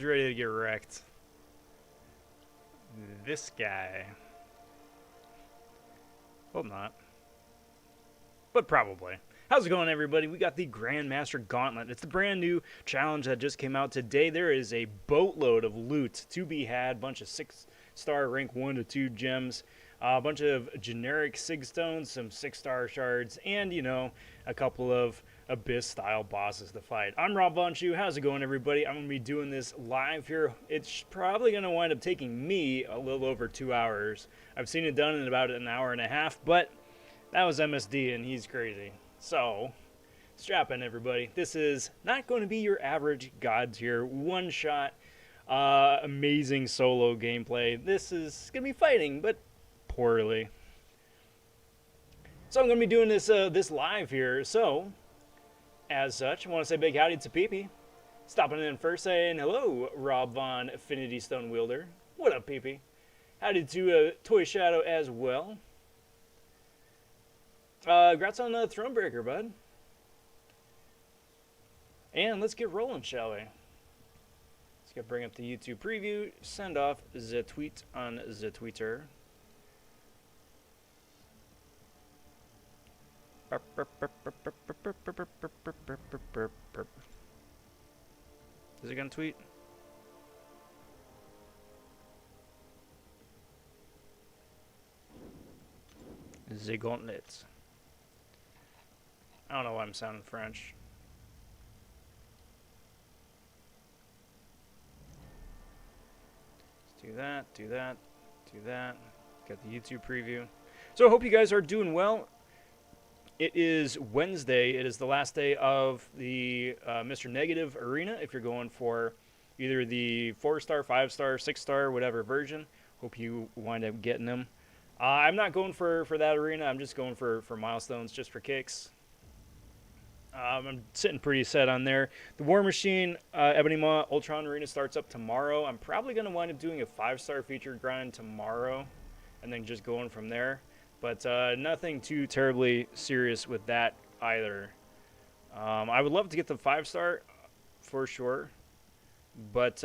Who's ready to get wrecked? This guy. Hope not. But probably. How's it going, everybody? We got the Grandmaster Gauntlet. It's the brand new challenge that just came out today. There is a boatload of loot to be had. Bunch of 6-star rank 1 to 2 gems. A bunch of generic sig stones, some 6-star shards, and, you know, a couple of Abyss-style bosses to fight. I'm Rob Von Chu. How's it going, everybody? I'm going to be doing this live here. It's probably going to wind up taking me a little over 2 hours. I've seen it done in about an hour and a half, but that was MSD, and he's crazy. So, strap in, everybody. This is not going to be your average God tier, one-shot, amazing solo gameplay. This is going to be fighting, but poorly. So I'm going to be doing this this live here. So, as such, I want to say big howdy to PP. Stopping in first, saying hello, Rob Von Affinity Stone Wielder. What up, PP? Howdy to Toy Shadow as well. Congrats on the Thronebreaker, bud. And let's get rolling, shall we? Let's go bring up the YouTube preview, send off the tweet on the Twitter. Is it gonna tweet? The Gauntlet. I don't know why I'm sounding French. Let's do that, do that, do that. Got the YouTube preview. So I hope you guys are doing well. It is Wednesday. It is the last day of the Mr. Negative Arena. If you're going for either the 4-star, 5-star, 6-star, whatever version, hope you wind up getting them. I'm not going for that arena. I'm just going for milestones, just for kicks. I'm sitting pretty set on there. The War Machine Ebony Maw Ultron Arena starts up tomorrow. I'm probably going to wind up doing a 5-star featured grind tomorrow and then just going from there. But nothing too terribly serious with that either. I would love to get the 5-star for sure. But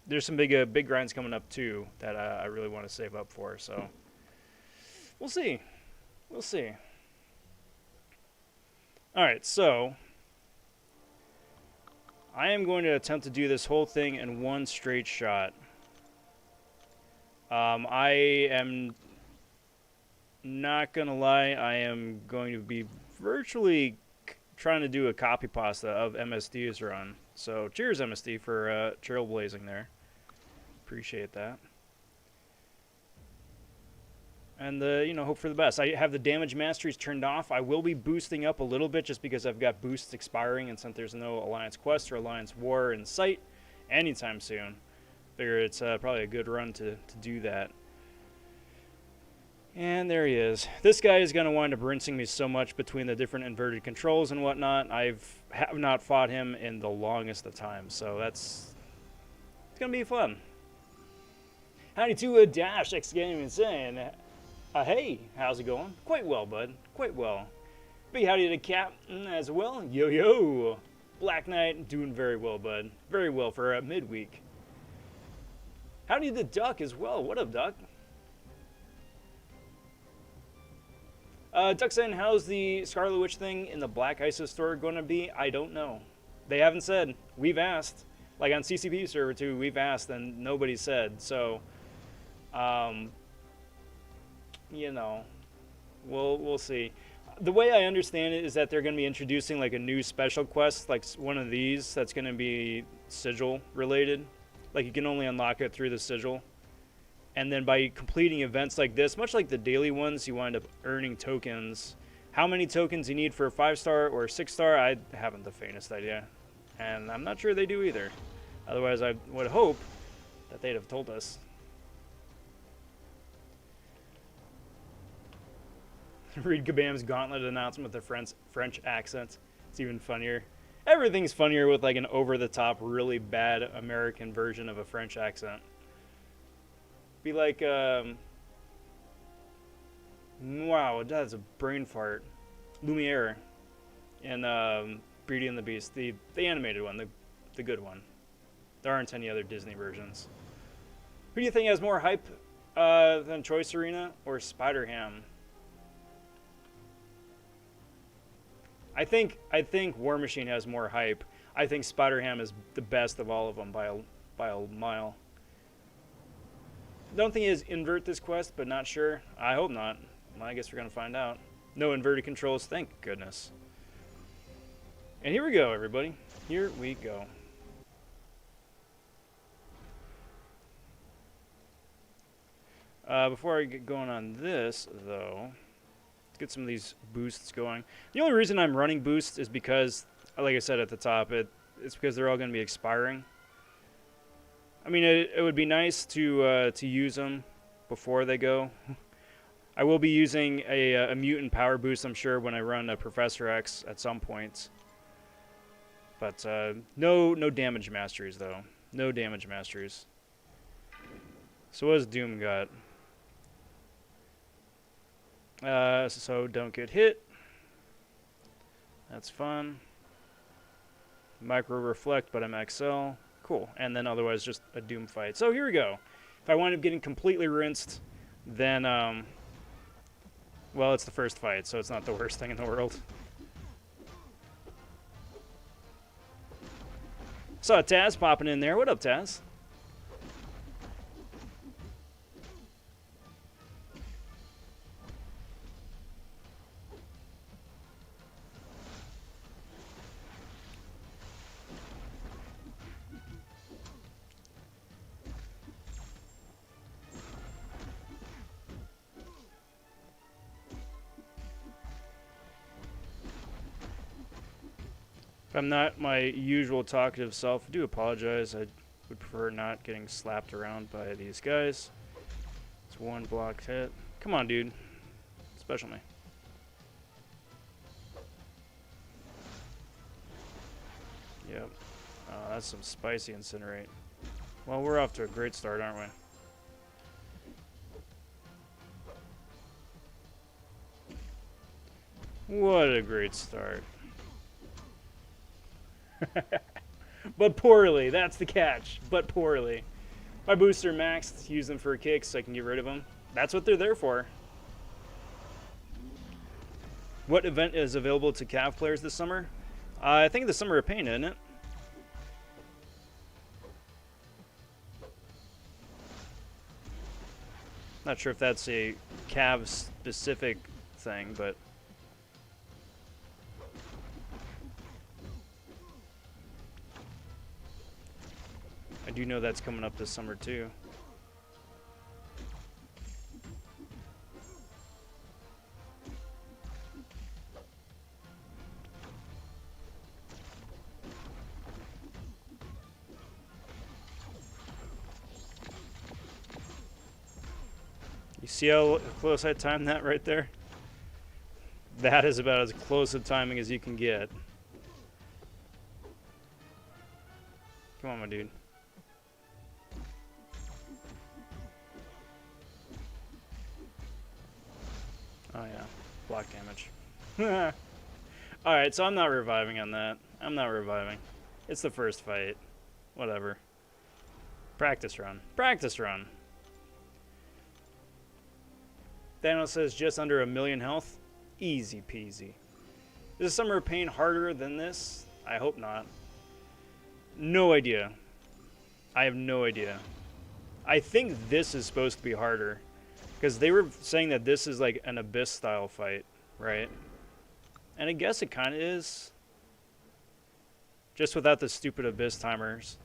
there's some big grinds coming up too that I really want to save up for. So we'll see. We'll see. All right, so I am going to attempt to do this whole thing in one straight shot. I am not going to lie. I am going to be virtually trying to do a copy pasta of MSD's run. So cheers, MSD, for trailblazing there. Appreciate that. And, you know, hope for the best. I have the damage masteries turned off. I will be boosting up a little bit just because I've got boosts expiring, and since there's no Alliance Quest or Alliance War in sight anytime soon, figure it's probably a good run to do that. And there he is. This guy is going to wind up rinsing me so much between the different inverted controls and whatnot. I have not fought him in the longest of time, so it's going to be fun. Howdy to Dash X Gaming saying, hey, how's it going? Quite well, bud. Quite well. Big howdy to Cap as well. Yo, yo. Black Knight doing very well, bud. Very well for midweek. Howdy to Duck as well. What up, Duck? Duck saying, how's the Scarlet Witch thing in the Black ISO store going to be? I don't know. They haven't said. We've asked. Like on CCP server too, we've asked and nobody said. So, you know, we'll see. The way I understand it is that they're going to be introducing like a new special quest, like one of these that's going to be sigil related. Like you can only unlock it through the sigil. And then by completing events like this, much like the daily ones, you wind up earning tokens. How many tokens you need for a 5-star or 6-star, I haven't the faintest idea. And I'm not sure they do either. Otherwise, I would hope that they'd have told us. Read Kabam's Gauntlet announcement with a French accent. It's even funnier. Everything's funnier with like an over-the-top, really bad American version of a French accent. Be like, wow, that's a brain fart. Lumiere in Beauty and the Beast, the animated one, the The good one. There aren't any other Disney versions. Who do you think has more hype than Choice Arena or Spider-Ham? I think War Machine has more hype. I think Spider-Ham is the best of all of them by a mile. Don't think he has invert this quest, but not sure. I hope not. Well, I guess we're gonna find out. No inverted controls, thank goodness. And here we go, everybody. Here we go. Before I get going on this, though, let's get some of these boosts going. The only reason I'm running boosts is because, like I said at the top, it's because they're all going to be expiring. I mean, it would be nice to use them before they go. I will be using a mutant power boost, I'm sure, when I run a Professor X at some point. But no damage masteries, though. No damage masteries. So what has Doom got? So don't get hit. That's fun. Micro reflect, but I'm XL. Cool. And then otherwise just a Doom fight. So here we go. If I wind up getting completely rinsed, then, well, it's the first fight, so it's not the worst thing in the world. Saw Taz popping in there. What up, Taz? If I'm not my usual talkative self, I do apologize. I would prefer not getting slapped around by these guys. It's one blocked hit. Come on, dude. Special me. Yep. Oh, that's some spicy incinerate. Well, we're off to a great start, aren't we? What a great start. But poorly, that's the catch. But poorly. My booster maxed, use them for a kick so I can get rid of them. That's what they're there for. What event is available to Cav players this summer? I think the Summer of Pain, isn't it? Not sure if that's a Cav specific thing, but I do know that's coming up this summer too. You see how close I timed that right there? That is about as close a timing as you can get. Come on, my dude. Oh yeah, block damage. Alright, so I'm not reviving on that. I'm not reviving. It's the first fight. Whatever. Practice run. Practice run. Thanos says just under 1 million health. Easy peasy. Is Summer of Pain harder than this? I hope not. No idea. I have no idea. I think this is supposed to be harder. Because they were saying that this is like an Abyss style fight, right? And I guess it kind of is. Just without the stupid Abyss timers.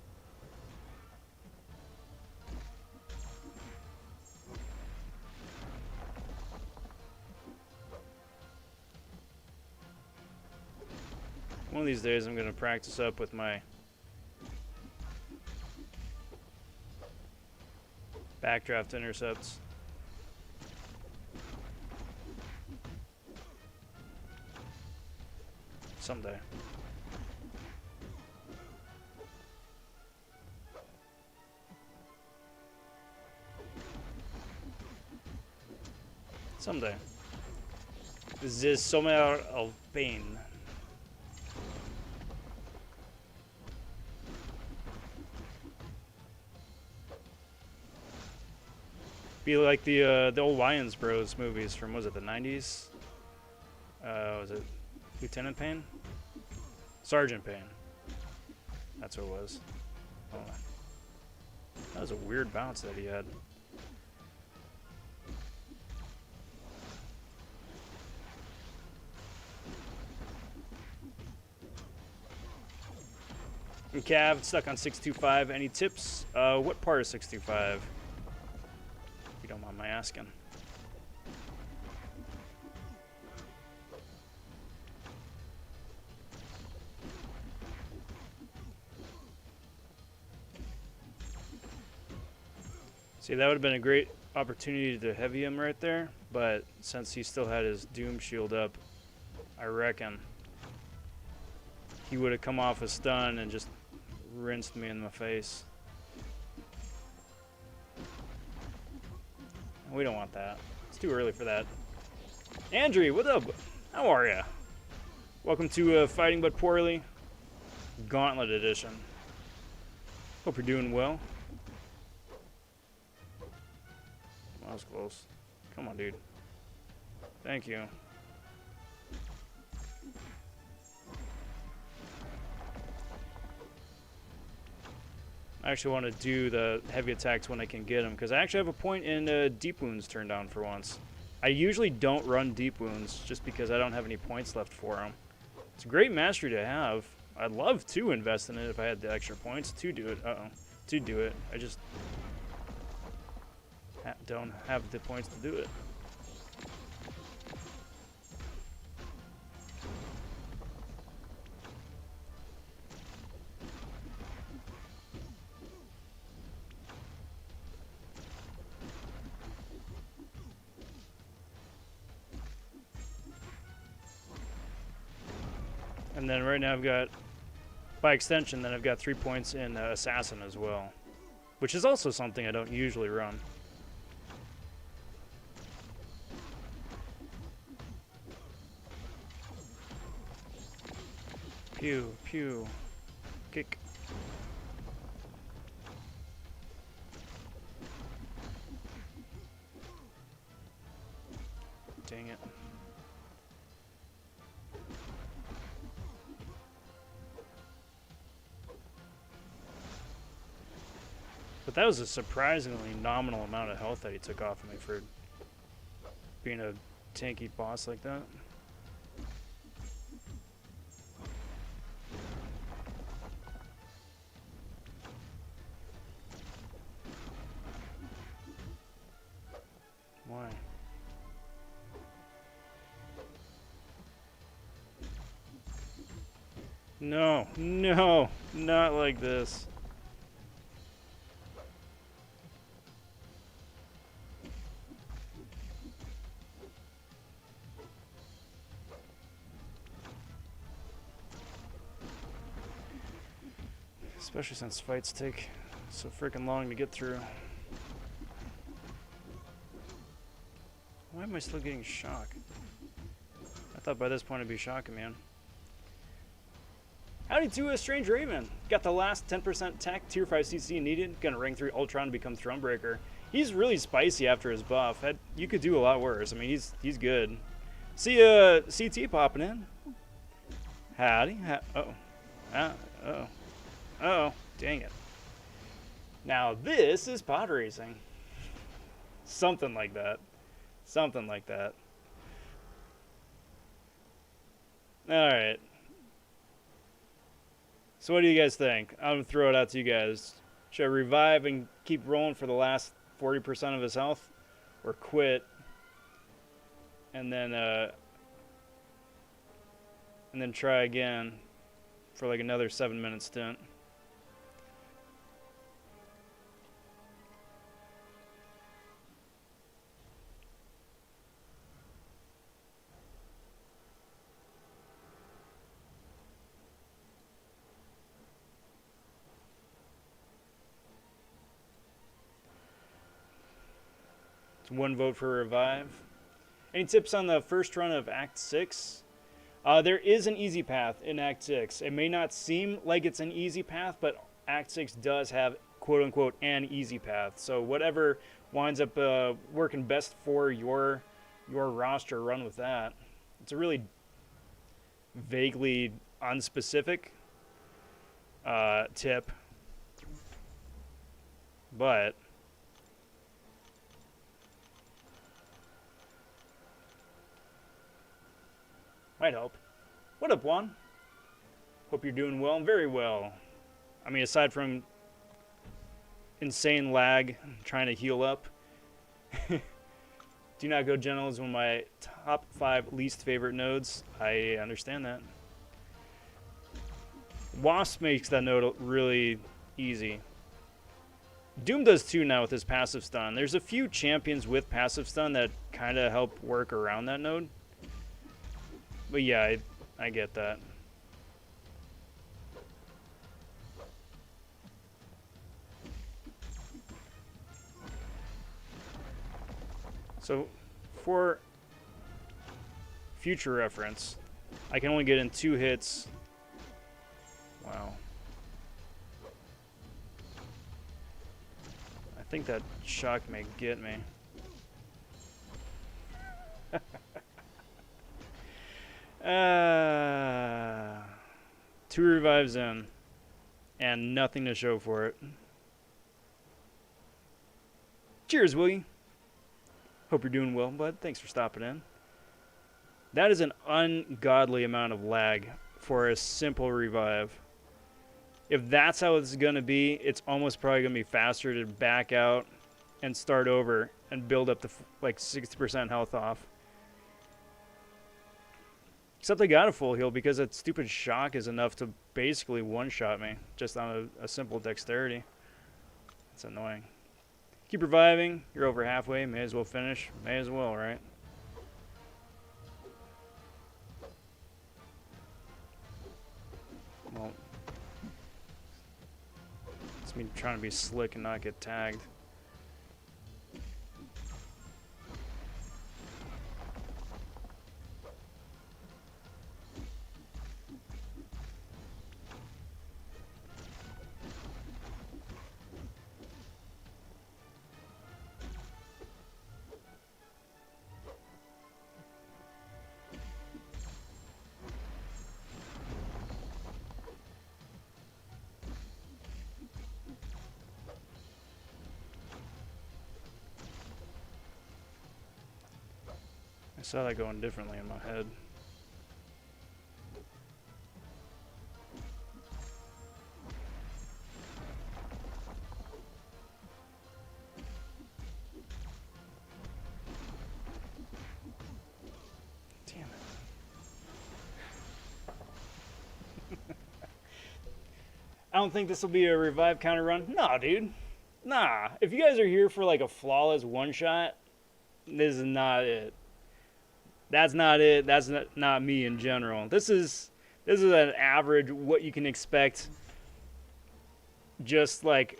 One of these days I'm going to practice up with my backdraft intercepts. Someday. Someday. This is Summer of Pain. Be like the old Wayans Bros movies from, was it the 90s? Was it Lieutenant Payne? Sergeant Payne. That's what it was. Oh, that was a weird bounce that he had. And Cav, stuck on 625. Any tips? What part of 625? If you don't mind my asking. See, that would have been a great opportunity to heavy him right there, but since he still had his Doom Shield up, I reckon he would have come off a stun and just rinsed me in the face. We don't want that. It's too early for that. Andrew, what up? How are ya? Welcome to Fighting But Poorly Gauntlet Edition. Hope you're doing well. That was close. Come on, dude. Thank you. I actually want to do the heavy attacks when I can get them, because I actually have a point in deep wounds turned on for once. I usually don't run deep wounds just because I don't have any points left for them. It's a great mastery to have. I'd love to invest in it if I had the extra points to do it. To do it. I just don't have the points to do it. And then right now I've got, by extension, then I've got 3 points in Assassin as well, which is also something I don't usually run. Pew, pew, kick. Dang it. But that was a surprisingly nominal amount of health that he took off of me for being a tanky boss like that. Why? No, no, not like this. Especially since fights take so freaking long to get through. Why am I still getting shock? I thought by this point it'd be shocking, man. Howdy to a Strange Raven. Got the last 10% tech, tier 5 CC needed. Gonna rank 3 Ultron to become Thronebreaker. He's really spicy after his buff. You could do a lot worse. I mean, he's good. See CT popping in. Howdy. Uh-oh. Uh-oh. Uh-oh. Dang it. Now this is pod racing. Something like that. Something like that. Alright. So what do you guys think? I'm going to throw it out to you guys. Should I revive and keep rolling for the last 40% of his health? Or quit? And then try again for like another 7-minute stint. One vote for revive. Any tips on the first run of Act 6? There is an easy path in Act 6. It may not seem like it's an easy path, but Act 6 does have quote unquote an easy path. So whatever winds up working best for your roster, run with that. It's a really vaguely unspecific tip, but might help. What up, Juan? Hope you're doing well. Very well. I mean, aside from insane lag, trying to heal up. Do Not Go Gentle is one of my top 5 least favorite nodes. I understand that. Wasp makes that node really easy. Doom does too now with his passive stun. There's a few champions with passive stun that kind of help work around that node. But yeah, I get that. So, for future reference, I can only get in 2 hits. Wow. I think that shock may get me. 2 revives in, and nothing to show for it. Cheers, Willie. Hope you're doing well, bud. Thanks for stopping in. That is an ungodly amount of lag for a simple revive. If that's how it's going to be, it's almost probably going to be faster to back out and start over and build up to like 60% health off. Except I got a full heal because that stupid shock is enough to basically one-shot me just on a simple dexterity. It's annoying. Keep reviving. You're over halfway. May as well finish. May as well, right? Well, it's me trying to be slick and not get tagged. I saw that going differently in my head. Damn it. I don't think this will be a revive counter run. Nah, dude. Nah. If you guys are here for like a flawless one-shot, this is not it. That's not it. That's not me in general. This is an average, what you can expect, just like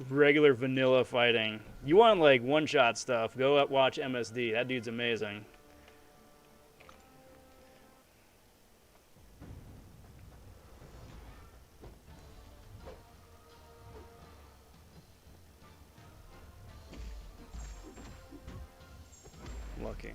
regular vanilla fighting. You want like one-shot stuff, go up, watch MSD. That dude's amazing. Lucky.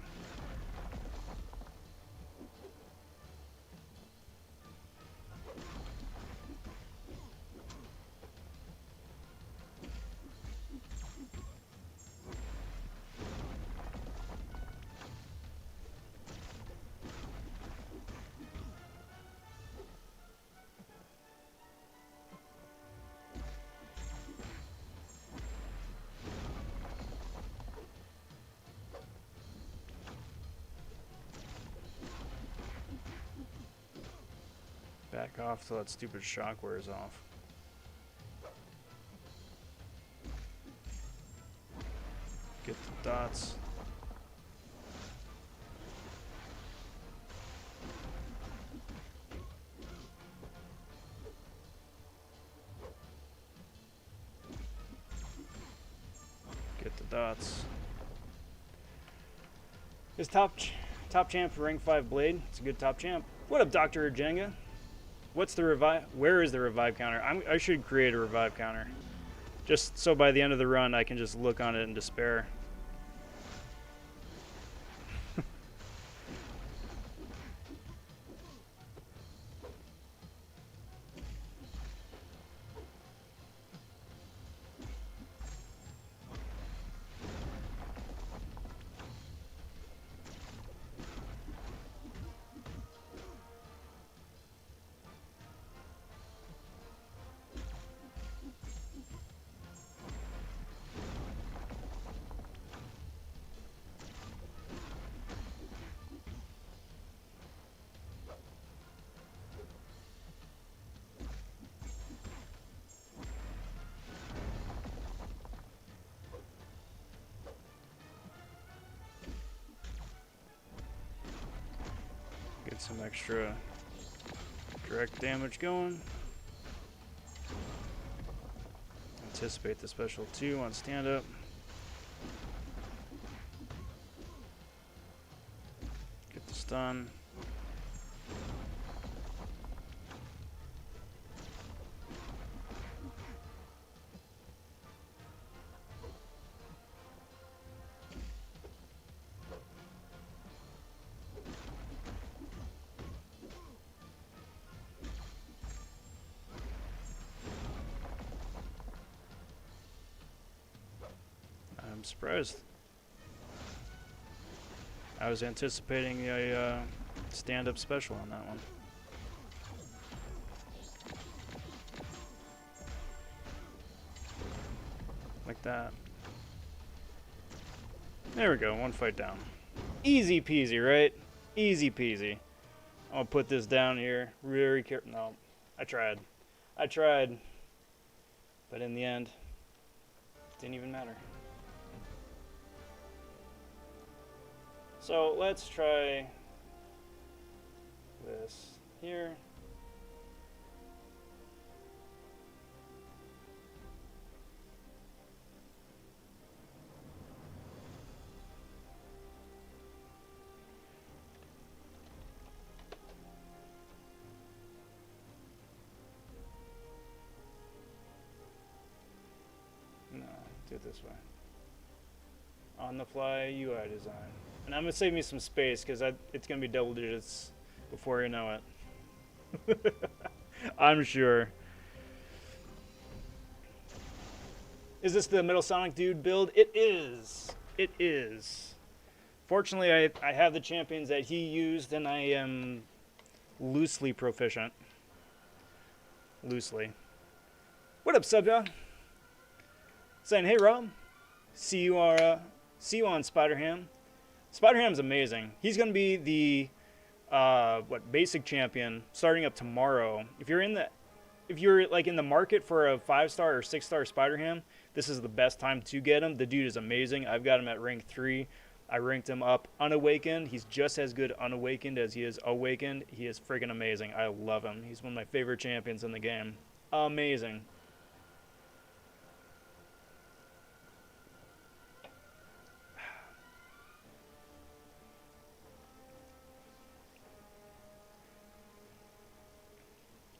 Back off till that stupid shock wears off. Get the dots. Get the dots. Is top champ for Ring 5 Blade? It's a good top champ. What up, Dr. Jenga? What's the revive? Where is the revive counter? I should create a revive counter. Just so by the end of the run, I can just look on it in despair. Get some extra direct damage going. Anticipate the special 2 on stand up. Get the stun. I'm surprised. I was anticipating a stand-up special on that one. Like that. There we go, one fight down. Easy peasy, right? Easy peasy. I'm gonna put this down here. Very careful. No, I tried. But in the end, it didn't even matter. So let's try this here. No, do it this way. On the fly UI design. And I'm going to save me some space because it's going to be double digits before you know it. I'm sure. Is this the Metal Sonic Dude build? It is. It is. Fortunately, I have the champions that he used, and I am loosely proficient. Loosely. What up, sub, y'all? Saying, hey, Rob. See you on Spider-Ham. Spider-Ham's amazing. He's going to be the basic champion starting up tomorrow. If you're in the market for a 5-star or 6-star Spider-Ham, this is the best time to get him. The dude is amazing. I've got him at rank 3. I ranked him up unawakened. He's just as good unawakened as he is awakened. He is freaking amazing. I love him. He's one of my favorite champions in the game. Amazing.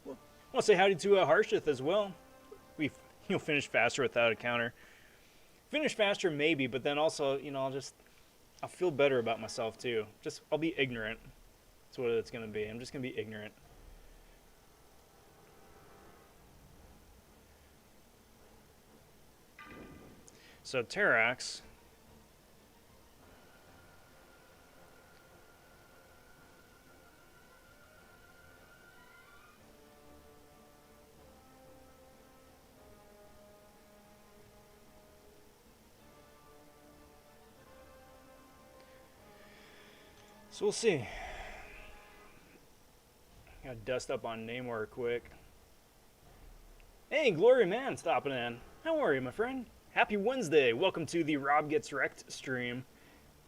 I want to say howdy to Harshith as well. He'll finish faster without a counter. Finish faster maybe, but then also, I'll feel better about myself too. I'll be ignorant. That's what it's going to be. I'm just going to be ignorant. So Terrax. So we'll see. Gotta dust up on Namor quick. Hey, Glory Man, stopping in. How are you, my friend? Happy Wednesday. Welcome to the Rob Gets Wrecked stream.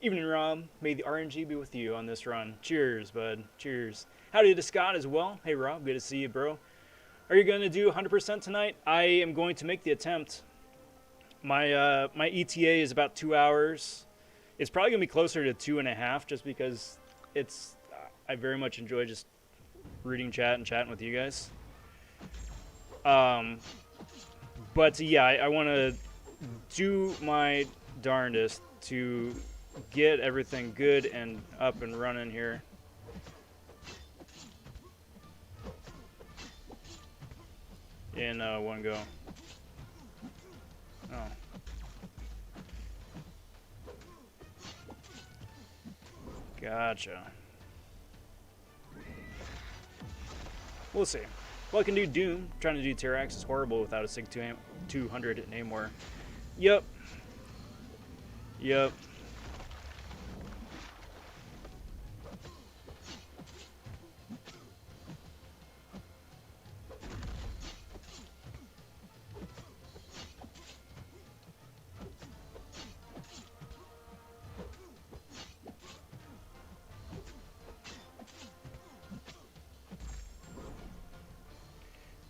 Evening, Rob. May the RNG be with you on this run. Cheers, bud. Cheers. Howdy to Scott as well. Hey, Rob. Good to see you, bro. Are you going to do 100% tonight? I am going to make the attempt. My ETA is about 2 hours. It's probably going to be closer to 2.5 just because I very much enjoy just reading chat and chatting with you guys. But yeah, I want to do my darndest to get everything good and up and running here. In one go. Oh. Gotcha. We'll see. Well, I can do Doom. Trying to do Terrax is horrible without a SIG 200 Namor. Yep. Yep.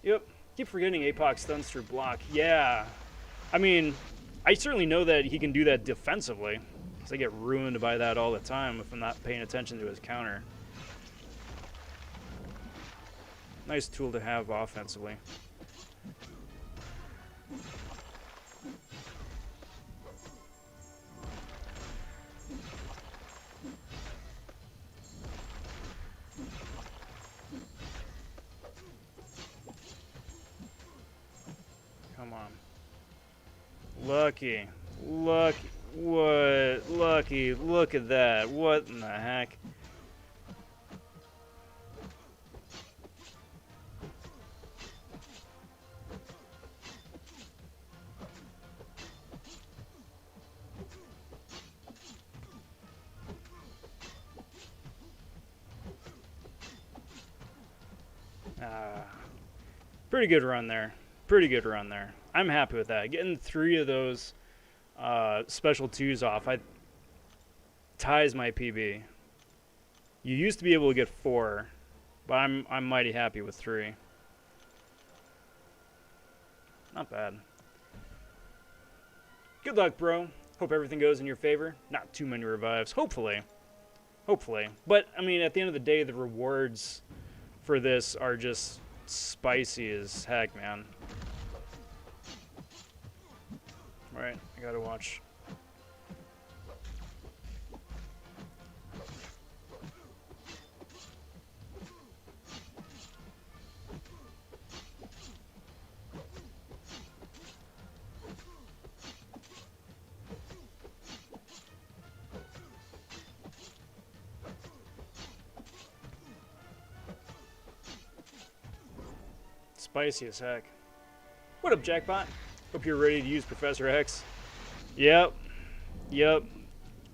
Yep. Keep forgetting APOC stuns through block. Yeah. I mean, I certainly know that he can do that defensively, because I get ruined by that all the time if I'm not paying attention to his counter. Nice tool to have offensively. Come on. Lucky. Lucky. What? Lucky. Look at that. What in the heck? Pretty good run there. Pretty good run there. I'm happy with that. Getting 3 of those special 2s off ties my PB. You used to be able to get 4, but I'm mighty happy with 3. Not bad. Good luck, bro. Hope everything goes in your favor. Not too many revives. Hopefully. Hopefully. But, I mean, at the end of the day, the rewards for this are just spicy as heck, man. Right, I gotta watch. Spicy as heck. What up, Jackpot? Hope you're ready to use Professor X. Yep. Yep.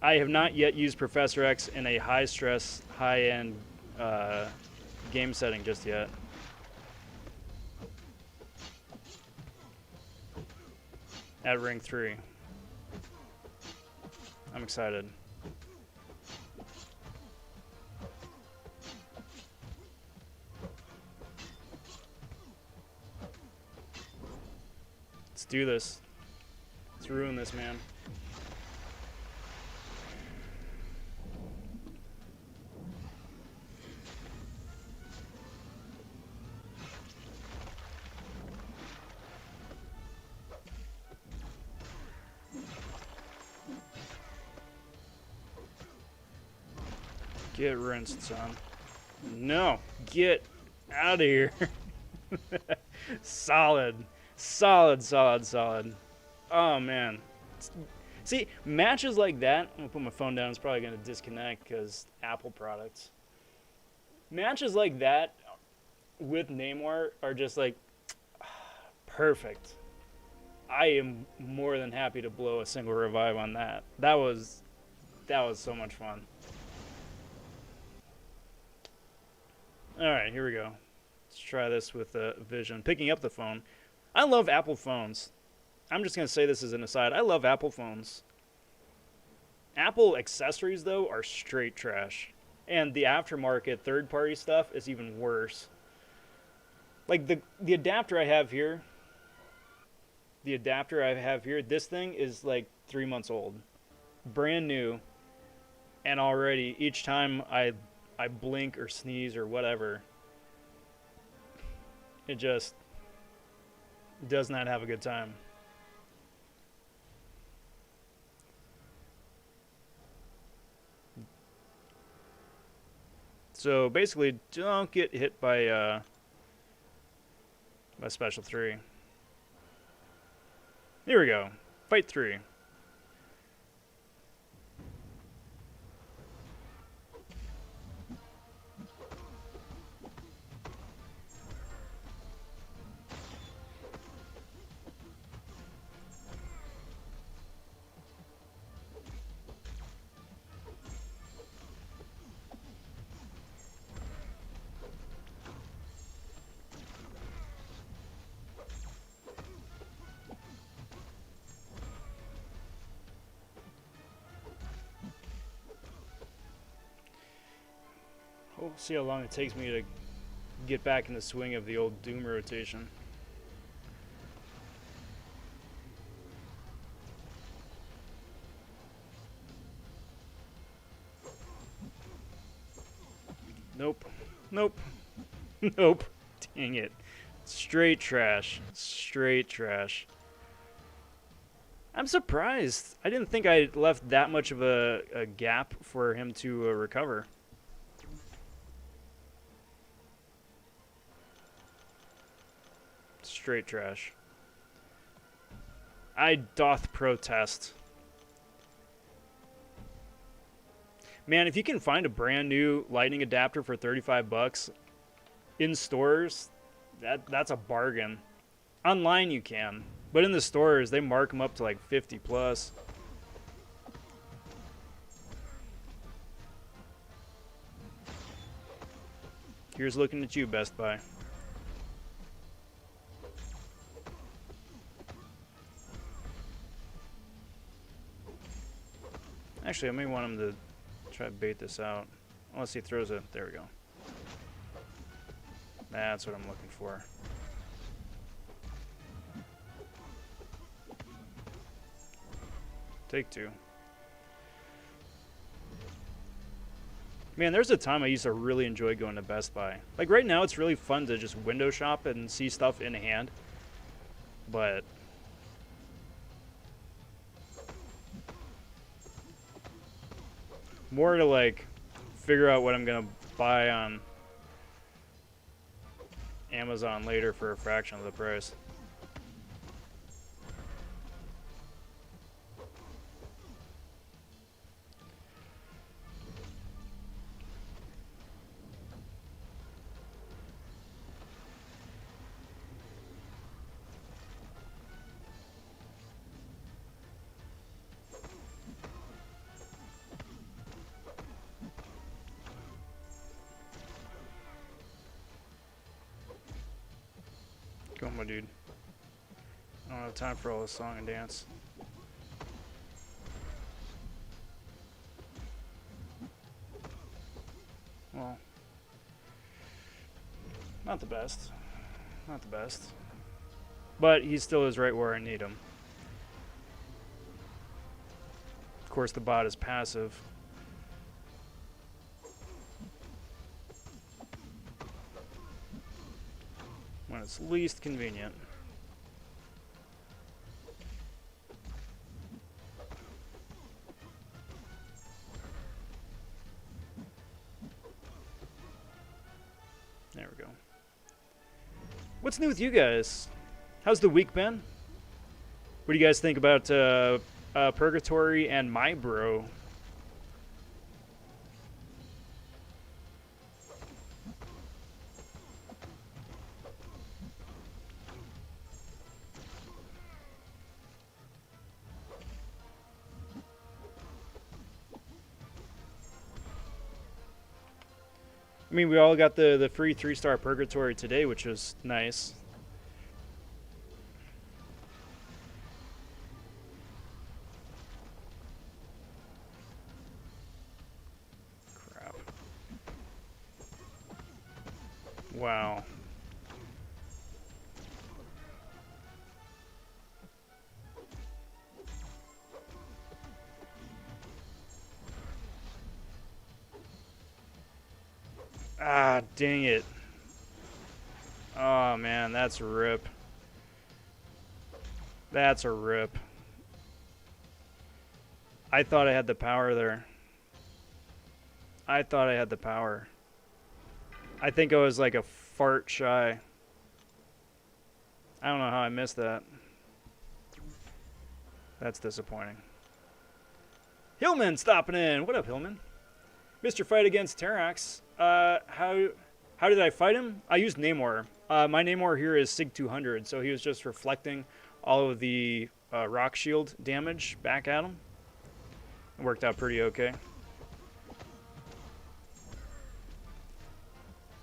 I have not yet used Professor X in a high-stress, high-end game setting just yet. At Ring 3. I'm excited. Let's do this. Let's ruin this, man. Get rinsed, son. No, get out of here. Solid. Solid, solid, solid. Oh, man. See, matches like that, I'm going to put my phone down. It's probably going to disconnect because Apple products. Matches like that with Namor are just like perfect. I am more than happy to blow a single revive on that. That was so much fun. All right, here we go. Let's try this with Vision. Picking up the phone. I love Apple phones. I'm just going to say this as an aside. I love Apple phones. Apple accessories, though, are straight trash. And the aftermarket third-party stuff is even worse. Like, the adapter I have here, this thing is like 3 months old. Brand new. And already, each time I blink or sneeze or whatever, It just does not have a good time. So basically, don't get hit by special 3. Here we go. Fight 3. We'll see how long it takes me to get back in the swing of the old Doom rotation. Nope. Nope. Nope. Dang it. Straight trash. Straight trash. I'm surprised. I didn't think I left that much of a gap for him to recover. Straight trash. I doth protest. Man, if you can find a brand new lightning adapter for 35 bucks in stores, that's a bargain. Online you can, but in the stores they mark them up to like 50 plus. Here's looking at you, Best Buy. Actually, I may want him to try to bait this out. Unless he throws a... There we go. That's what I'm looking for. Take 2. Man, there's a time I used to really enjoy going to Best Buy. Like right now, it's really fun to just window shop and see stuff in hand. But... more to like figure out what I'm gonna buy on Amazon later for a fraction of the price. Go, my dude. I don't have time for all this song and dance. Well, not the best. Not the best. But he still is right where I need him. Of course, the bot is passive. When it's least convenient. There we go. What's new with you guys? How's the week been? What do you guys think about Purgatory and My Bro? I mean, we all got the free 3-star Purgatory today, which was nice. Crap. Wow. Ah, dang it. Oh, man, that's a rip. That's a rip. I thought I had the power there. I thought I had the power. I think I was like a fart shy. I don't know how I missed that. That's disappointing. Hillman stopping in. What up, Hillman? Mr. Fight against Terrax. How did I fight him? I used Namor. My Namor here is Sig 200, so he was just reflecting all of the rock shield damage back at him. It worked out pretty okay.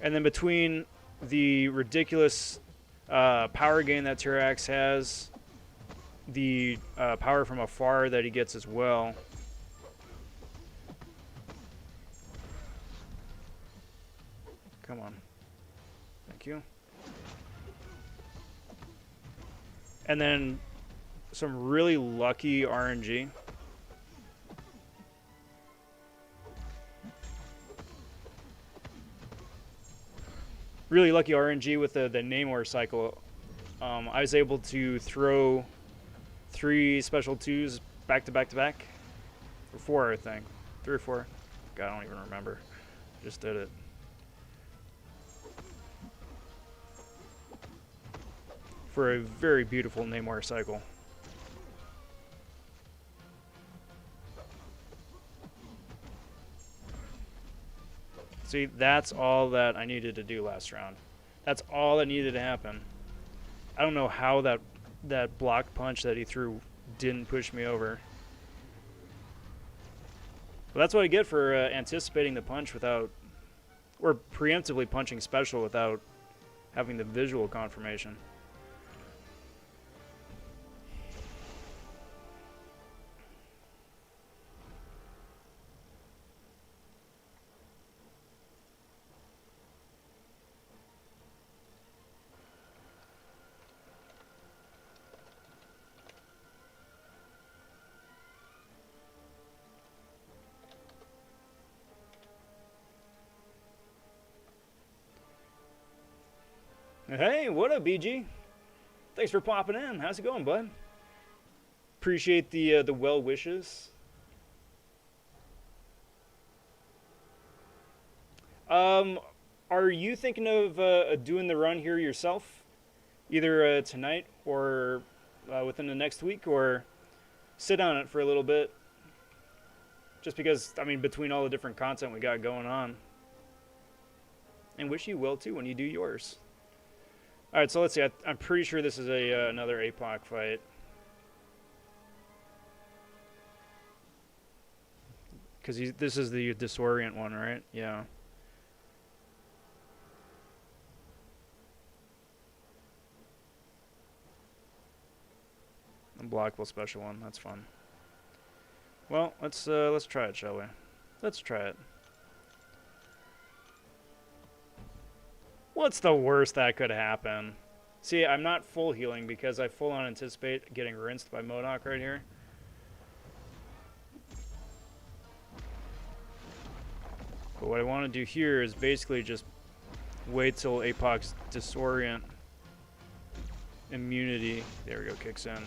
And then between the ridiculous power gain that Terrax has, the power from afar that he gets as well. Come on. Thank you. And then some really lucky RNG. Really lucky RNG with the Namor cycle. I was able to throw 3 special 2s back to back to back. Or 4, I think. 3 or 4. God, I don't even remember. Just did it. For a very beautiful Namor cycle. See, that's all that I needed to do last round. That's all that needed to happen. I don't know how that block punch that he threw didn't push me over. But that's what I get for anticipating the punch without, or preemptively punching special without having the visual confirmation. Hey, what up, BG? Thanks for popping in. How's it going, bud? Appreciate the well wishes. Are you thinking of doing the run here yourself, either tonight or within the next week, or sit on it for a little bit? Just because, I mean, between all the different content we got going on, and wish you well too when you do yours. All right, so let's see. I'm pretty sure this is another APOC fight. Because this is the disorient one, right? Yeah. Unblockable special one. That's fun. Well, let's try it, shall we? Let's try it. What's the worst that could happen? See, I'm not full healing because I full on anticipate getting rinsed by MODOK right here. But what I want to do here is basically just wait till APOC's disorient immunity, there we go, kicks in.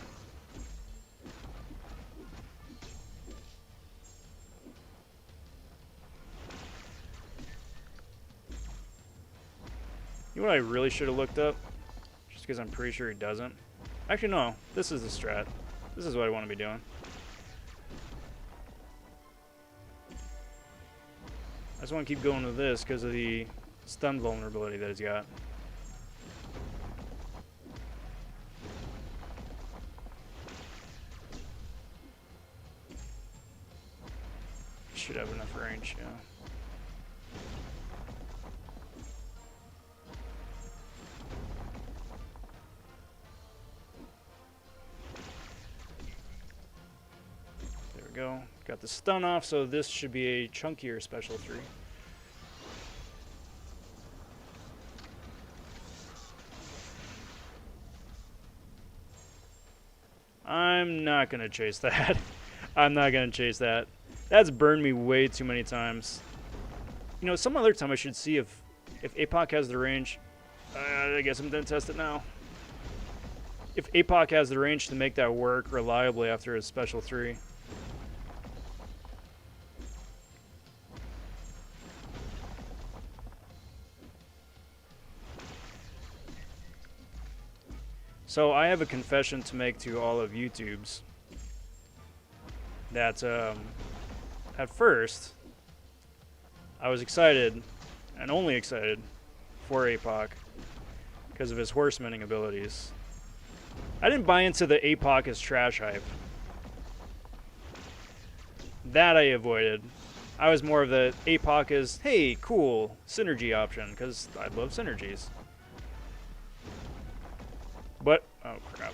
You know what I really should have looked up? Just because I'm pretty sure he doesn't. Actually, no. This is the strat. This is what I want to be doing. I just want to keep going with this because of the stun vulnerability that he's got. Should have enough range, yeah. Go. Got the stun off, so this should be a chunkier special 3. I'm not going to chase that. I'm not going to chase that. That's burned me way too many times. You know, some other time I should see if APOC has the range I guess I'm gonna test it now. If APOC has the range to make that work reliably after his special 3. So I have a confession to make to all of YouTubes. That at first I was excited, and only excited, for APOC because of his horsemaning abilities. I didn't buy into the APOC as trash hype. That I avoided. I was more of the APOC as, hey, cool, synergy option, because I love synergies. But, oh crap.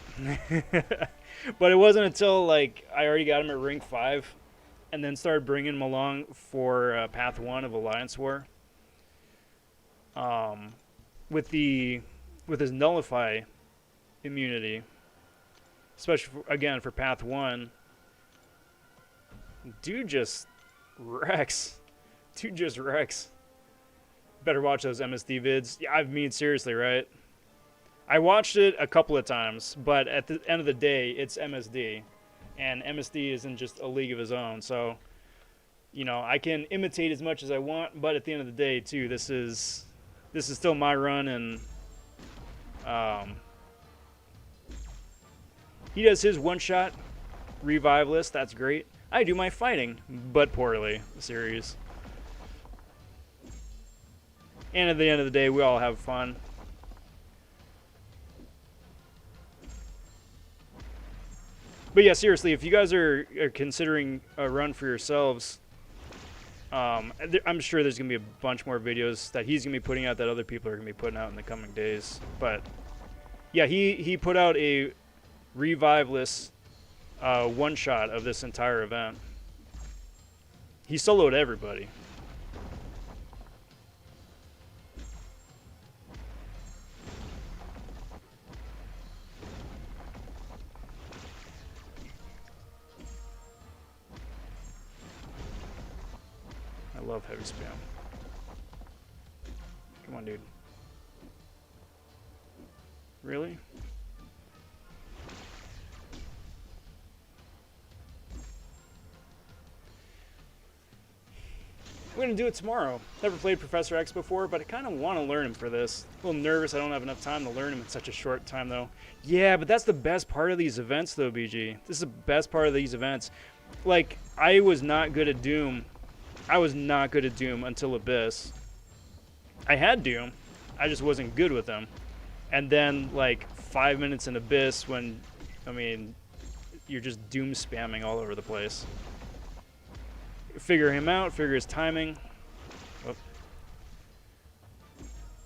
But it wasn't until, like, I already got him at Ring 5, and then started bringing him along for Path 1 of Alliance War. With his Nullify immunity, especially, again, for Path 1, dude just wrecks. Dude just wrecks. Better watch those MSD vids. Yeah, I mean, seriously, right? I watched it a couple of times, but at the end of the day, it's MSD. And MSD isn't just a league of his own, so, you know, I can imitate as much as I want, but at the end of the day, too, this is still my run, and he does his one-shot revive list. That's great. I do my fighting, but poorly, series. And at the end of the day, we all have fun. But yeah, seriously, if you guys are considering a run for yourselves, I'm sure there's going to be a bunch more videos that he's going to be putting out that other people are going to be putting out in the coming days. But yeah, he put out a revive-less one-shot of this entire event. He soloed everybody. I love heavy spam. Come on, dude. Really? We're going to do it tomorrow. Never played Professor X before, but I kind of want to learn him for this. A little nervous I don't have enough time to learn him in such a short time, though. Yeah, but that's the best part of these events, though, BG. This is the best part of these events. Like, I was not good at Doom. I was not good at Doom until Abyss. I had Doom. I just wasn't good with them. And then, like, 5 minutes in Abyss when, I mean, you're just Doom spamming all over the place. Figure him out, figure his timing. Oh.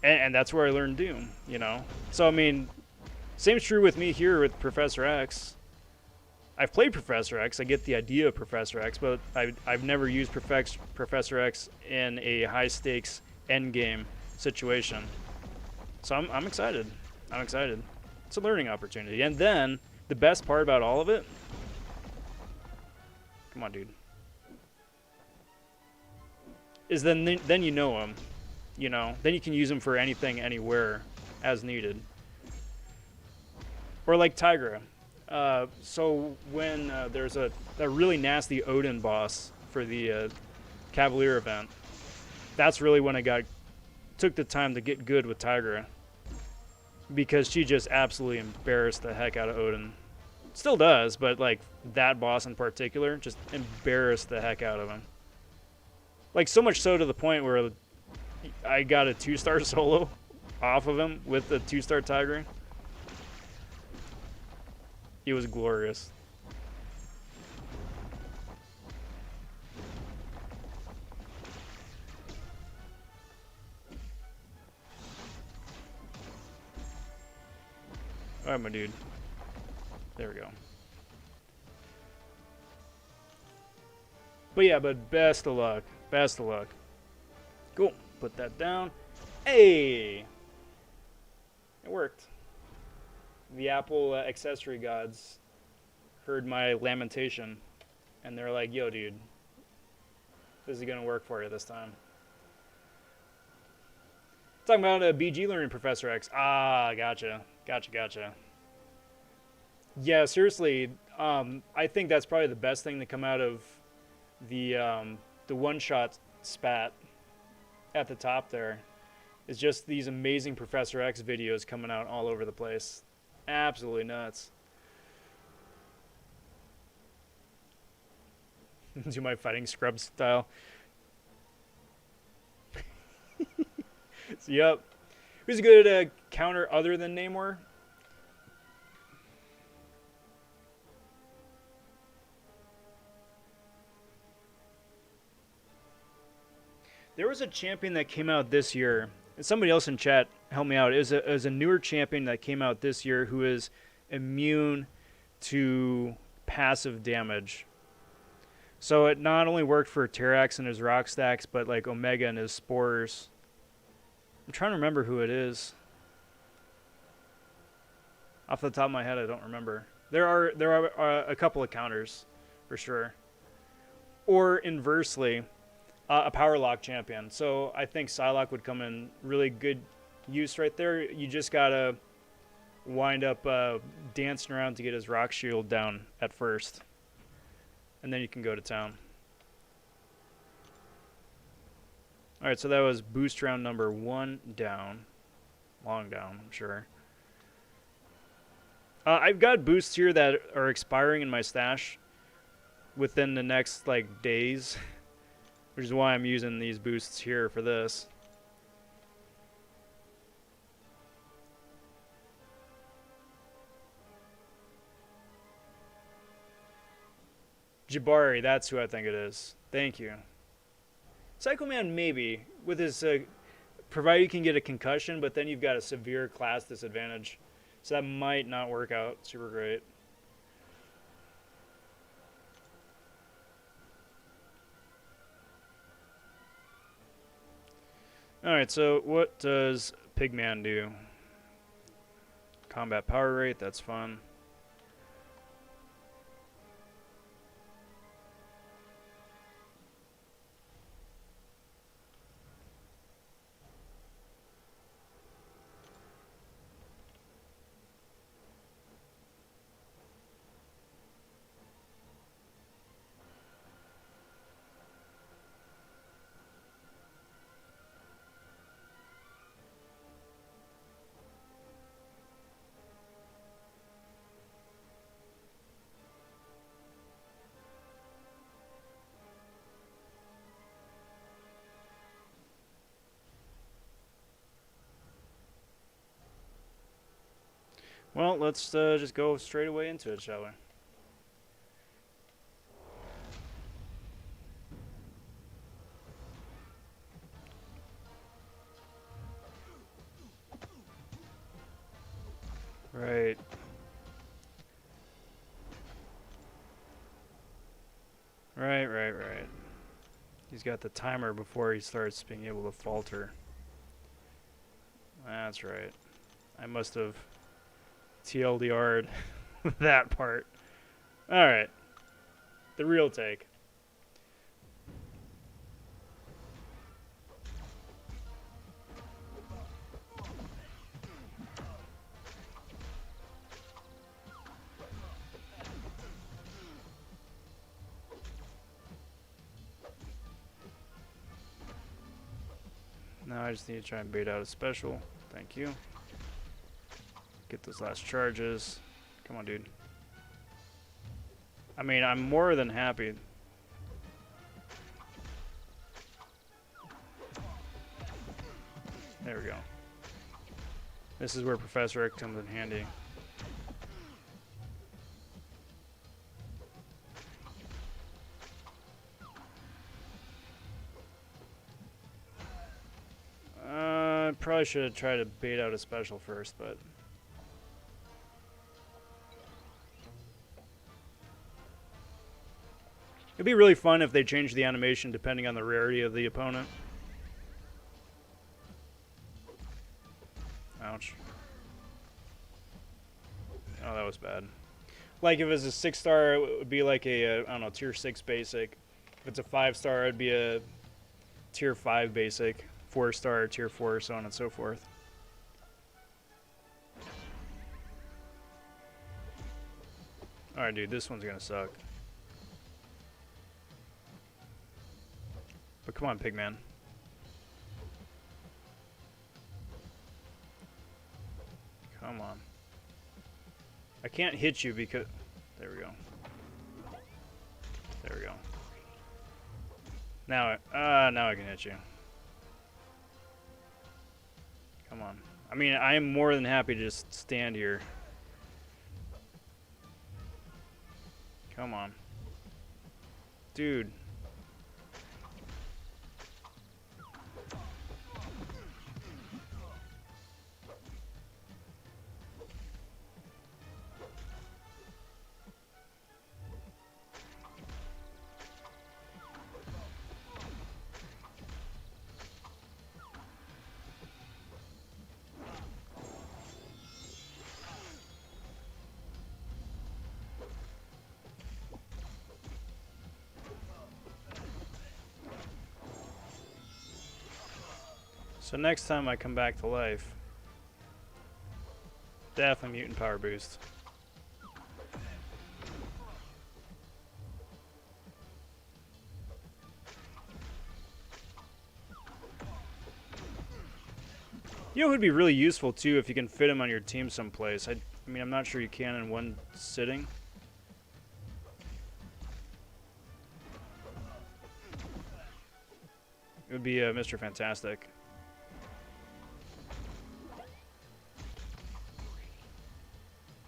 And that's where I learned Doom, you know? So, I mean, same's true with me here with Professor X. I've played Professor X. I get the idea of Professor X, but I've never used Professor X in a high-stakes endgame situation. So I'm excited. I'm excited. It's a learning opportunity. And then, the best part about all of it... Come on, dude. Is then you know him. You know? Then you can use him for anything, anywhere, as needed. Or like Tigra. So when there's a really nasty Odin boss for the Cavalier event, that's really when I took the time to get good with Tigra, because she just absolutely embarrassed the heck out of Odin. Still does, but like that boss in particular just embarrassed the heck out of him. Like so much so to the point where I got a 2-star solo off of him with the 2-star Tigra. It was glorious. Alright, my dude. There we go. But yeah, but best of luck. Best of luck. Cool. Put that down. Hey! It worked. The Apple accessory gods heard my lamentation, and they're like, yo, dude, this is going to work for you this time. Talking about a BG learning Professor X. Ah, gotcha. Gotcha. Yeah, seriously, I think that's probably the best thing to come out of the one-shot spat at the top there. Is just these amazing Professor X videos coming out all over the place. Absolutely nuts. Do my fighting scrub style. Yep. Who's a good counter other than Namor? There was a champion that came out this year. Somebody else in chat help me out. It was a newer champion that came out this year who is immune to passive damage. So it not only worked for Terrax and his rock stacks, but like Omega and his spores. I'm trying to remember who it is. Off the top of my head, I don't remember. There are a couple of counters, for sure. Or inversely, a power lock champion. So I think Psylocke would come in really good use right there. You just gotta wind up dancing around to get his rock shield down at first. And then you can go to town. Alright, so that was boost round number 1 down. Long down, I'm sure. I've got boosts here that are expiring in my stash within the next, like, days. Which is why I'm using these boosts here for this. Jabari, that's who I think it is. Thank you. Psycho Man, maybe. With his, provided you can get a concussion, but then you've got a severe class disadvantage. So that might not work out super great. Alright, so what does Pigman do? Combat power rate, that's fun. Well, let's just go straight away into it, shall we? Right. Right. He's got the timer before he starts being able to falter. That's right. I must have TLDR'd that part. Alright. The real take. Now I just need to try and bait out a special. Thank you. Get those last charges. Come on, dude. I mean, I'm more than happy. There we go. This is where Professor X comes in handy. Probably should have tried to bait out a special first, but it'd be really fun if they changed the animation depending on the rarity of the opponent. Ouch. Oh, that was bad. Like if it was a 6-star, it would be like a, I don't know, tier 6 basic. If it's a 5-star, it'd be a tier 5 basic 4-star, tier 4, so on and so forth. Alright, dude, this one's gonna suck. But come on, Pigman. Come on. I can't hit you because... There we go. There we go. Now I can hit you. Come on. I mean, I am more than happy to just stand here. Come on. Dude. So next time I come back to life, definitely mutant power boost. You know who would be really useful too if you can fit him on your team someplace. I mean, I'm not sure you can in one sitting. It would be Mr. Fantastic.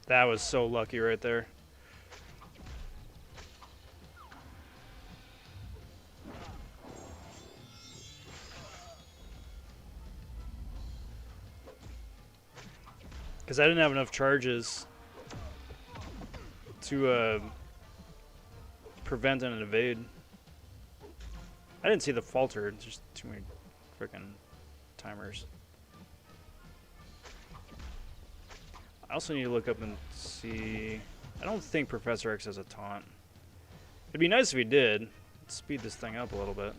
That was so lucky right there. Because I didn't have enough charges to prevent an evade. I didn't see the falter, it's just too many freaking timers. I also need to look up and see... I don't think Professor X has a taunt. It'd be nice if he did. Let's speed this thing up a little bit.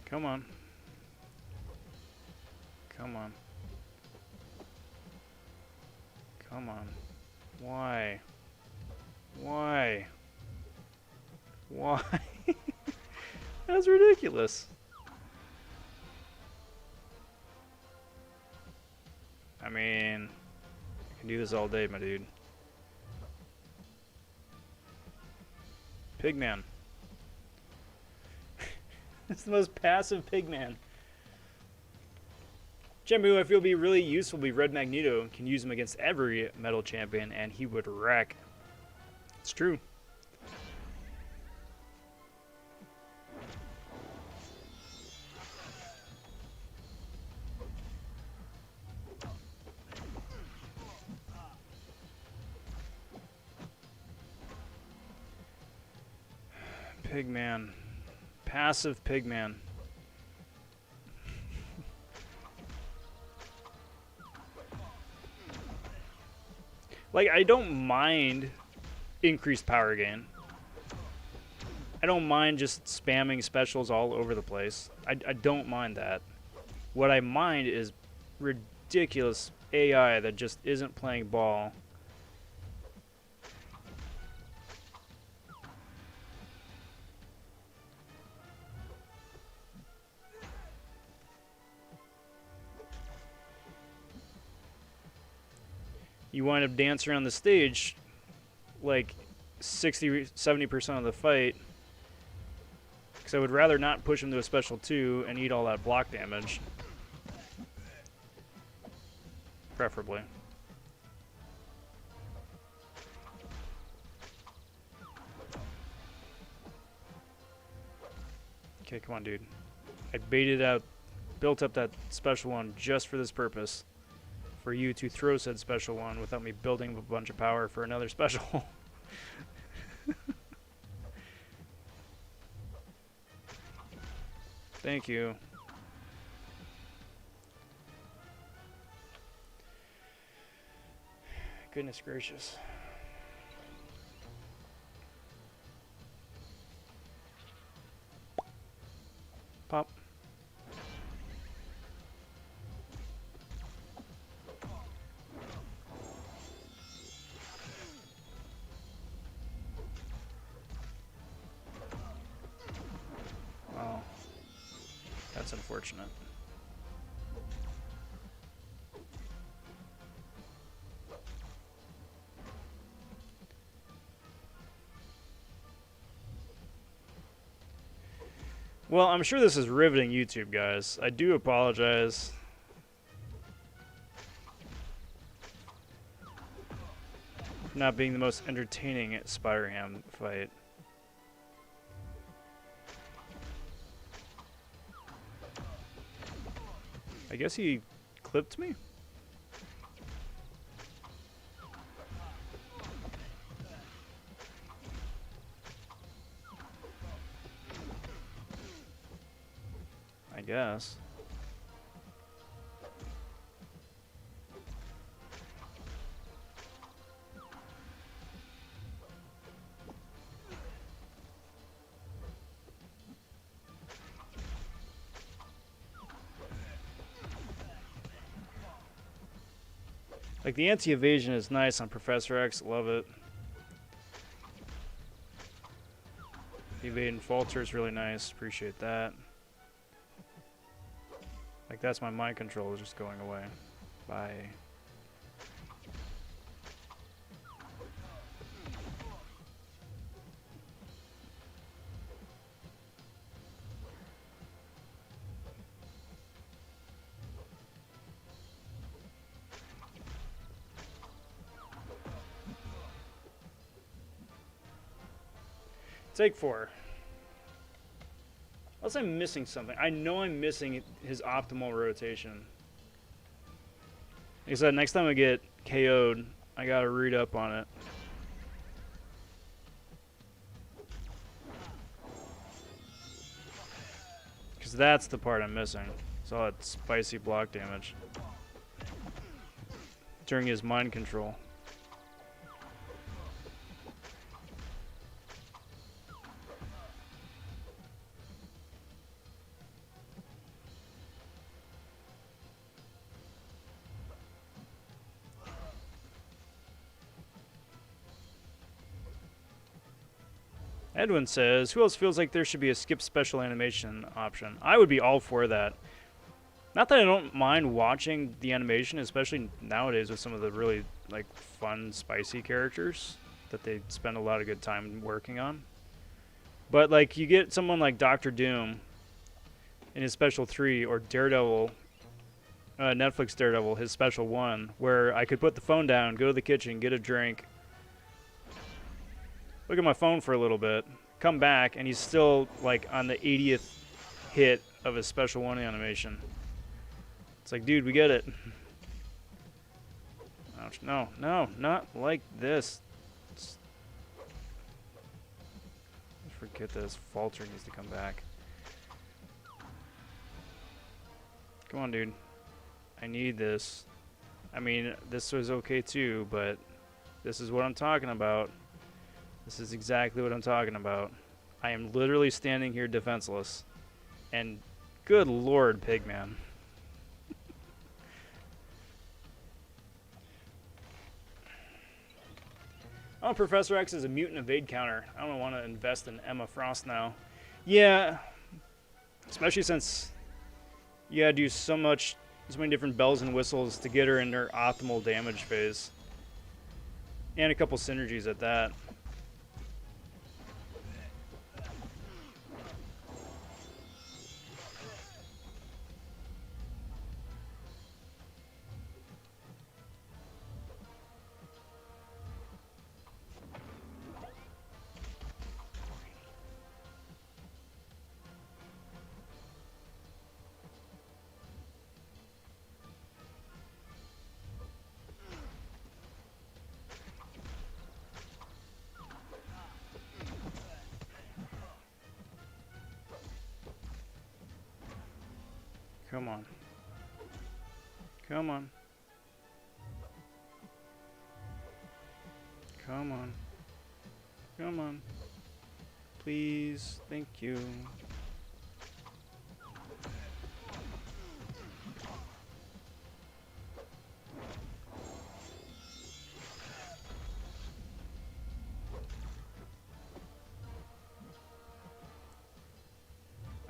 Come on. Come on. Come on. Why? Why? Why? That's ridiculous. I mean, I can do this all day, my dude. Pigman. It's the most passive Pigman. Gem I feel would be really useful would be Red Magneto. Can use him against every metal champion and he would wreck. It's true. Pigman. Passive Pigman. Like, I don't mind increased power gain. I don't mind just spamming specials all over the place. I don't mind that. What I mind is ridiculous AI that just isn't playing ball. You wind up dancing around the stage like 60-70% of the fight, because I would rather not push him to a special 2 and eat all that block damage. Preferably. Okay, come on, dude. I baited out, built up that special one just for this purpose. For you to throw said special one without me building a bunch of power for another special. Thank you. Goodness gracious. Pop. Wow. That's unfortunate. Well, I'm sure this is riveting YouTube, guys. I do apologize. For not being the most entertaining Spider-Ham fight. I guess he clipped me? I guess. Like, the anti-evasion is nice on Professor X. Love it. The evade and falter is really nice. Appreciate that. Like, that's my mind control just going away. Bye. Take 4. Unless I'm missing something. I know I'm missing his optimal rotation. Like I said, next time I get KO'd, I gotta read up on it. Because that's the part I'm missing. It's all that spicy block damage. During his mind control. Edwin says, who else feels like there should be a skip special animation option? I would be all for that. Not that I don't mind watching the animation, especially nowadays with some of the really like fun, spicy characters that they spend a lot of good time working on. But like you get someone like Doctor Doom in his special 3 or Daredevil, Netflix Daredevil, his special 1, where I could put the phone down, go to the kitchen, get a drink, look at my phone for a little bit, come back, and he's still like on the 80th hit of his special 1 animation. It's like, dude, we get it. Ouch. No, no, not like this. Forget this. Falter needs to come back. Come on, dude. I need this. I mean, this was okay too, but this is what I'm talking about. This is exactly what I'm talking about. I am literally standing here defenseless. And good lord, Pigman. Oh, Professor X is a mutant evade counter. I don't want to invest in Emma Frost now. Yeah, especially since you gotta do so many different bells and whistles to get her in her optimal damage phase. And a couple synergies at that. Come on. Come on. Come on. Come on. Please. Thank you.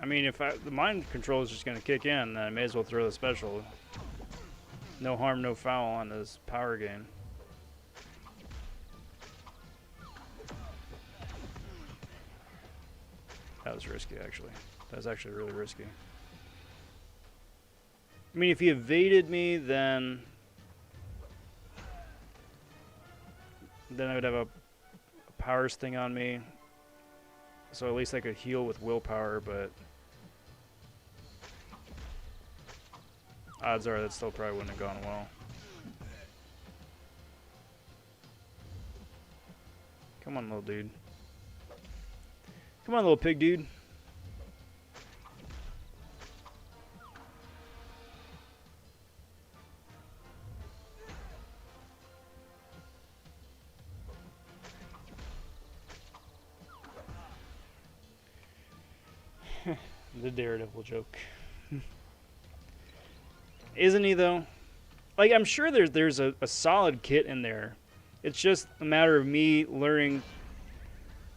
I mean, if the mind control is just going to kick in, then I may as well throw the special. No harm, no foul on this power gain. That was risky, actually. That was actually really risky. I mean, if he evaded me, then I would have a powers thing on me. So at least I could heal with willpower, but odds are that still probably wouldn't have gone well. Come on, little dude. Come on, little pig dude. The Daredevil joke. Isn't he, though? Like, I'm sure there's a solid kit in there. It's just a matter of me learning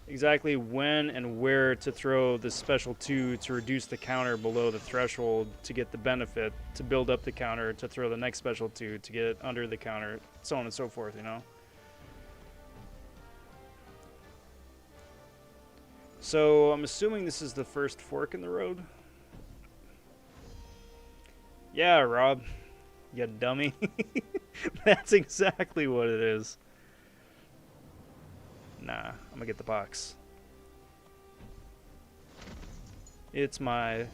exactly when and where to throw the special 2 to reduce the counter below the threshold to get the benefit, to build up the counter, to throw the next special 2 to get it under the counter, so on and so forth, you know? So I'm assuming this is the first fork in the road. Yeah, Rob, you dummy. That's exactly what it is. Nah, I'm gonna get the box. It's my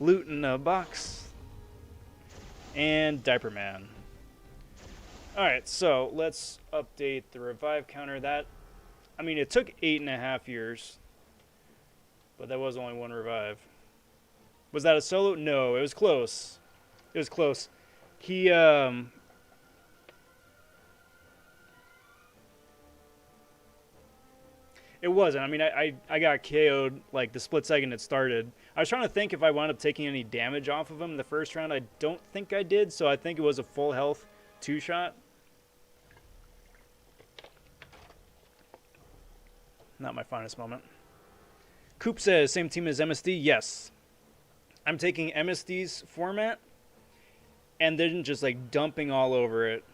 loot in a box. And Diaper Man. Alright, so let's update the revive counter. That, I mean, it took 8.5 years, but that was only one revive. Was that a solo? No, it was close. It was close. He, It wasn't. I mean, I got KO'd like the split second it started. I was trying to think if I wound up taking any damage off of him in the first round. I don't think I did, so I think it was a full health 2-shot. Not my finest moment. Coop says, same team as MSD? Yes. I'm taking MSD's format and then just like dumping all over it.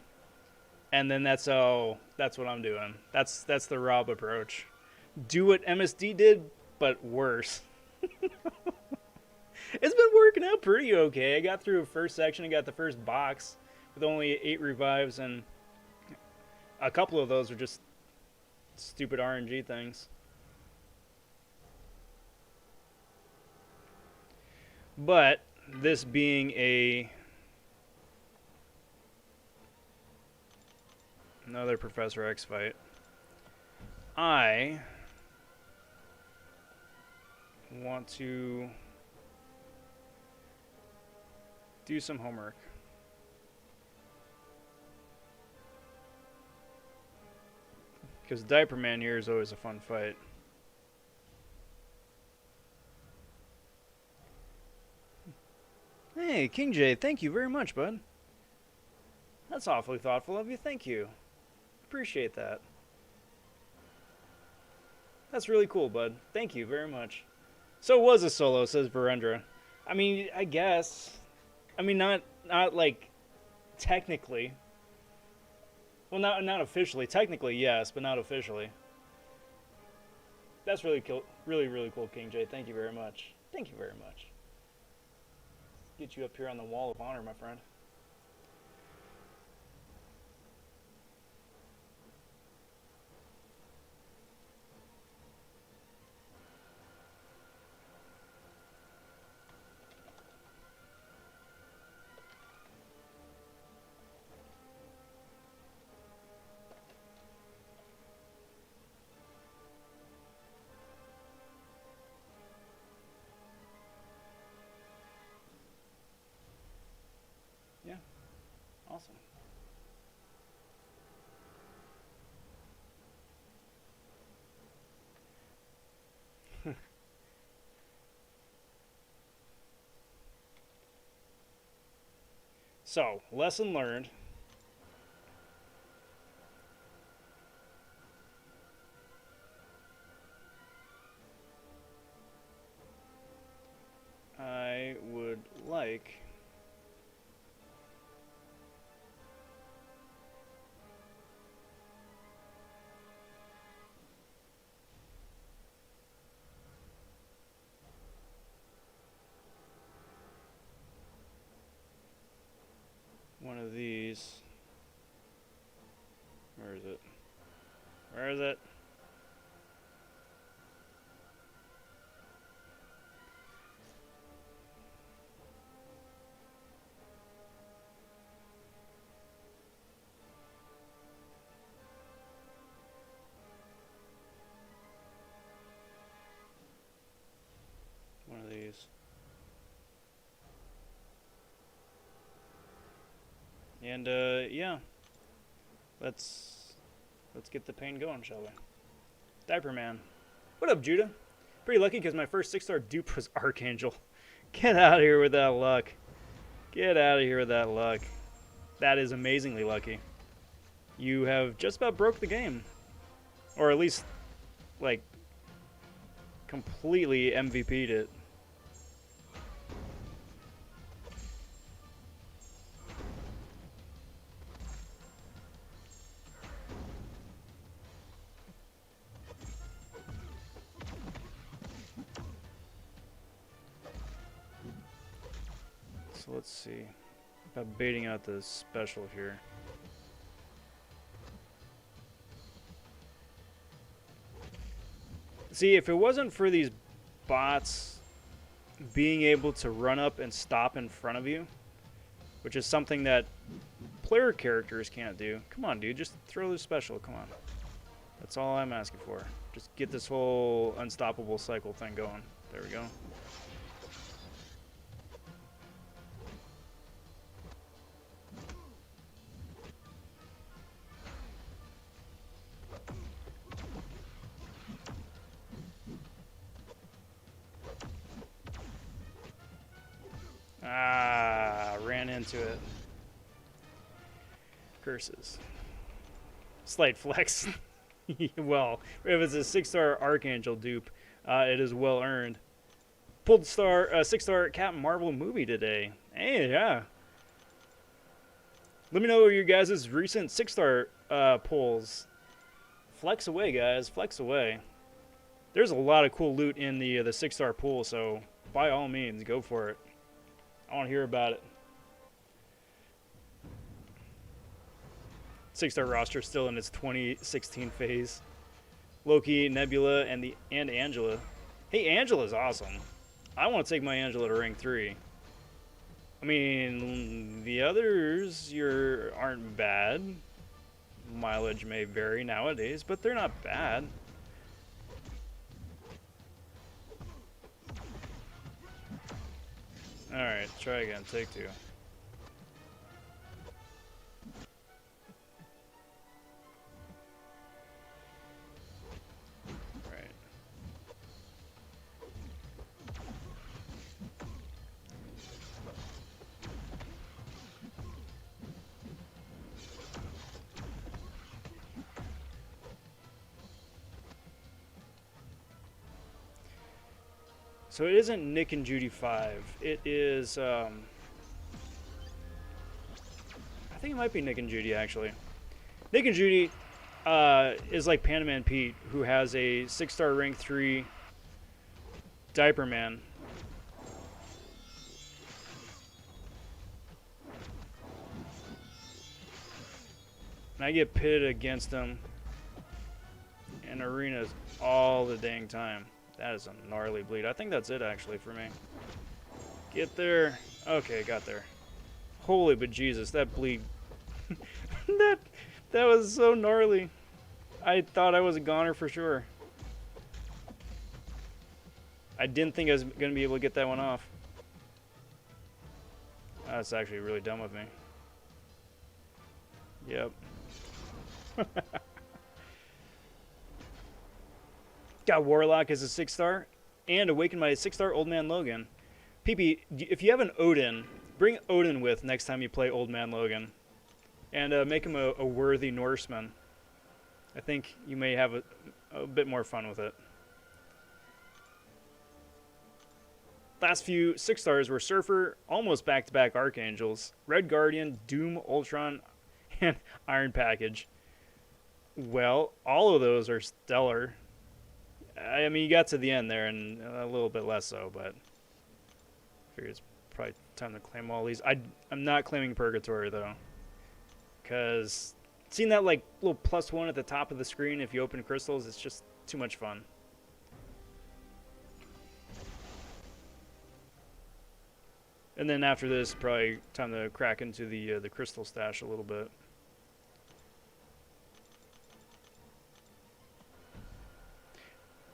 And then that's what I'm doing. That's the Rob approach. Do what MSD did, but worse. It's been working out pretty okay. I got through a first section and got the first box with only 8 revives, and a couple of those were just stupid RNG things. But this being another Professor X fight, I want to do some homework. Because Diaper Man here is always a fun fight. Hey, King J, thank you very much, bud. That's awfully thoughtful of you. Thank you. Appreciate that. That's really cool, bud. Thank you very much. So it was a solo, says Virendra. I mean, I guess. I mean, not like technically. Well, not officially. Technically, yes, but not officially. That's really cool. Really cool, King J. Thank you very much. Thank you very much. Get you up here on the wall of honor, my friend. So, lesson learned. I would like one of these. Where is it? Where is it? One of these. And yeah, let's get the pain going, shall we? Diaper Man, what up, Judah? Pretty lucky because my first 6-star dupe was Archangel. Get out of here with that luck. Get out of here with that luck. That is amazingly lucky. You have just about broke the game, or at least like completely MVP'd it. So let's see about baiting out the special here. See, if it wasn't for these bots being able to run up and stop in front of you, which is something that player characters can't do. Come on, dude, just throw the special, come on. That's all I'm asking for. Just get this whole unstoppable cycle thing going. There we go. Ah, ran into it. Curses. Slight flex. Well, if it's a 6-star Archangel dupe, it is well earned. Pulled a 6-star Captain Marvel movie today. Hey, yeah. Let me know your guys' recent 6-star pulls. Flex away, guys. Flex away. There's a lot of cool loot in the 6-star pool, so by all means, go for it. I want to hear about it. 6-star roster still in its 2016 phase. Loki, Nebula, and Angela. Hey, Angela's awesome. I want to take my Angela to rank 3. I mean, the others aren't bad. Mileage may vary nowadays, but they're not bad. Alright, try again. Take 2. Right. So it isn't Nick and Judy 5. It is, I think it might be Nick and Judy, actually. Nick and Judy is like Panda Man Pete, who has a 6-star rank 3 Diaper Man. And I get pitted against him in arenas all the dang time. That is a gnarly bleed. I think that's it, actually, for me. Get there. Okay, got there. Holy bejesus, that bleed. that was so gnarly. I thought I was a goner for sure. I didn't think I was going to be able to get that one off. That's actually really dumb of me. Yep. Got Warlock as a 6-star, and awakened my 6-star Old Man Logan. PP, if you have an Odin, Bring Odin with next time you play Old Man Logan. And make him a worthy Norseman. I think you may have a bit more fun with it. Last few 6 stars were Surfer, almost back-to-back Archangels, Red Guardian, Doom, Ultron, and Iron Package. Well, all of those are stellar. I mean, you got to the end there, and a little bit less so, but I figure it's probably time to claim all these. I'm not claiming Purgatory, though, because seeing that like little +1 at the top of the screen if you open crystals, it's just too much fun. And then after this, probably time to crack into the crystal stash a little bit.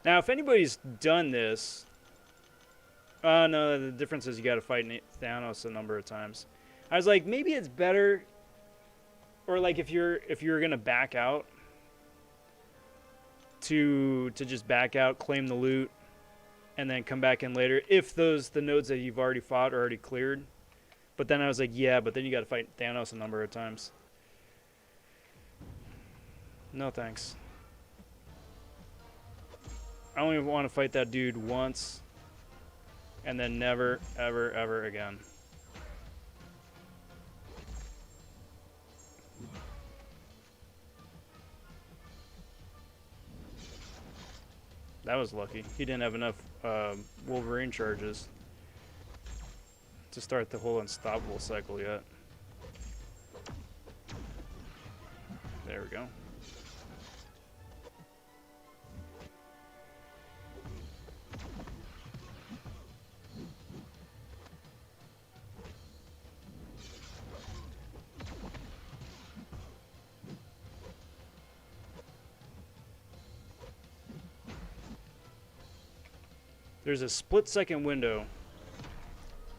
Now, if anybody's done this, no, the difference is you got to fight Thanos a number of times. I was like, maybe it's better, or like if you're gonna back out, to just back out, claim the loot, and then come back in later if the nodes that you've already fought are already cleared. But then I was like, yeah, but then you got to fight Thanos a number of times. No thanks. I only want to fight that dude once, and then never, ever, ever again. That was lucky. He didn't have enough Wolverine charges to start the whole unstoppable cycle yet. There we go. There's a split-second window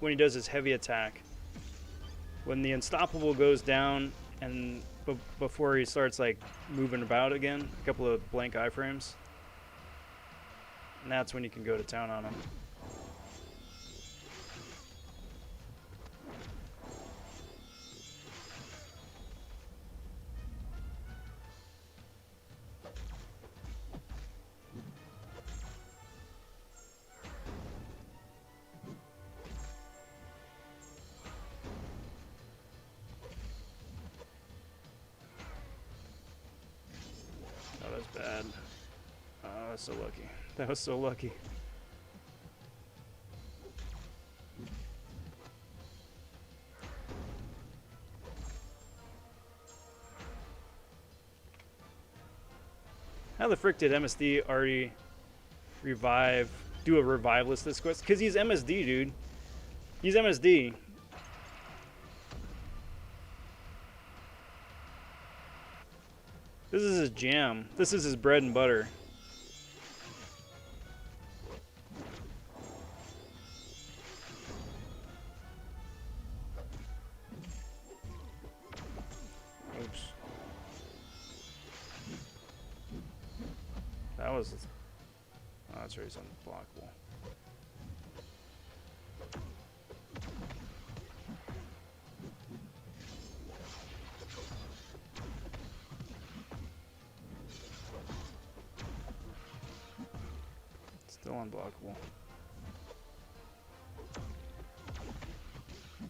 when he does his heavy attack. When the unstoppable goes down and before he starts like moving about again, a couple of blank iframes. And that's when you can go to town on him. Bad. Oh, I was so lucky. That was so lucky. How the frick did MSD already do a revivalist this quest? Because he's MSD, dude. He's MSD. This is his jam. This is his bread and butter. Oops. That was... Oh, that's right, he's unblockable. Still unblockable.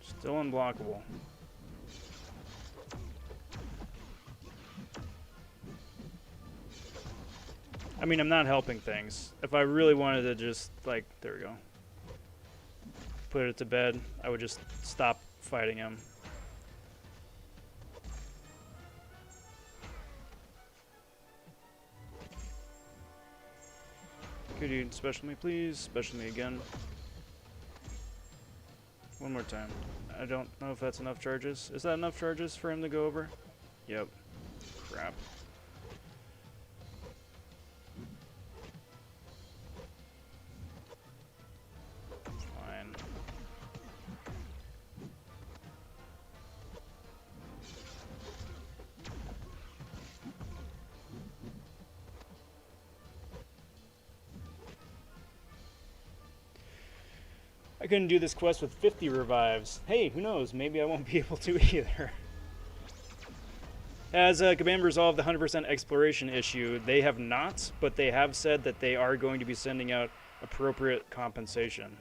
Still unblockable. I mean, I'm not helping things. If I really wanted to just, like, there we go. Put it to bed, I would just stop fighting him. Could you special me, please? Special me again. One more time. I don't know if that's enough charges. Is that enough charges for him to go over? Yep. Crap. Fine. I couldn't do this quest with 50 revives. Hey, who knows? Maybe I won't be able to either. Has Command resolved the 100% exploration issue? They have not, but they have said that they are going to be sending out appropriate compensation.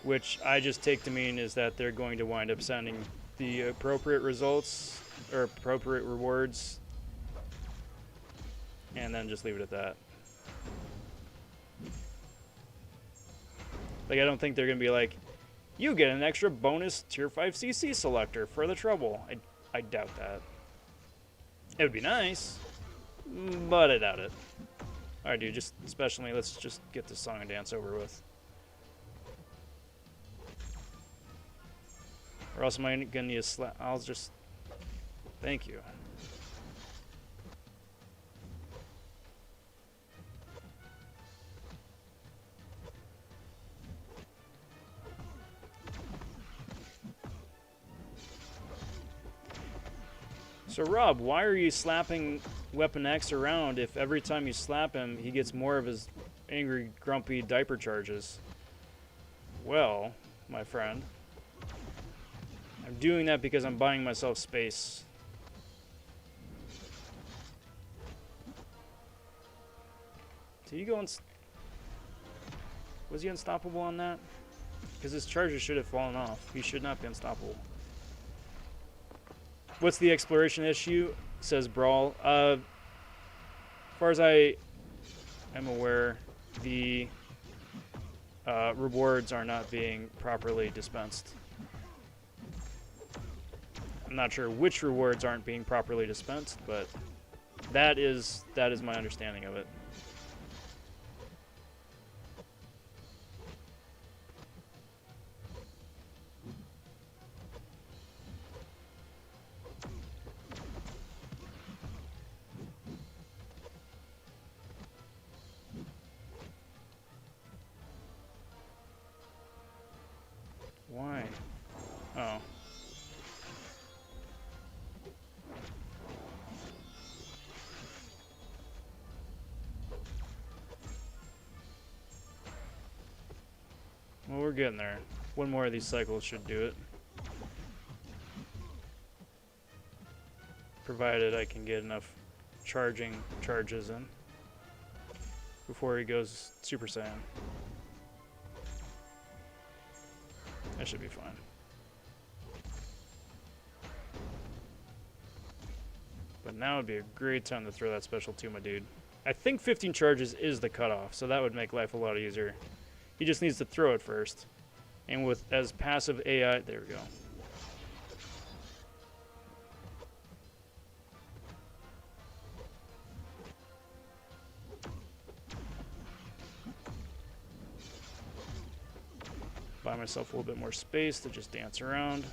Which I just take to mean is that they're going to wind up sending the appropriate results, or appropriate rewards, and then just leave it at that. Like, I don't think they're going to be like, you get an extra bonus tier 5 CC selector for the trouble. I doubt that. It would be nice, but I doubt it. Alright, dude, just especially, let's just get this song and dance over with. Or else am I going to need a slap? I'll just... Thank you. So Rob, why are you slapping Weapon X around if every time you slap him, he gets more of his angry, grumpy diaper charges? Well, my friend, I'm doing that because I'm buying myself space. Did he go was he unstoppable on that? Because his charges should have fallen off. He should not be unstoppable. What's the exploration issue? Says Brawl. As far as I am aware, the rewards are not being properly dispensed. I'm not sure which rewards aren't being properly dispensed, but that is my understanding of it. Why? Oh. Well, we're getting there. One more of these cycles should do it. Provided I can get enough charges in before he goes Super Saiyan. That should be fine. But now would be a great time to throw that special to my dude. I think 15 charges is the cutoff, so that would make life a lot easier. He just needs to throw it first. And with as passive AI, there we go. Buy myself a little bit more space to just dance around.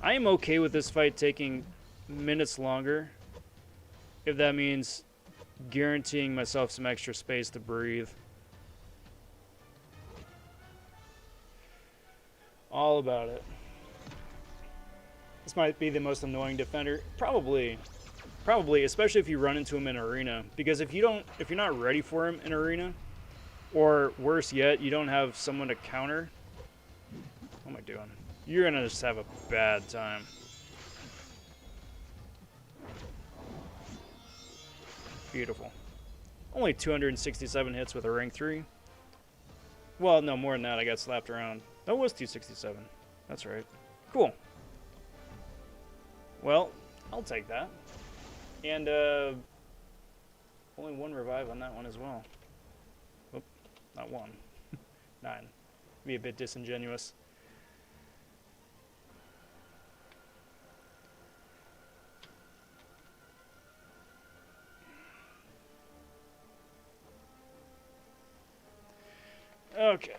I am okay with this fight taking minutes longer, if that means guaranteeing myself some extra space to breathe. All about it. This might be the most annoying defender. Probably, especially if you run into him in arena. Because if you're not ready for him in arena, or worse yet, you don't have someone to counter. What am I doing? You're gonna just have a bad time. Beautiful. Only 267 hits with a rank 3. Well, no, more than that. I got slapped around. That was 267. That's right. Cool. Well, I'll take that. And only one revive on that one as well. Oop, not one. 9. Be a bit disingenuous. Okay.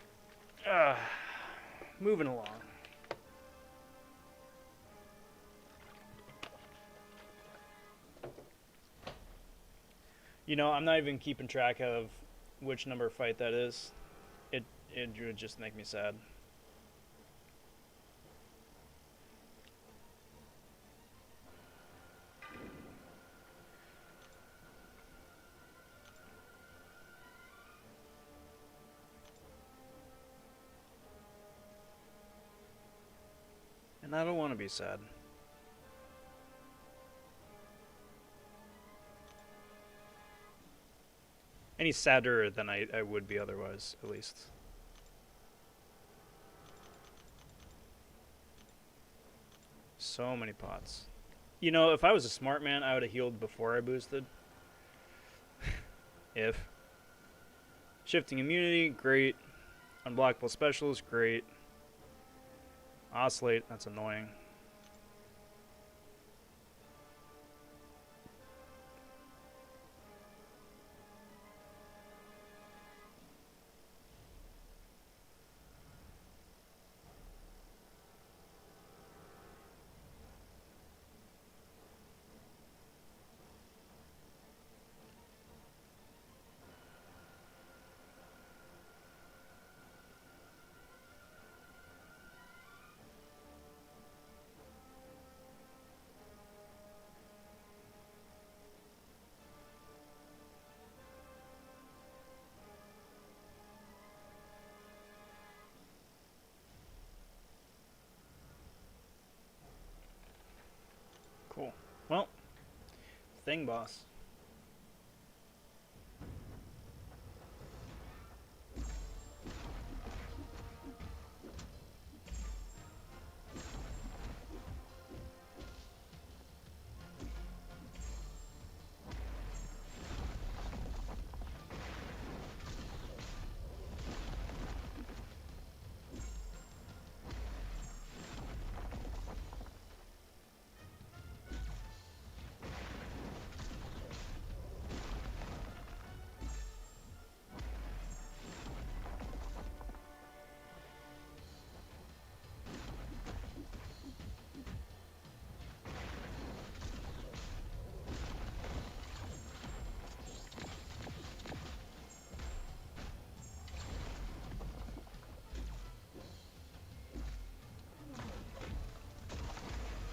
Moving along. You know, I'm not even keeping track of which number fight that is. It would just make me sad. I don't want to be sad. Any sadder than I would be otherwise, at least. So many pots. You know, if I was a smart man, I would have healed before I boosted. If. Shifting immunity, great. Unblockable specials, great. Oscillate, that's annoying. Cool. Well, thing boss.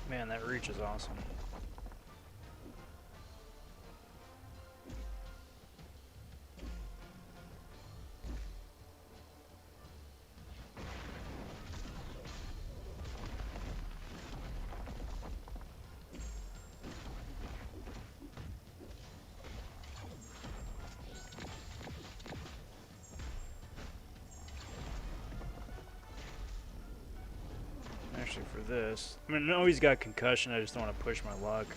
Man, that reach is awesome. Actually, for this, I mean, I know he's got concussion, I just don't want to push my luck.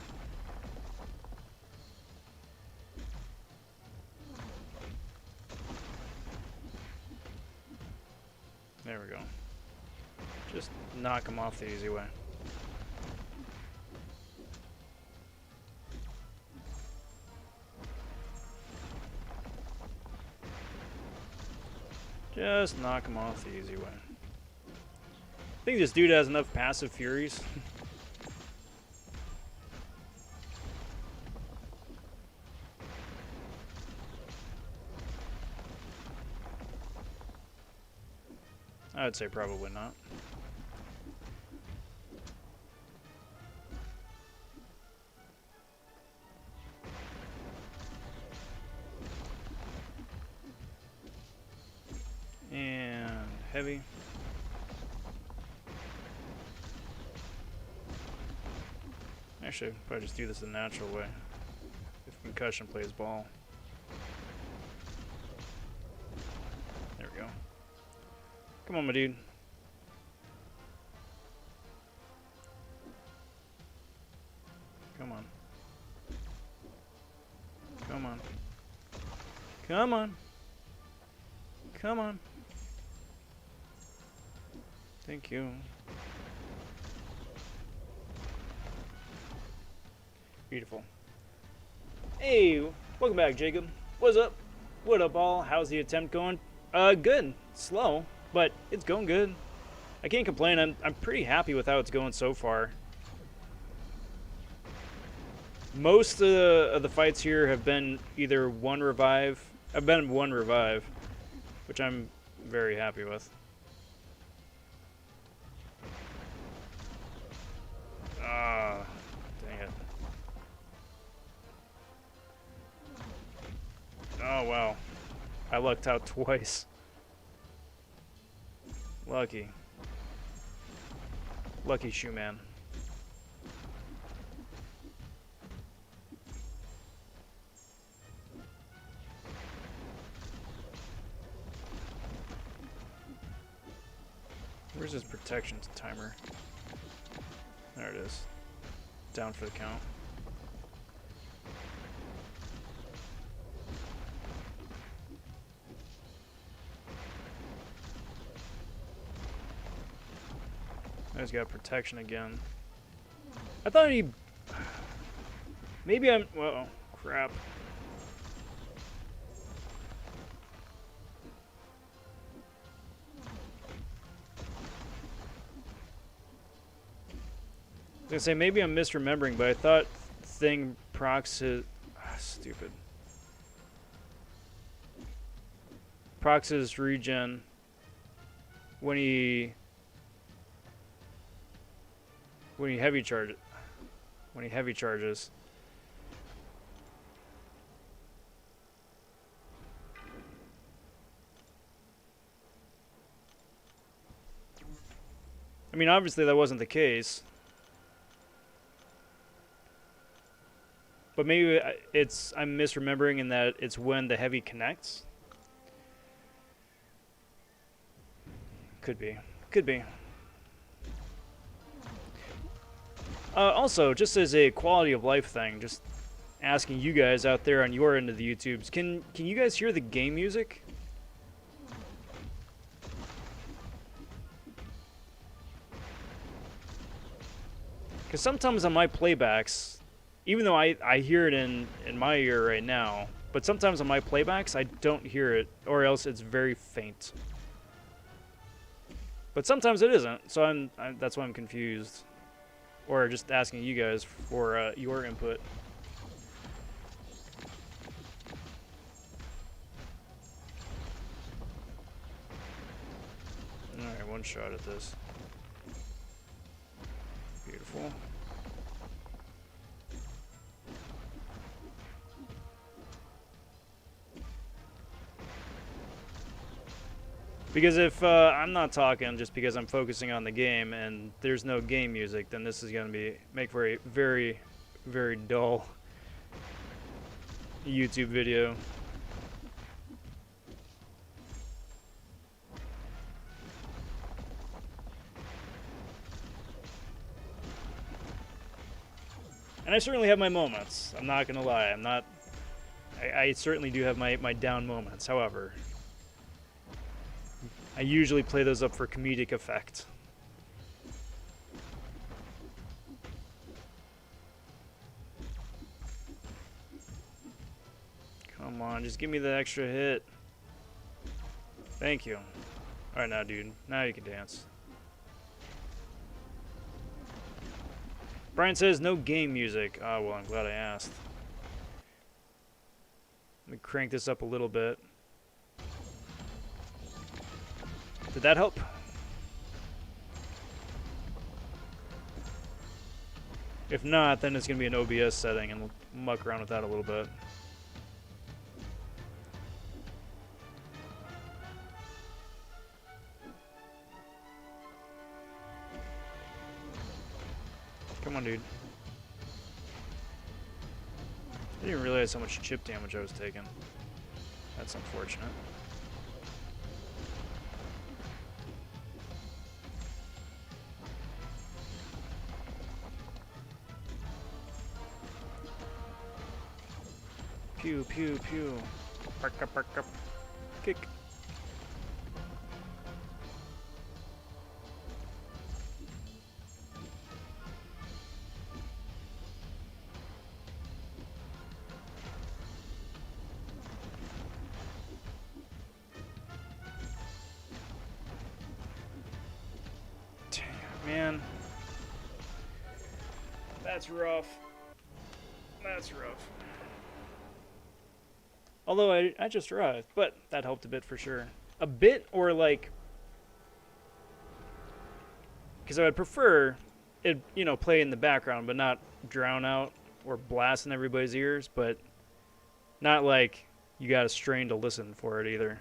There we go. Just knock him off the easy way. Just knock him off the easy way. I think this dude has enough passive furies. I would say probably not. And heavy. Actually, probably just do this the natural way. If concussion plays ball. There we go. Come on, my dude. Come on. Come on. Come on. Come on. Thank you. Beautiful. Hey, welcome back, Jacob. What's up? What up, all? How's the attempt going? Good. Slow, but it's going good. I can't complain. I'm pretty happy with how it's going so far. Most of the fights here have been either one revive. I've been one revive, which I'm very happy with. Ah, dang it. Oh, wow. I lucked out twice. Lucky. Lucky Shoe Man. Where's his protection timer? There it is. Down for the count. He's got protection again. I thought he... Maybe I'm... Whoa, crap. I was gonna say, maybe I'm misremembering, but I thought thing procs his... stupid. Procs his regen when he heavy charges. I mean, obviously that wasn't the case. But maybe I'm misremembering in that it's when the heavy connects. Could be. Could be. Also, just as a quality of life thing, just asking you guys out there on your end of the YouTubes, can you guys hear the game music? Because sometimes on my playbacks, even though I hear it in my ear right now, but sometimes on my playbacks I don't hear it, or else it's very faint. But sometimes it isn't, so that's why I'm confused. Or just asking you guys for your input. Alright, one shot at this. Beautiful. Because if I'm not talking just because I'm focusing on the game and there's no game music, then this is going to make for a very, very dull YouTube video. And I certainly have my moments. I'm not going to lie. I certainly do have my down moments. However, I usually play those up for comedic effect. Come on, just give me the extra hit. Thank you. Alright now, dude. Now you can dance. Brian says no game music. Oh, well, I'm glad I asked. Let me crank this up a little bit. Did that help? If not, then it's going to be an OBS setting, and we'll muck around with that a little bit. Come on, dude. I didn't realize how much chip damage I was taking. That's unfortunate. Pew, pew, pew. Park up, park up. Kick. Damn, man. That's rough. That's rough. Although I just arrived, but that helped a bit for sure. A bit, or like... Because I would prefer it, you know, play in the background, but not drown out or blast in everybody's ears, but not like you got to strain to listen for it either.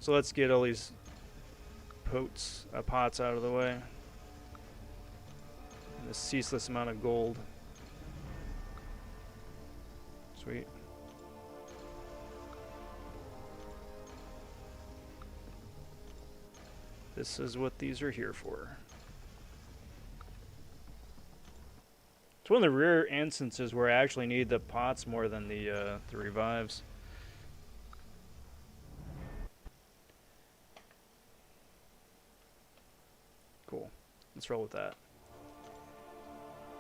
So let's get all these pots out of the way. And a ceaseless amount of gold. Sweet. This is what these are here for. It's one of the rare instances where I actually need the pots more than the revives. Cool. Let's roll with that.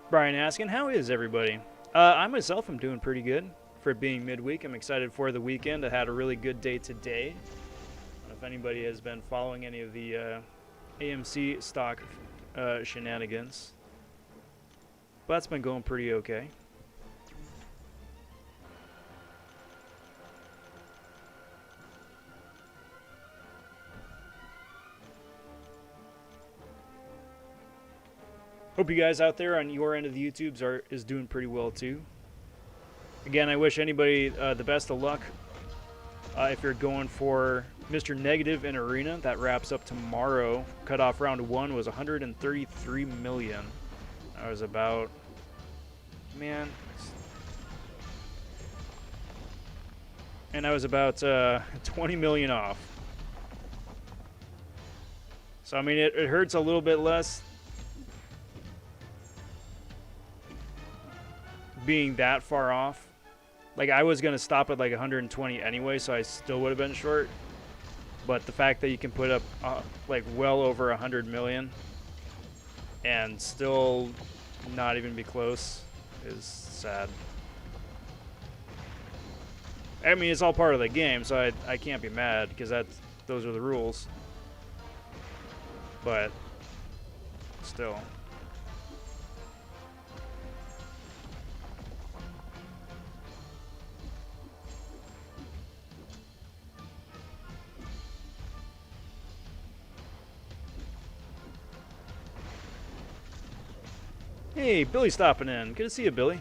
Brian asking, how is everybody? I myself am doing pretty good for it being midweek. I'm excited for the weekend. I had a really good day today. I don't know if anybody has been following any of the AMC stock shenanigans. But that's been going pretty okay. Hope you guys out there on your end of the YouTubes is doing pretty well too. Again, I wish anybody the best of luck if you're going for Mr. Negative in Arena. That wraps up tomorrow. Cutoff round 1 was 133 million. I was about, man, and I was about 20 million off. So I mean, it hurts a little bit less being that far off. Like, I was going to stop at like 120 anyway, so I still would have been short. But the fact that you can put up like well over 100 million and still not even be close is sad. I mean, it's all part of the game, so I can't be mad because those are the rules. But still. Hey, Billy stopping in. Good to see you, Billy.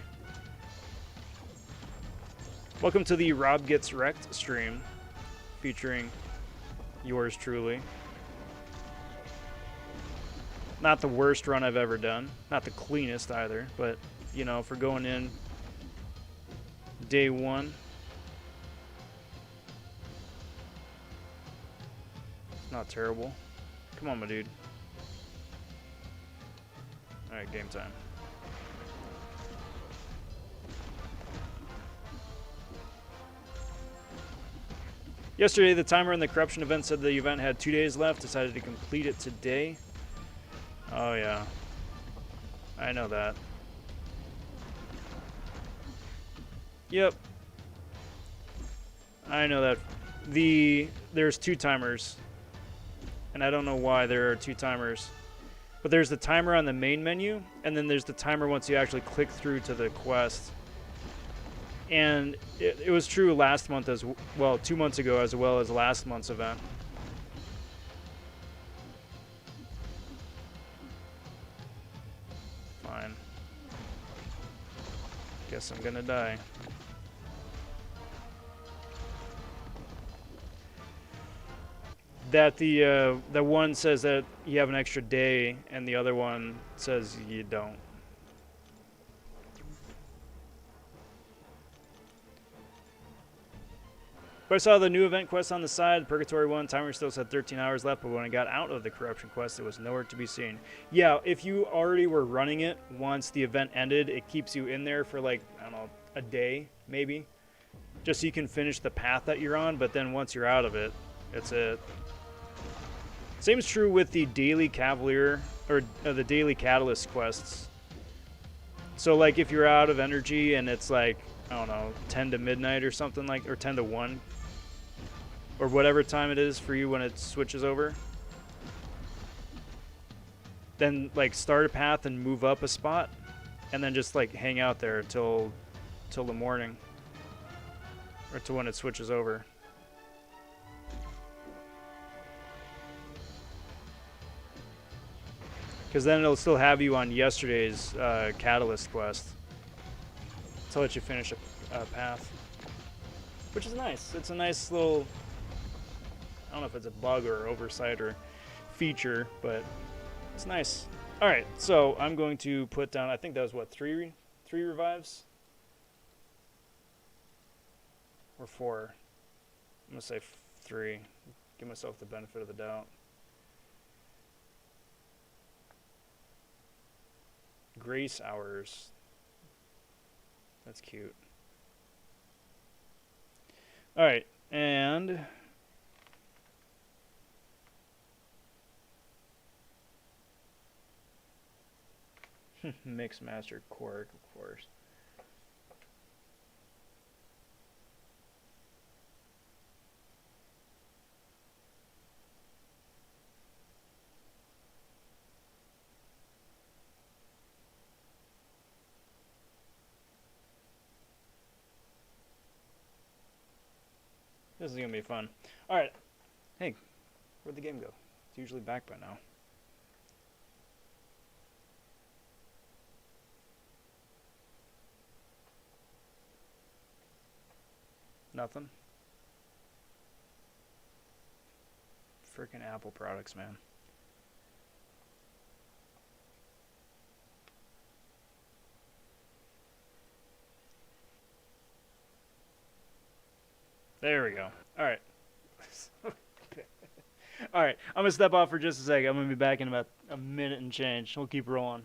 Welcome to the Rob Gets Wrecked stream, featuring yours truly. Not the worst run I've ever done. Not the cleanest either, but, you know, for going in day 1. Not terrible. Come on, my dude. Alright, game time. Yesterday, the timer in the corruption event said the event had 2 days left. Decided to complete it today. Oh, yeah. I know that. Yep. I know that. There's 2 timers. And I don't know why there are 2 timers. But there's the timer on the main menu, and then there's the timer once you actually click through to the quest. And it was true last month as well, 2 months ago, as well as last month's event. Fine. Guess I'm gonna die. That the one says that you have an extra day, and the other one says you don't. But I saw the new event quest on the side, Purgatory 1, timer still said 13 hours left, but when I got out of the corruption quest, it was nowhere to be seen. Yeah, if you already were running it once the event ended, it keeps you in there for like, I don't know, a day, maybe. Just so you can finish the path that you're on, but then once you're out of it, it's it. Same is true with the daily Cavalier, or the daily Catalyst quests. So like if you're out of energy and it's like, I don't know, 10 to midnight or something like, or 10 to 1, or whatever time it is for you when it switches over, then like start a path and move up a spot, and then just like hang out there till the morning, or to when it switches over. Because then it'll still have you on yesterday's Catalyst quest to let you finish a path, which is nice. It's a nice little I don't know if it's a bug or oversight or feature, but it's nice. All right, so I'm going to put down, I think that was what, three revives? Or 4? I'm going to say 3. Give myself the benefit of the doubt. Grace hours. That's cute. All right, and Mixmaster Korg, of course. This is going to be fun. All right. Hey, where'd the game go? It's usually back by now. Nothing? Freaking Apple products, man. There we go. All right. All right. I'm going to step off for just a second. I'm going to be back in about a minute and change. We'll keep rolling.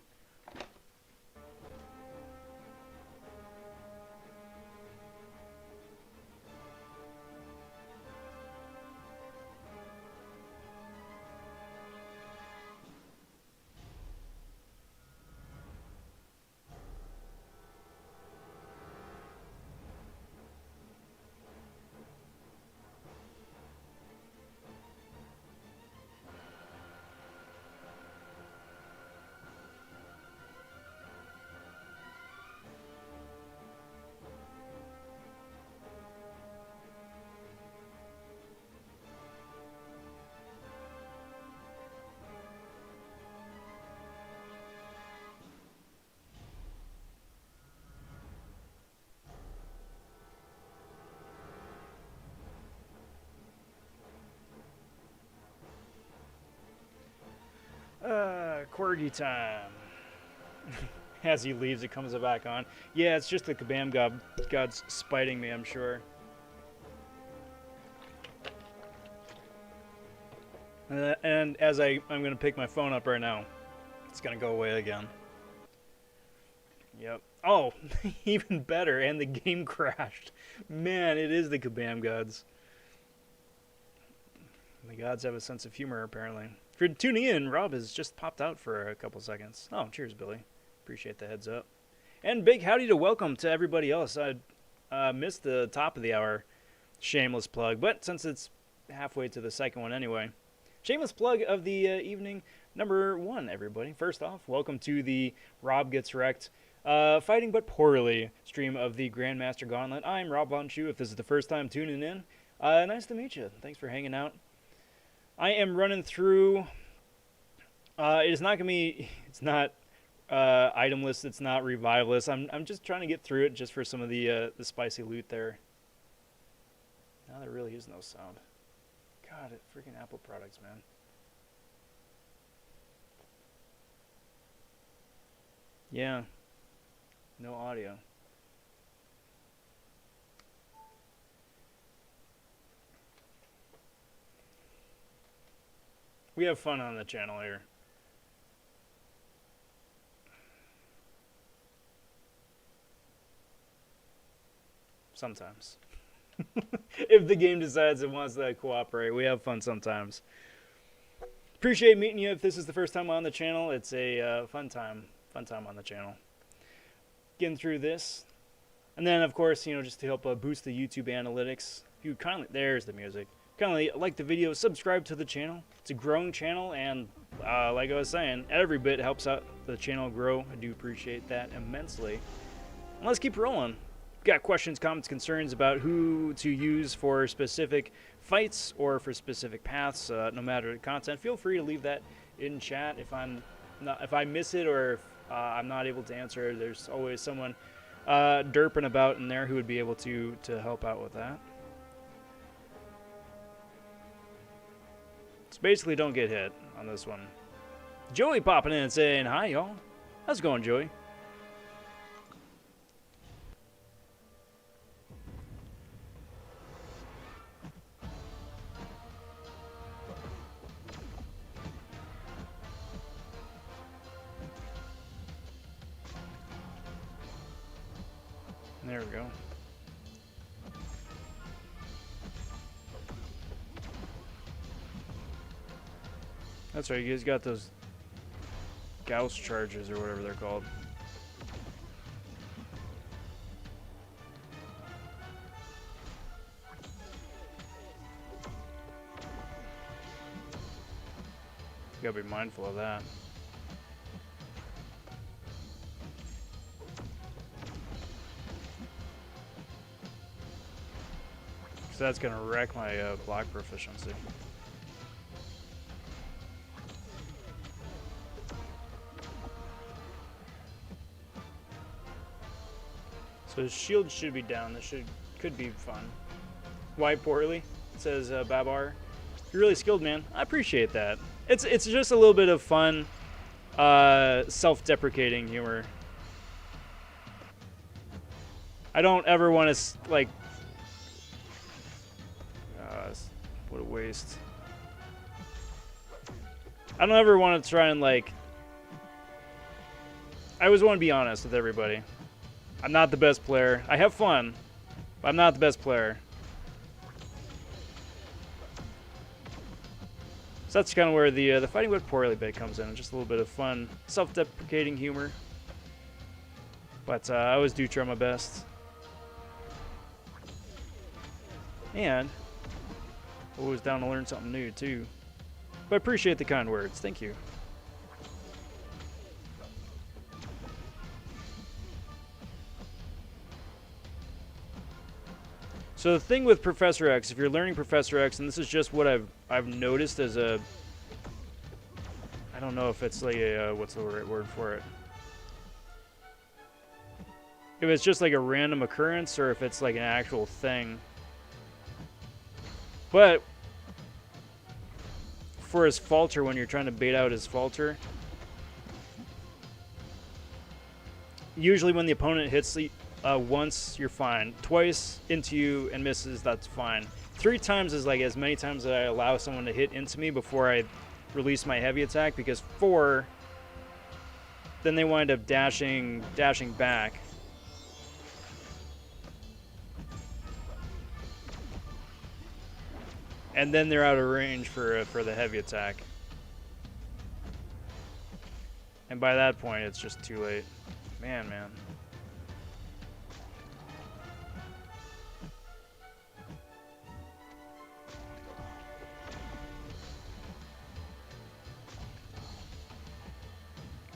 Corgi time. As he leaves, it comes back on. Yeah, it's just the Kabam God's spiting me, I'm sure. And as I'm going to pick my phone up right now, it's going to go away again. Yep. Oh, even better, and the game crashed. Man, it is the Kabam Gods. The gods have a sense of humor, apparently. If you're tuning in, Rob has just popped out for a couple seconds. Oh, cheers, Billy. Appreciate the heads up. And big howdy to welcome to everybody else. I missed the top of the hour shameless plug, but since it's halfway to the second one anyway, shameless plug of the evening, number 1, everybody. First off, welcome to the Rob Gets Wrecked, Fighting But Poorly stream of the Grandmaster Gauntlet. I'm Rob Von Schu, if this is the first time tuning in. Nice to meet you. Thanks for hanging out. I am running through, it's not item list, it's not revive list. I'm just trying to get through it just for some of the spicy loot there. Now there really is no sound. God, freaking Apple products, man. Yeah. No audio. We have fun on the channel here. Sometimes. If the game decides it wants to cooperate, we have fun sometimes. Appreciate meeting you. If this is the first time on the channel, it's a fun time on the channel. Getting through this. And then, of course, just to help boost the YouTube analytics, if you kindly, there's the music. Kindly like the video, subscribe to the channel. It's a growing channel, and like I was saying, every bit helps out the channel grow. I do appreciate that immensely. And let's keep rolling. If you've got questions, comments, concerns about who to use for specific fights or for specific paths, no matter the content, feel free to leave that in chat. If I miss it or if I'm not able to answer, there's always someone derping about in there who would be able to help out with that. basically don't get hit on this one. Joey popping in and saying, hi, y'all. How's it going, Joey? There we go. That's right, you guys got those Gauss charges or whatever they're called. You gotta be mindful of that. So that's gonna wreck my block proficiency. So his shield should be down. This could be fun. Why poorly? Says Babar. You're really skilled, man. I appreciate that. It's just a little bit of fun, self-deprecating humor. I don't ever want to like. What a waste. I don't ever want to try and like. I always want to be honest with everybody. I'm not the best player. I have fun, but I'm not the best player. So that's kind of where the fighting with poorly bit comes in. Just a little bit of fun, self-deprecating humor. But I always do try my best. And always down to learn something new too. But I appreciate the kind words. Thank you. So the thing with Professor X, if you're learning Professor X, and this is just what I've noticed as a, I don't know if it's like a what's the right word for it? If it's just like a random occurrence or if it's like an actual thing. But for his falter, when you're trying to bait out his falter, usually when the opponent hits once, you're fine. Twice into you and misses, that's fine. 3 times is like as many times that I allow someone to hit into me before I release my heavy attack, because 4, then they wind up dashing back. And then they're out of range for the heavy attack. And by that point, it's just too late. Man.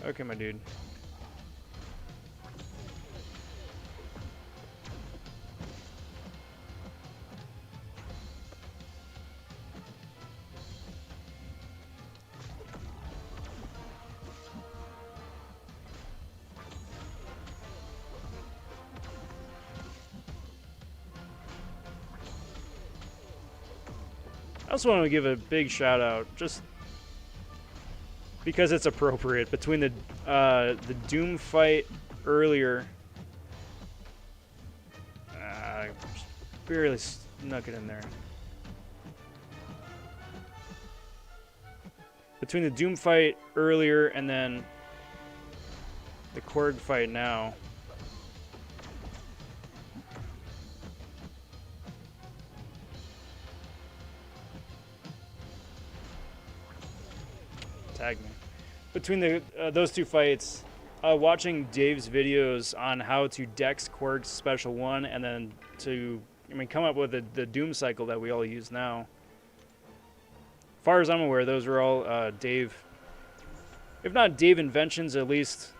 Okay, my dude. I also want to give a big shout out, just because it's appropriate, between the Doom fight earlier. Just barely snuck it in there. Between the Doom fight earlier and then the Korg fight now. Tag me. Between those 2 fights, watching Dave's videos on how to dex Korg's special 1 and then to, come up with the Doom cycle that we all use now. As far as I'm aware, those are all Dave, if not Dave inventions, at least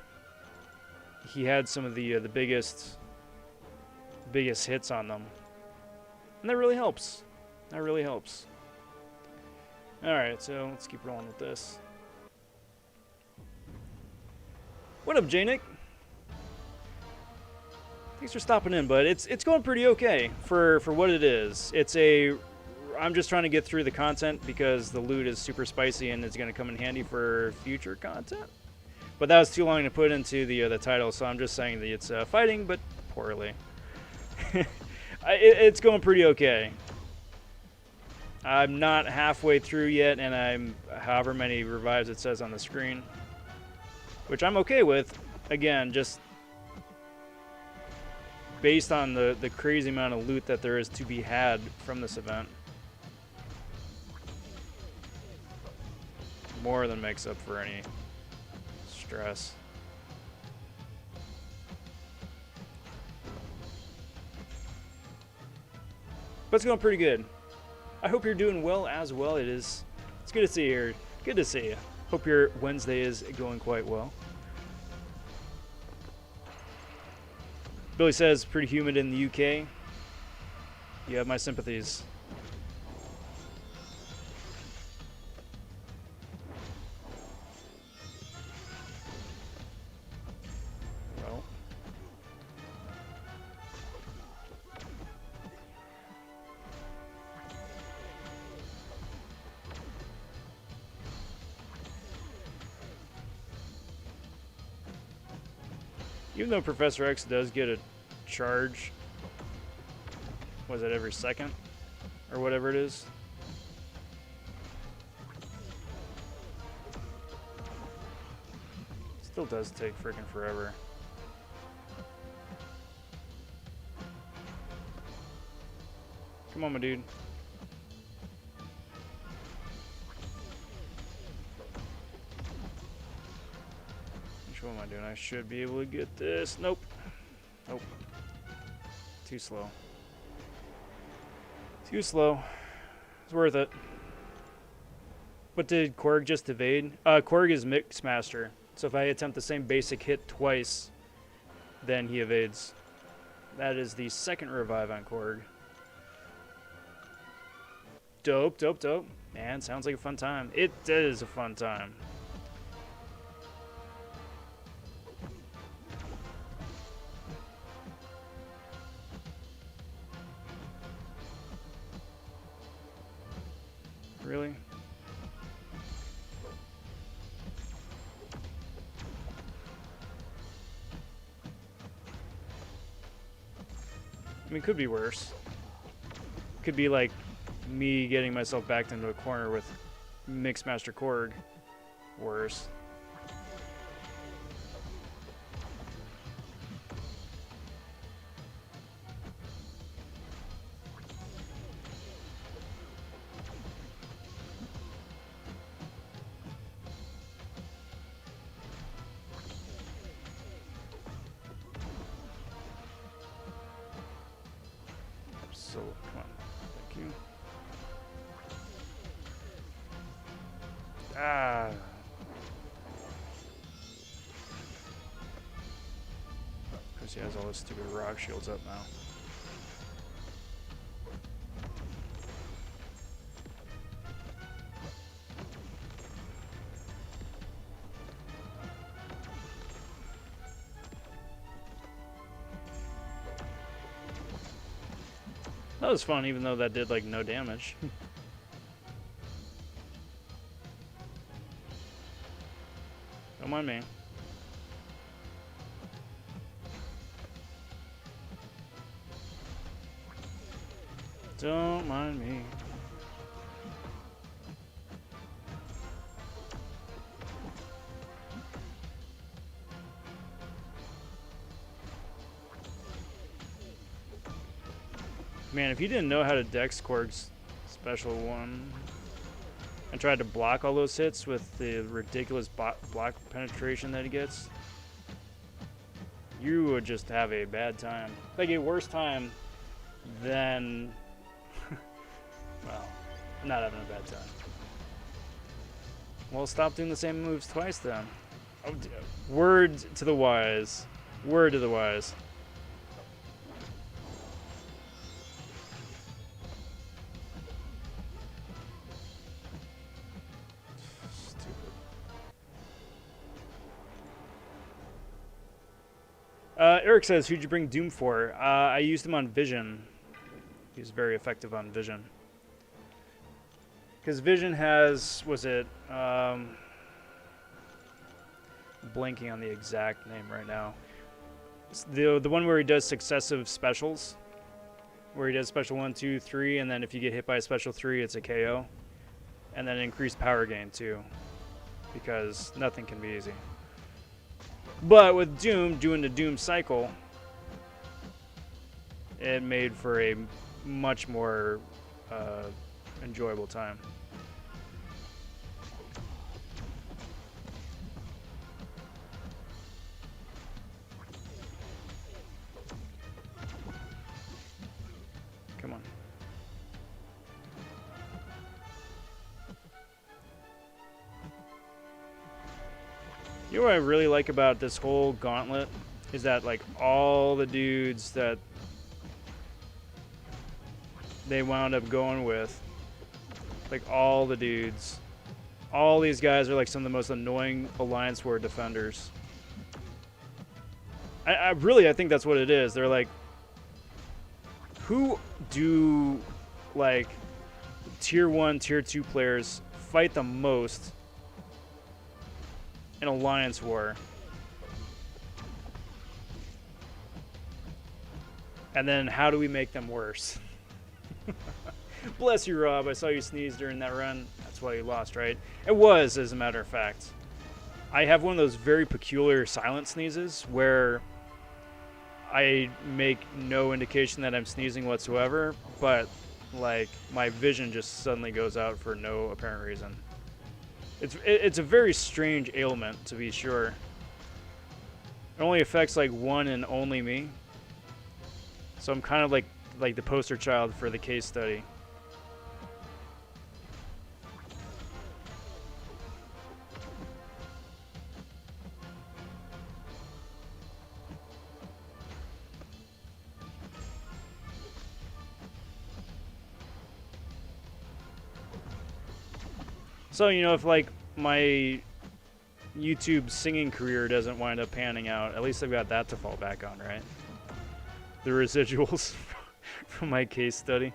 he had some of the biggest hits on them. And that really helps. That really helps. Alright, so let's keep rolling with this. What up, J-Nick? Thanks for stopping in, bud. It's going pretty okay for what it is. It's a I'm just trying to get through the content because the loot is super spicy and it's going to come in handy for future content. But that was too long to put into the title, so I'm just saying that it's fighting, but poorly. It's going pretty okay. I'm not halfway through yet, and I'm however many revives it says on the screen, which I'm okay with. Again, just based on the crazy amount of loot that there is to be had from this event. More than makes up for any stress. But it's going pretty good. I hope you're doing well as well. It's good to see you here. Good to see you. Hope your Wednesday is going quite well. Billy says, pretty humid in the UK. You have my sympathies. Well. Even though Professor X does get a charge, was it every second or whatever it is? Still does take freaking forever. Come on, my dude. What am I doing? I should be able to get this. Nope. Nope. Too slow. Too slow. It's worth it. What did Korg just evade? Korg is Mixmaster. So if I attempt the same basic hit twice, then he evades. That is the second revive on Korg. Dope, dope, dope. Man, sounds like a fun time. It is a fun time. Really? I mean, could be worse. Could be like me getting myself backed into a corner with Mixmaster Korg. Worse. So, come on. Thank you. Ah. Because he has all those stupid rock shields up now. That was fun, even though that did, like, no damage. Don't mind me. Don't mind me. Man, if you didn't know how to dex Korg's special one and tried to block all those hits with the ridiculous block penetration that he gets, you would just have a bad time. Like a worse time than, well, not having a bad time. Well, stop doing the same moves twice then. Oh, word to the wise. Word to the wise. Eric says, who'd you bring Doom for? I used him on Vision. He was very effective on Vision. Because Vision has, was it, blanking on the exact name right now. It's the one where he does successive specials, where he does special 1, 2, 3, and then if you get hit by a special 3, it's a KO, and then increased power gain too, because nothing can be easy. But with Doom doing the Doom cycle, it made for a much more enjoyable time. Come on. You know what I really like about this whole Gauntlet is that, like, all the dudes that they wound up going with, like, all the dudes, all these guys are like some of the most annoying Alliance War defenders. I think that's what it is. They're like, who do, like, tier 1, tier 2 players fight the most in Alliance War? And then how do we make them worse? Bless you, Rob. I saw you sneeze during that run. That's why you lost, right? It was, as a matter of fact. I have one of those very peculiar silent sneezes where I make no indication that I'm sneezing whatsoever, but, like, my vision just suddenly goes out for no apparent reason. It's a very strange ailment, to be sure. It only affects, like, one and only me. So I'm kind of like the poster child for the case study. So, you know, if, like, my YouTube singing career doesn't wind up panning out, at least I've got that to fall back on, right? The residuals from my case study.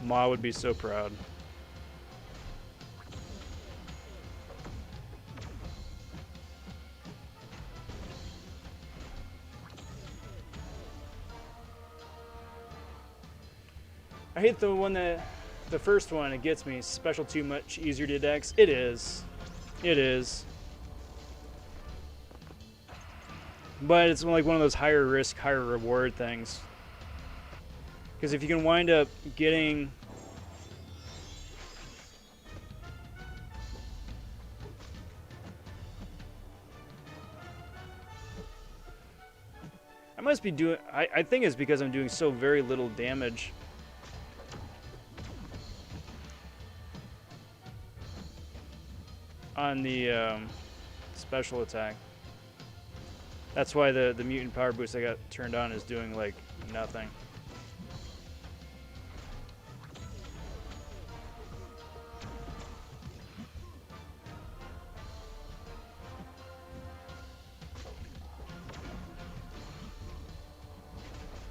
Ma would be so proud. I hate the one that, the first one, it gets me. Special too much easier to dex. It is. It is. But it's like one of those higher risk, higher reward things. Because if you can wind up getting... I must be doing... I think it's because I'm doing so very little damage. On the special attack. That's why the mutant power boost I got turned on is doing, like, nothing.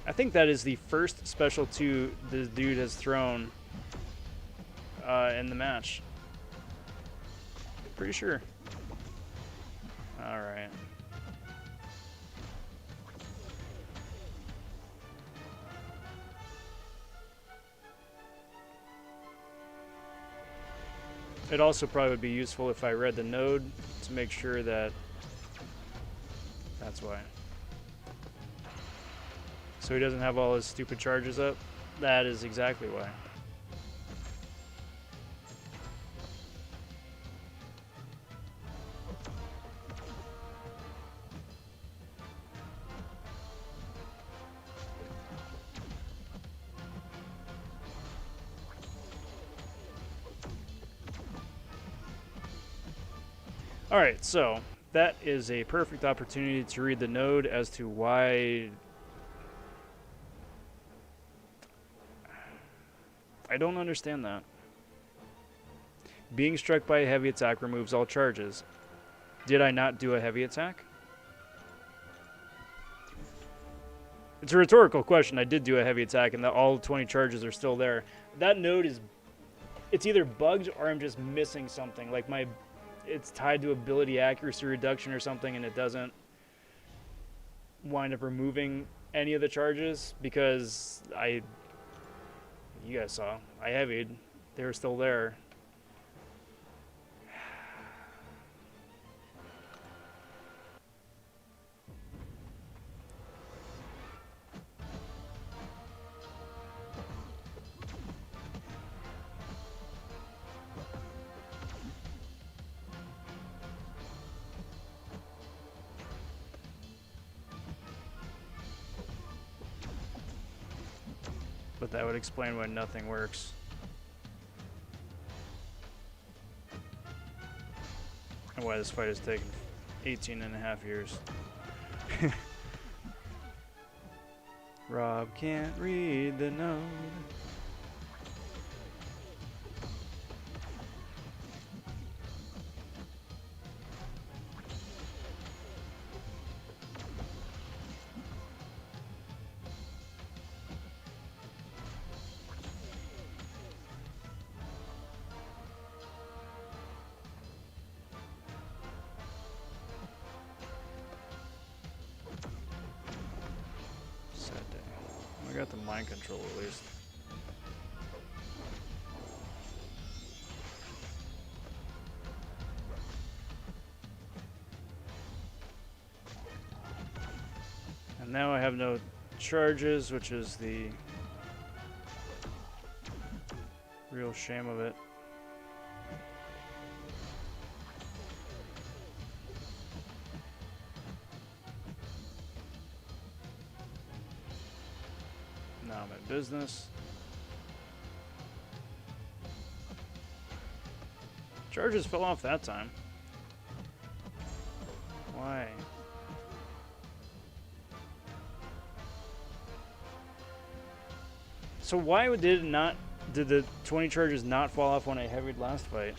I think that is the first special 2 the dude has thrown in the match. Pretty sure. All right. It also probably would be useful if I read the node to make sure that that's why. So he doesn't have all his stupid charges up. That is exactly why. Alright, so that is a perfect opportunity to read the node as to why I don't understand that. Being struck by a heavy attack removes all charges. Did I not do a heavy attack? It's a rhetorical question. I did do a heavy attack, and all 20 charges are still there. That node is... It's either bugged or I'm just missing something. Like it's tied to ability accuracy reduction or something, and it doesn't wind up removing any of the charges because you guys saw, I heavied. They were still there. But that would explain why nothing works. And why this fight has taken 18.5 years. Rob can't read the note. I got the mind control at least. And now I have no charges, which is the real shame of it. Now I'm at business. Charges fell off that time. Why? So why did the 20 charges not fall off when I heavied last fight?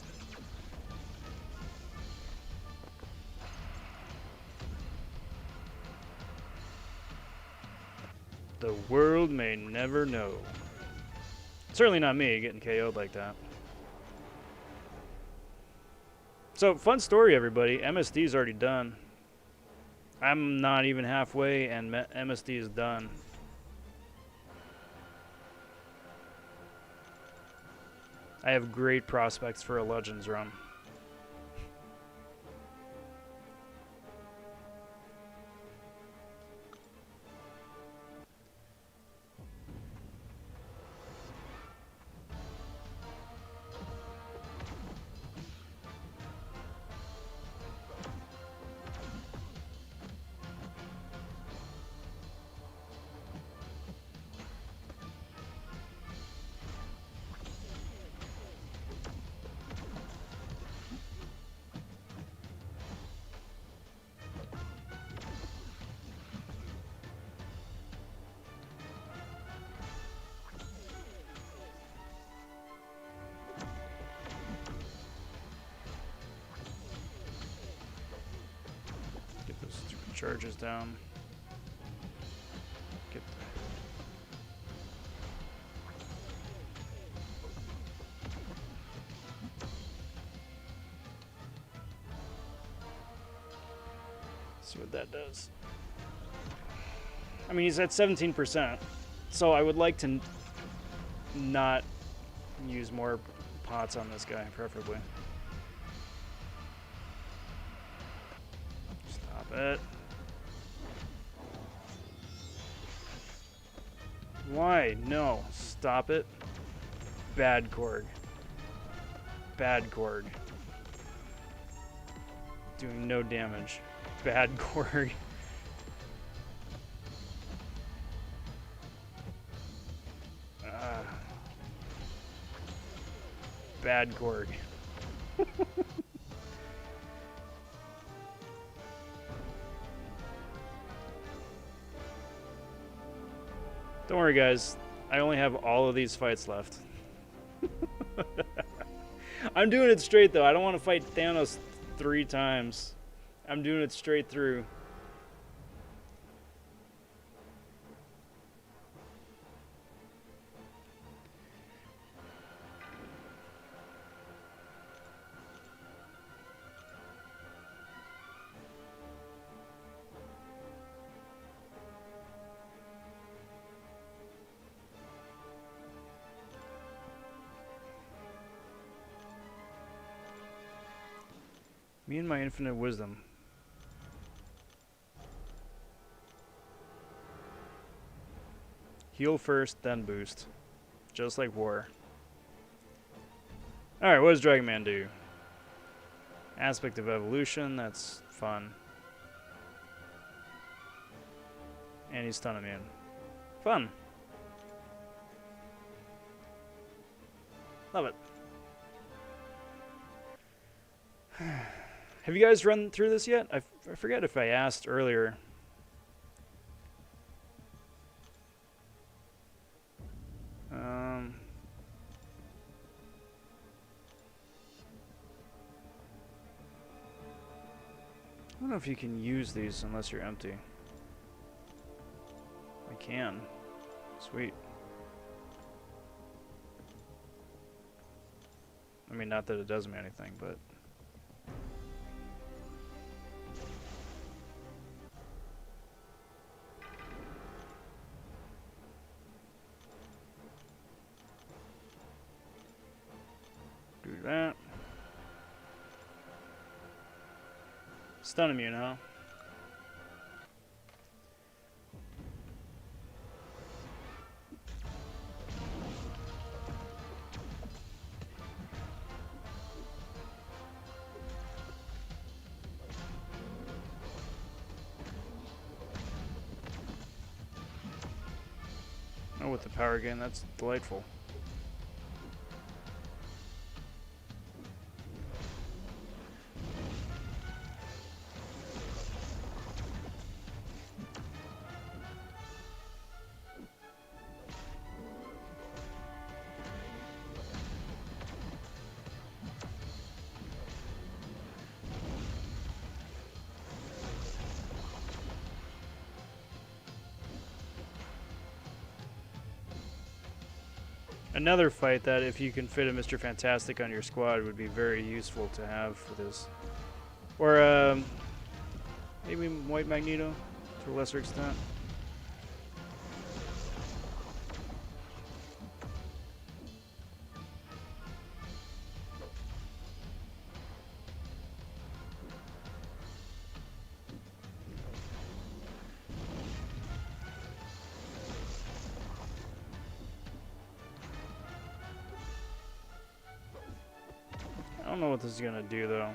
The world may never know. Certainly not me getting KO'd like that. So, fun story, everybody. MSD is already done. I'm not even halfway, and MSD is done. I have great prospects for a Legends run. Charges down. Get the see what that does. I mean, he's at 17%, so I would like to not use more pots on this guy, preferably. Stop it. Why? No. Stop it. Bad Korg. Bad Korg. Doing no damage. Bad Korg. Bad Korg. Don't worry, guys. I only have all of these fights left. I'm doing it straight, though. I don't want to fight Thanos 3 times. I'm doing it straight through. Me and my infinite wisdom. Heal first, then boost. Just like war. Alright, what does Dragon Man do? Aspect of evolution, that's fun. And he's stun immune. Fun. Love it. Have you guys run through this yet? I forget if I asked earlier. I don't know if you can use these unless you're empty. I can. Sweet. I mean, not that it does me anything, but... do that. Stun immune, huh? Oh, with the power gain, that's delightful. Another fight that, if you can fit a Mr. Fantastic on your squad, would be very useful to have for this. Or, maybe White Magneto, to a lesser extent. I don't know what this is gonna do though,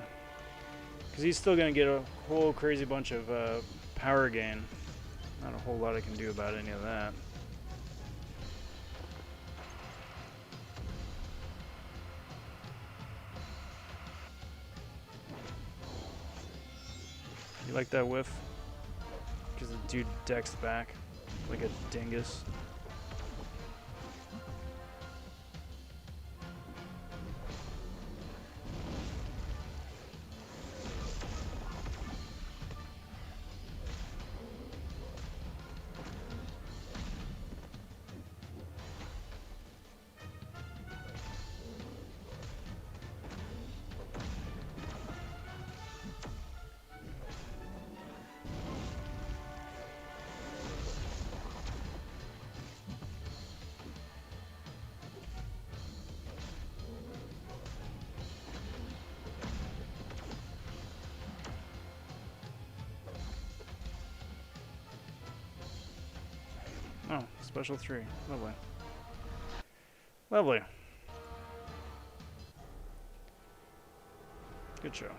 because he's still gonna get a whole crazy bunch of power gain. Not a whole lot I can do about any of that. You like that whiff? Because the dude decks back like a dingus. Oh, special 3. Lovely. Lovely. Good show.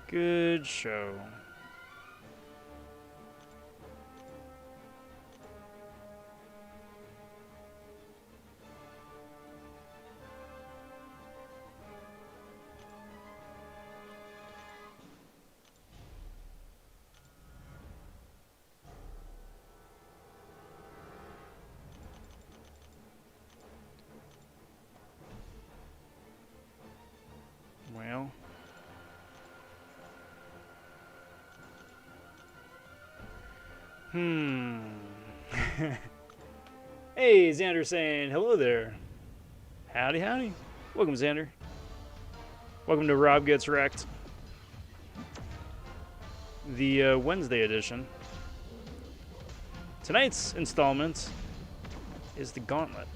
Good show. Well, hey, Xander saying hello there. Howdy, howdy. Welcome, Xander. Welcome to Rob Gets Wrecked, the Wednesday edition. Tonight's installment is the Gauntlet.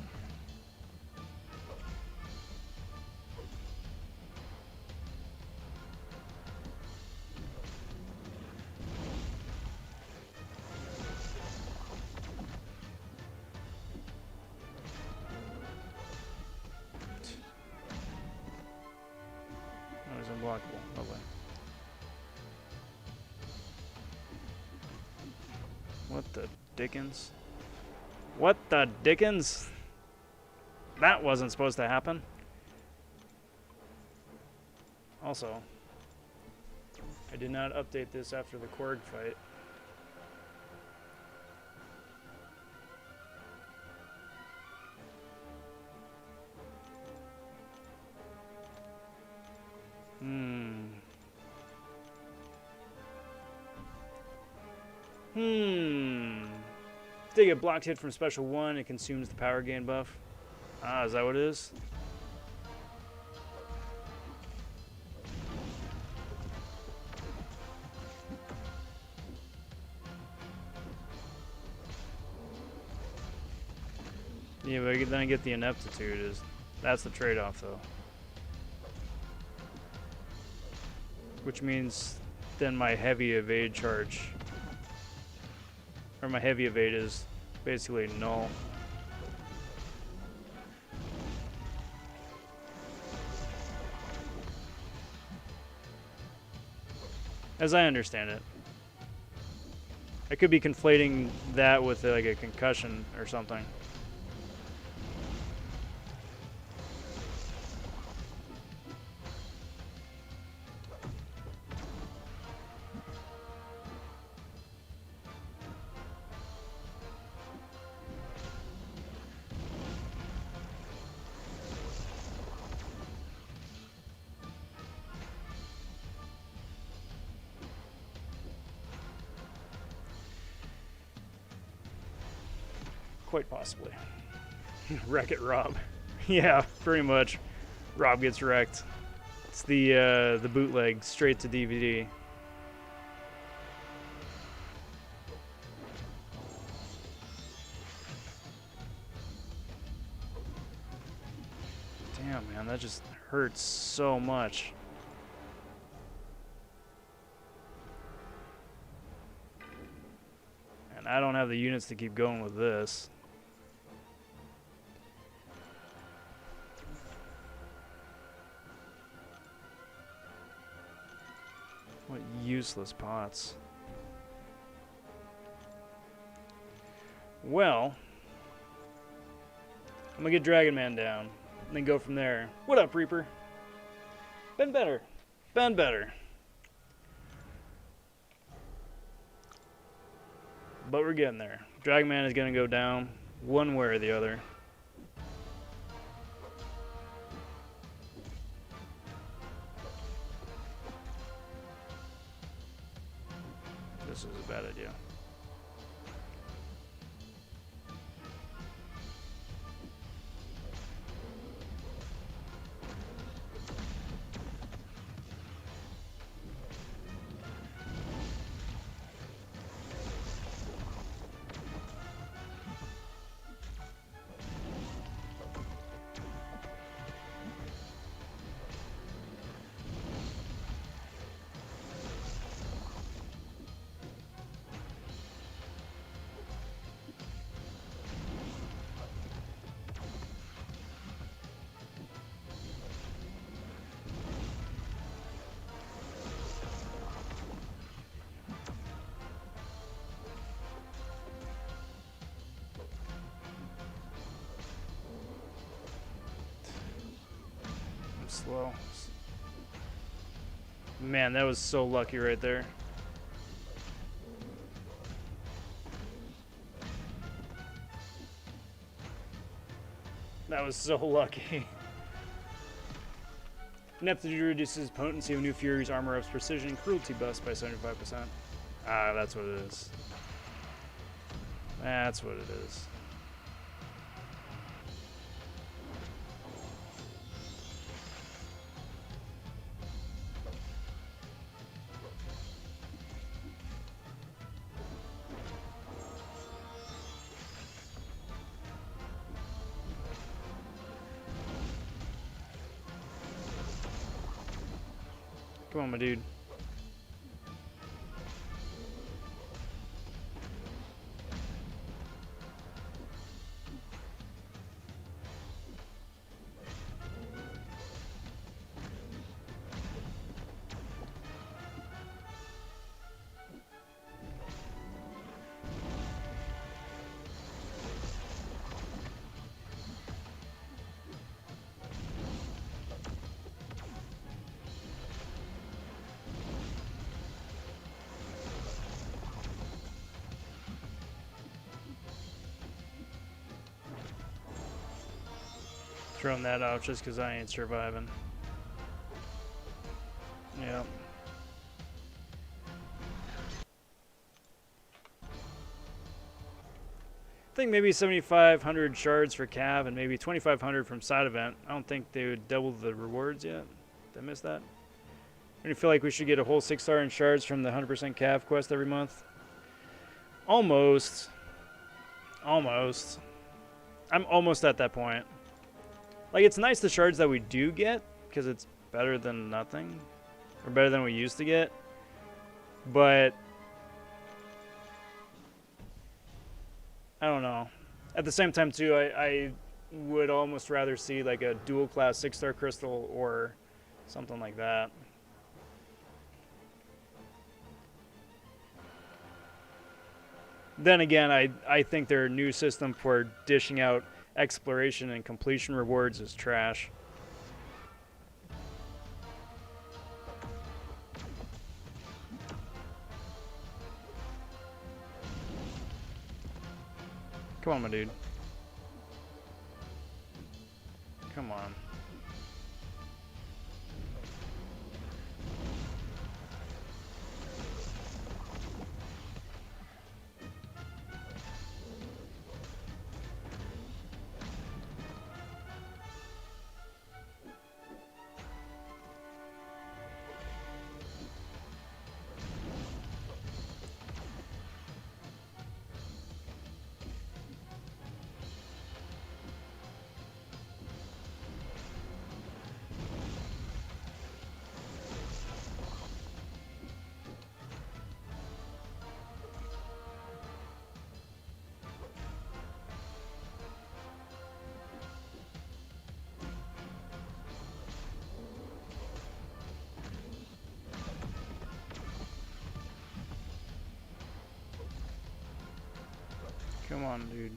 Oh, it's unblockable. Lovely. What the dickens? What the dickens? That wasn't supposed to happen. Also, I did not update this after the Korg fight. They get blocked hit from special 1, it consumes the power gain buff. Ah, is that what it is? Yeah, but then I get the ineptitude. That's the trade-off, though. Which means then my heavy evade charge, or my heavy evade, is basically null. As I understand it. I could be conflating that with like a concussion or something. Quite possibly. Wreck-It Rob. Yeah, pretty much. Rob gets wrecked. It's the bootleg straight to DVD. Damn, man, that just hurts so much. And I don't have the units to keep going with this. What useless pots. Well, I'm gonna get Dragon Man down and then go from there. What up, Reaper? Been better. Been better. But we're getting there. Dragon Man is gonna go down one way or the other. This is a bad idea. Slow. Man, that was so lucky right there. That was so lucky. Ineptitude reduces potency of New Fury's armor ups precision cruelty buffs by 75%. Ah, that's what it is. That's what it is. Come on, my dude. Throwing that out just because I ain't surviving. Yeah. I think maybe 7,500 shards for Cav and maybe 2,500 from side event. I don't think they would double the rewards yet. Did I miss that? I feel like we should get a whole 6-star in shards from the 100% Cav quest every month. Almost. Almost. I'm almost at that point. Like, it's nice the shards that we do get, because it's better than nothing. Or better than we used to get. But I don't know. At the same time, too, I would almost rather see, like, a dual-class 6-star crystal or something like that. Then again, I think their new system for dishing out exploration and completion rewards is trash. Come on, my dude. Come on. Come on, dude.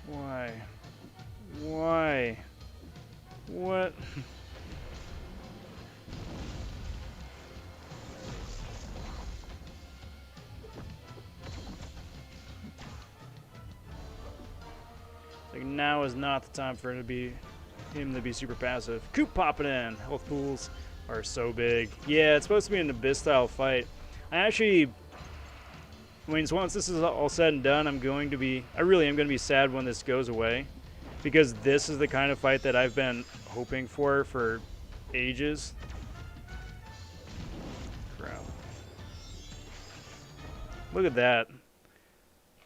Why? Why? What? Like, now is not the time for him to be super passive. Coop popping in. Health pools are so big. Yeah, it's supposed to be an Abyss style fight. I actually, I mean, once this is all said and done, I really am going to be sad when this goes away, because this is the kind of fight that I've been hoping for ages. Crap. Look at that.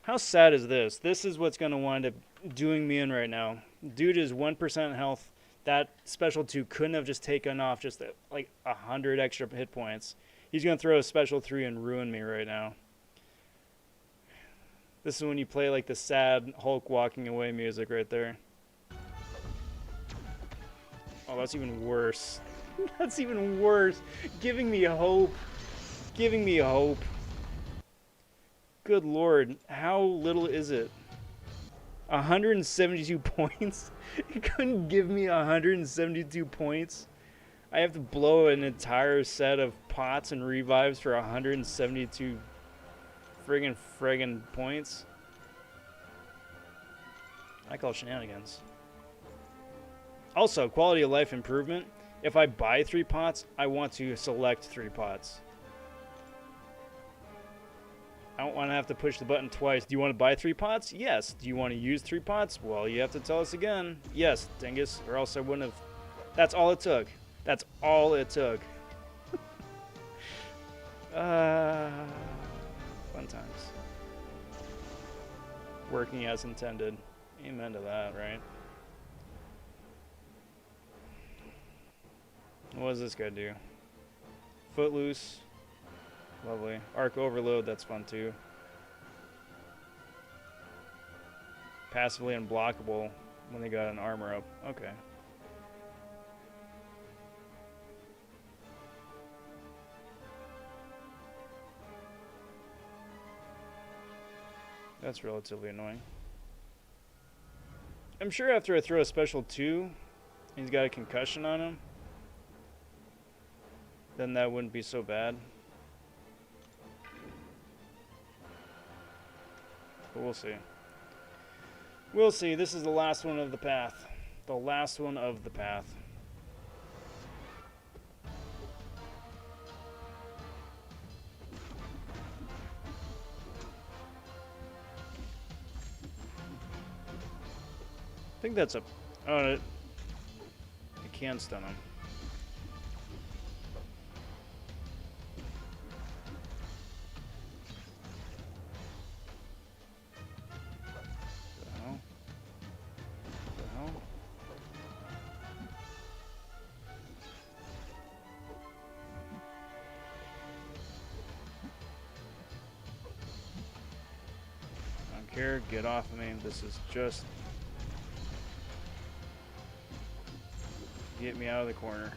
How sad is this? This is what's going to wind up doing me in right now. Dude is 1% health. That special 2 couldn't have just taken off just like 100 extra hit points. He's going to throw a special 3 and ruin me right now. This is when you play like the sad Hulk walking away music right there. Oh, that's even worse. That's even worse. Giving me hope. Giving me hope. Good lord, how little is it? 172 points? It couldn't give me 172 points? I have to blow an entire set of pots and revives for 172 friggin' points? I call it shenanigans. Also, quality of life improvement. If I buy 3 pots, I want to select 3 pots. I don't want to have to push the button twice. Do you want to buy 3 pots? Yes. Do you want to use 3 pots? Well, you have to tell us again. Yes, dingus, or else I wouldn't have. That's all it took. That's all it took. Fun times. Working as intended. Amen to that, right? What does this guy do? Footloose. Lovely. Arc overload, that's fun too. Passively unblockable when they got an armor up. Okay. That's relatively annoying. I'm sure after I throw a special 2, he's got a concussion on him, then that wouldn't be so bad. But we'll see. We'll see. This is the last one of the path. The last one of the path. I think that's a... Oh, it can stun him. Here, get off of me. This is just... Get me out of the corner.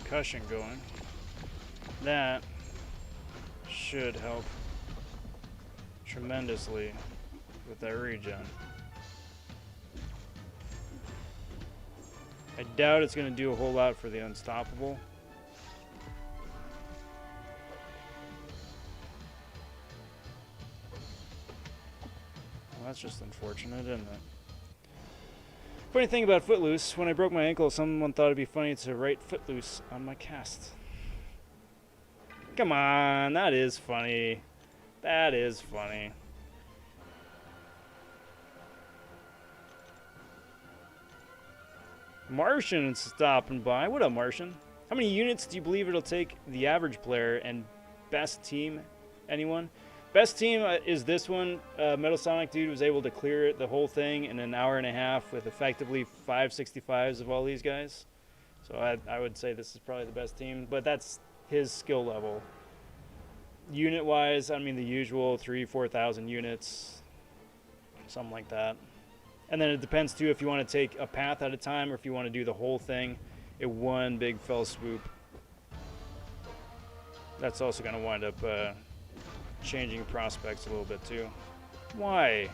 Concussion going. That should help tremendously with that regen. I doubt it's going to do a whole lot for the unstoppable. Well, that's just unfortunate, isn't it? Funny thing about Footloose, when I broke my ankle, someone thought it'd be funny to write Footloose on my cast. Come on, that is funny. That is funny. Martian stopping by. What up, Martian? How many units do you believe it'll take the average player and best team? Anyone? Best team is this one. Metal Sonic Dude was able to clear the whole thing in an hour and a half with effectively 565s of all these guys. So I would say this is probably the best team, but that's his skill level. Unit-wise, I mean the usual 3,000-4,000 units, something like that. And then it depends too if you want to take a path at a time or if you want to do the whole thing in one big fell swoop. That's also going to wind up changing prospects a little bit too. Why?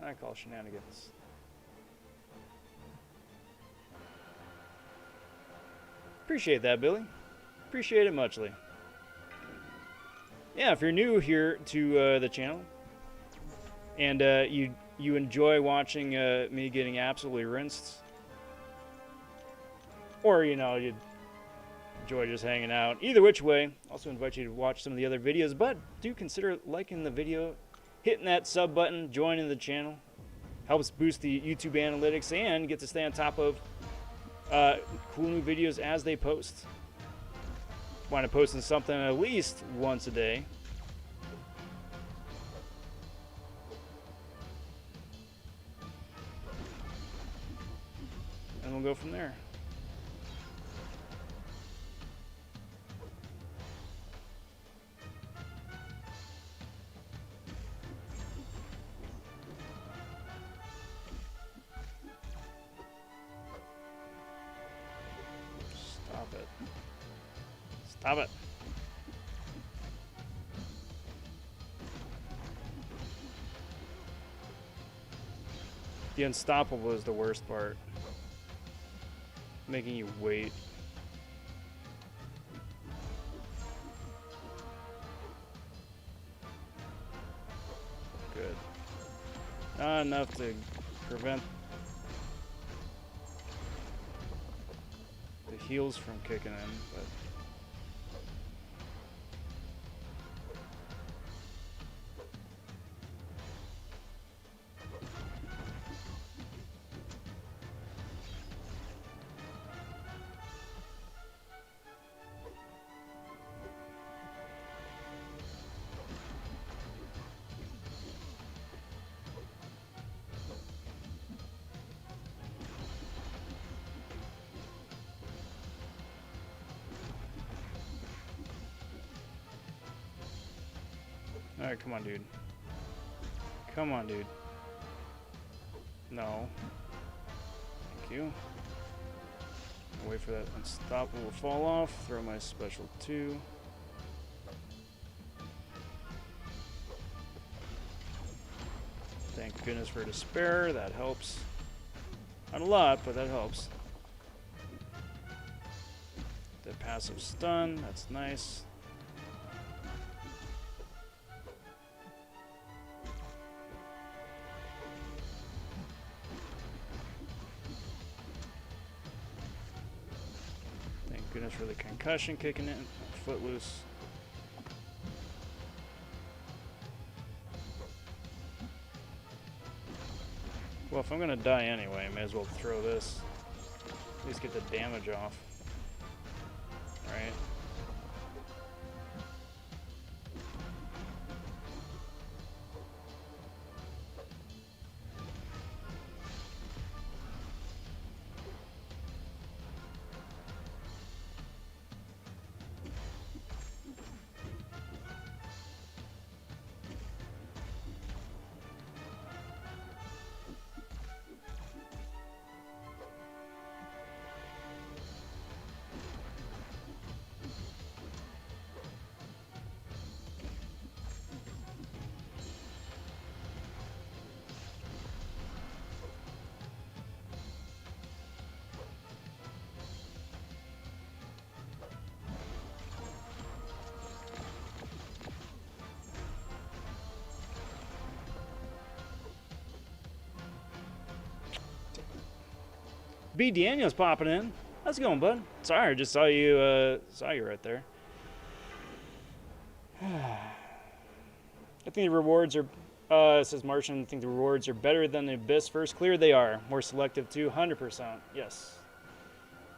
I call shenanigans. Appreciate that, Billy. Appreciate it muchly. Yeah, if you're new here to the channel and you enjoy watching me getting absolutely rinsed, or you know you enjoy just hanging out, either which way, also invite you to watch some of the other videos, but do consider liking the video, hitting that sub button, joining the channel. Helps boost the YouTube analytics and get to stay on top of cool new videos as they post. Want to posting something at least once a day. And we'll go from there. Stop it. Stop it. The unstoppable is the worst part. Making you wait. Good. Not enough to prevent the heals from kicking in, but alright, come on, dude. Come on, dude. No. Thank you. Wait for that unstoppable to fall off. Throw my special 2. Thank goodness for despair. That helps. Not a lot, but that helps. The passive stun. That's nice. Goodness for the concussion kicking in. Footloose. Well, if I'm gonna die anyway, I may as well throw this. At least get the damage off. Alright. B. Daniel's popping in. How's it going, bud? Sorry, I just saw you right there. I think the rewards are, says Martian, I think the rewards are better than the Abyss first clear. They are. More selective too, 100%. Yes.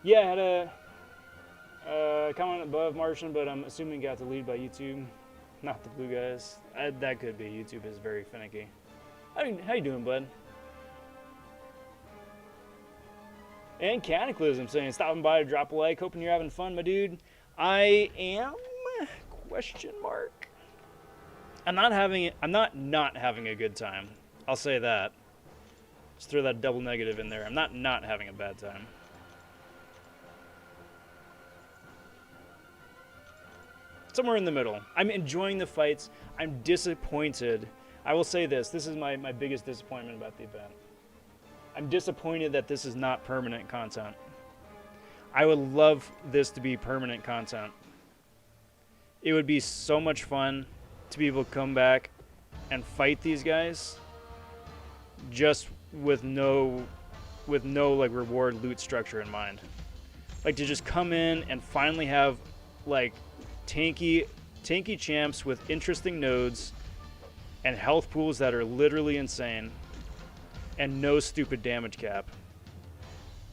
Yeah, I had a comment above Martian, but I'm assuming got deleted by YouTube. Not the blue guys. That could be. YouTube is very finicky. How you doing, bud? And Cataclysm saying, stopping by to drop a like. Hoping you're having fun, my dude. I am? Question mark. I'm not having a good time. I'll say that. Just throw that double negative in there. I'm not having a bad time. Somewhere in the middle. I'm enjoying the fights. I'm disappointed. I will say this. This is my biggest disappointment about the event. I'm disappointed that this is not permanent content. I would love this to be permanent content. It would be so much fun to be able to come back and fight these guys just with no like reward loot structure in mind. Like to just come in and finally have like tanky champs with interesting nodes and health pools that are literally insane. And no stupid damage cap.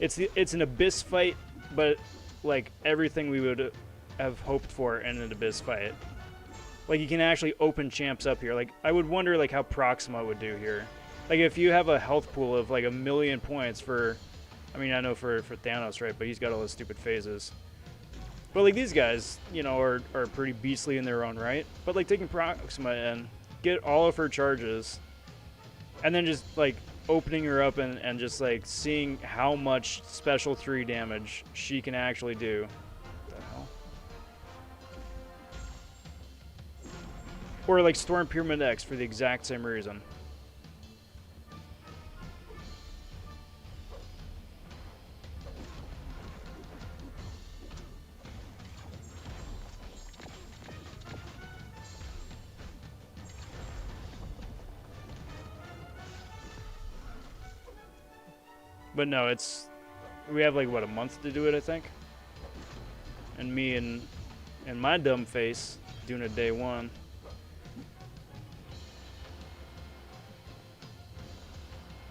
It's an abyss fight, but like everything we would have hoped for in an abyss fight. Like you can actually open champs up here. Like I would wonder like how Proxima would do here. Like if you have a health pool of like 1,000,000 points for, I mean I know for Thanos, right? But he's got all those stupid phases. But like these guys, you know, are pretty beastly in their own right. But like taking Proxima in, get all of her charges, and then just like opening her up and just like seeing how much special 3 damage she can actually do. What the hell? Or like Storm Pyramid X for the exact same reason. But no, we have like what, a month to do it, I think. And me and my dumb face doing it day 1.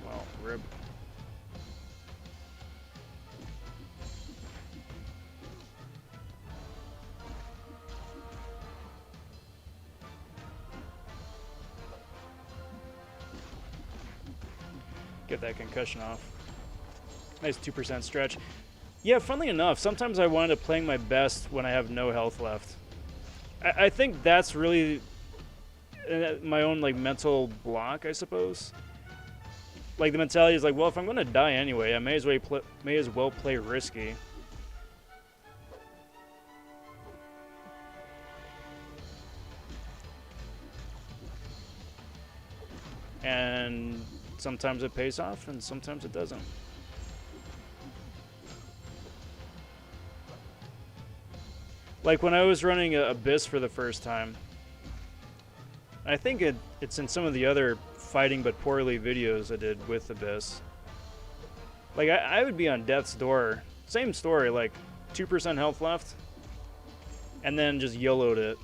Well, rib. Get that concussion off. Nice 2% stretch. Yeah, funnily enough, sometimes I wind up playing my best when I have no health left. I think that's really my own like mental block, I suppose. Like the mentality is like, well, if I'm gonna die anyway, I may as well play risky. And sometimes it pays off, and sometimes it doesn't. Like when I was running Abyss for the first time, I think it's in some of the other fighting but poorly videos I did with Abyss. Like I would be on death's door, same story, like 2% health left, and then just YOLO'd it,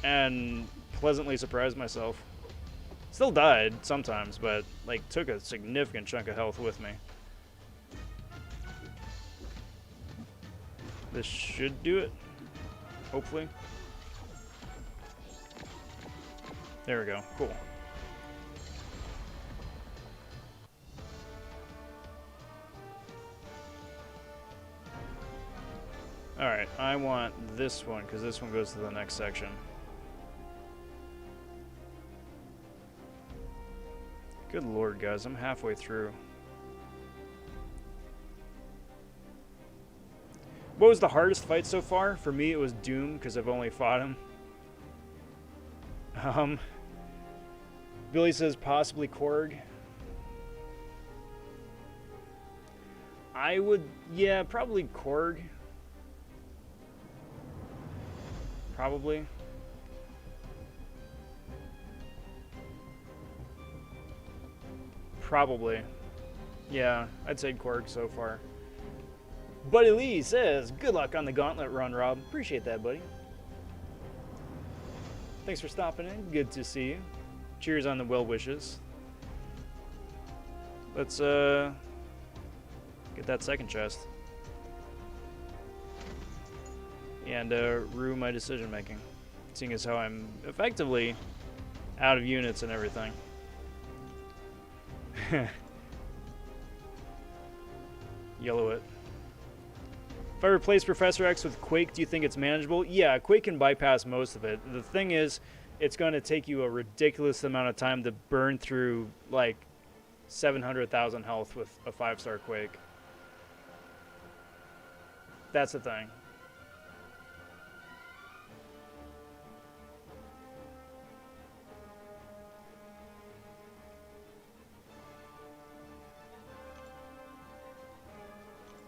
and pleasantly surprised myself. Still died sometimes, but like took a significant chunk of health with me. This should do it, hopefully. There we go, cool. Alright, I want this one, because this one goes to the next section. Good lord, guys, I'm halfway through. What was the hardest fight so far? For me, it was Doom, because I've only fought him. Billy says possibly Korg. I would, yeah, probably Korg. Probably. Probably. Yeah, I'd say Korg so far. Buddy Lee says, good luck on the Gauntlet run, Rob. Appreciate that, buddy. Thanks for stopping in. Good to see you. Cheers on the well wishes. Let's get that second chest. And rue my decision making. Seeing as how I'm effectively out of units and everything. Yellow it. If I replace Professor X with Quake, do you think it's manageable? Yeah, Quake can bypass most of it. The thing is, it's going to take you a ridiculous amount of time to burn through, like, 700,000 health with a 5-star Quake. That's the thing.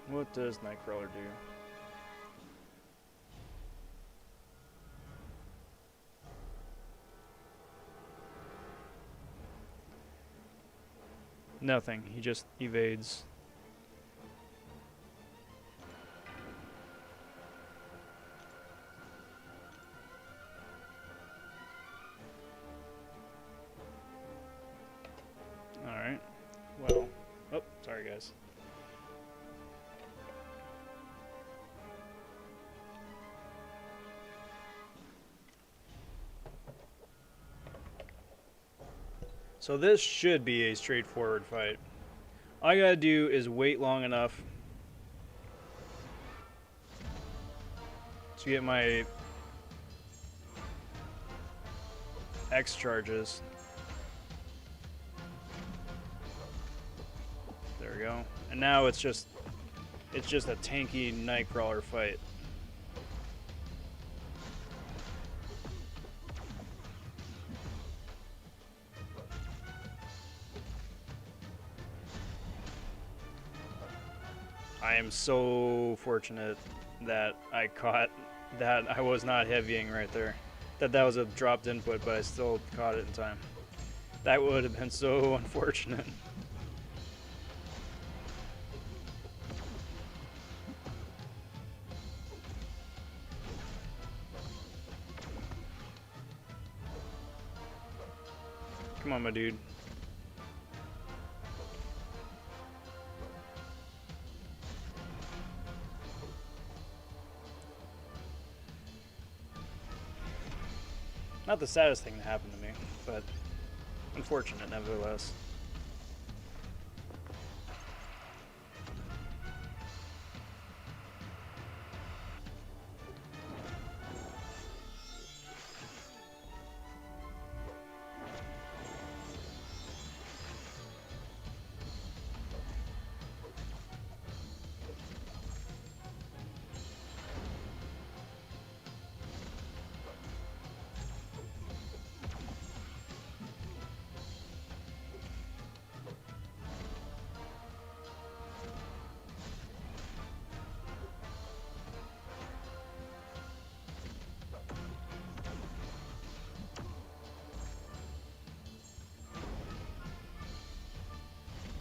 What does Nightcrawler do? Nothing. He just evades. Alright. Well. Oh, sorry guys. So this should be a straightforward fight. All I gotta do is wait long enough to get my X charges. There we go. And now it's just a tanky Nightcrawler fight. I am so fortunate that I caught that. I was not heavying right there. That was a dropped input, but I still caught it in time. That would have been so unfortunate. Come on, my dude. Not the saddest thing that happened to me, but unfortunate nevertheless.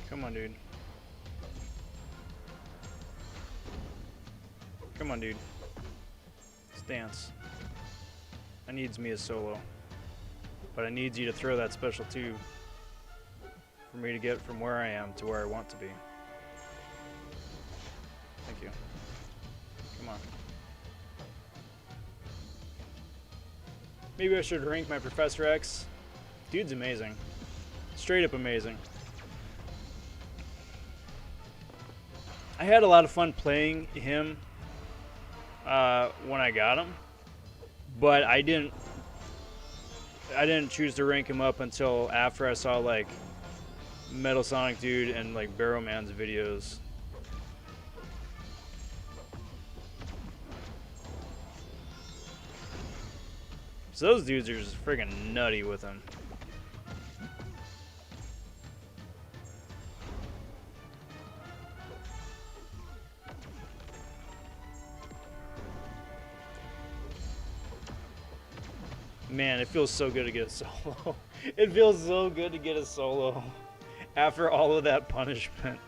Come on, dude. Come on, dude. Let's dance. I needs me a solo. But I needs you to throw that special too for me to get from where I am to where I want to be. Thank you. Come on. Maybe I should rank my Professor X. Dude's amazing. Straight up amazing. I had a lot of fun playing him when I got him, but I didn't choose to rank him up until after I saw like Metal Sonic Dude and like Barrow Man's videos. So those dudes are just friggin' nutty with him. Man, it feels so good to get a solo. It feels so good to get a solo after all of that punishment.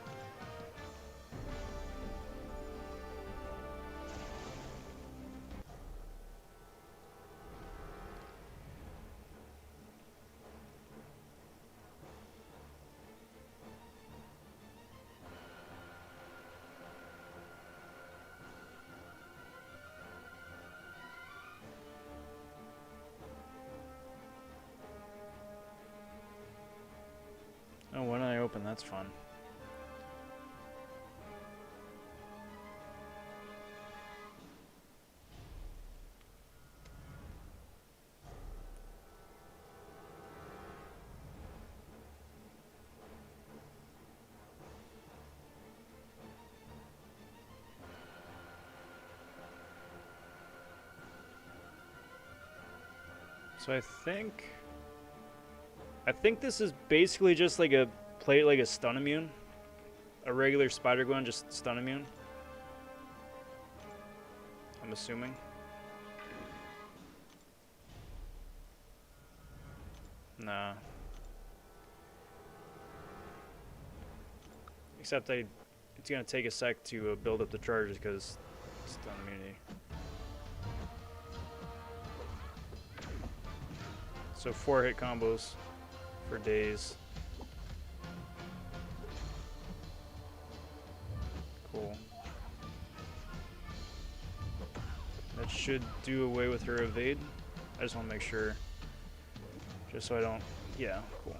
Oh, when I open, that's fun. So I think this is basically just like a plate, like a stun immune. A regular Spider-Gwen, just stun immune. I'm assuming. Nah. Except it's gonna take a sec to build up the charges because stun immunity. So 4-hit combos for days. Cool. That should do away with her evade. I just want to make sure, just so I don't. Yeah, cool.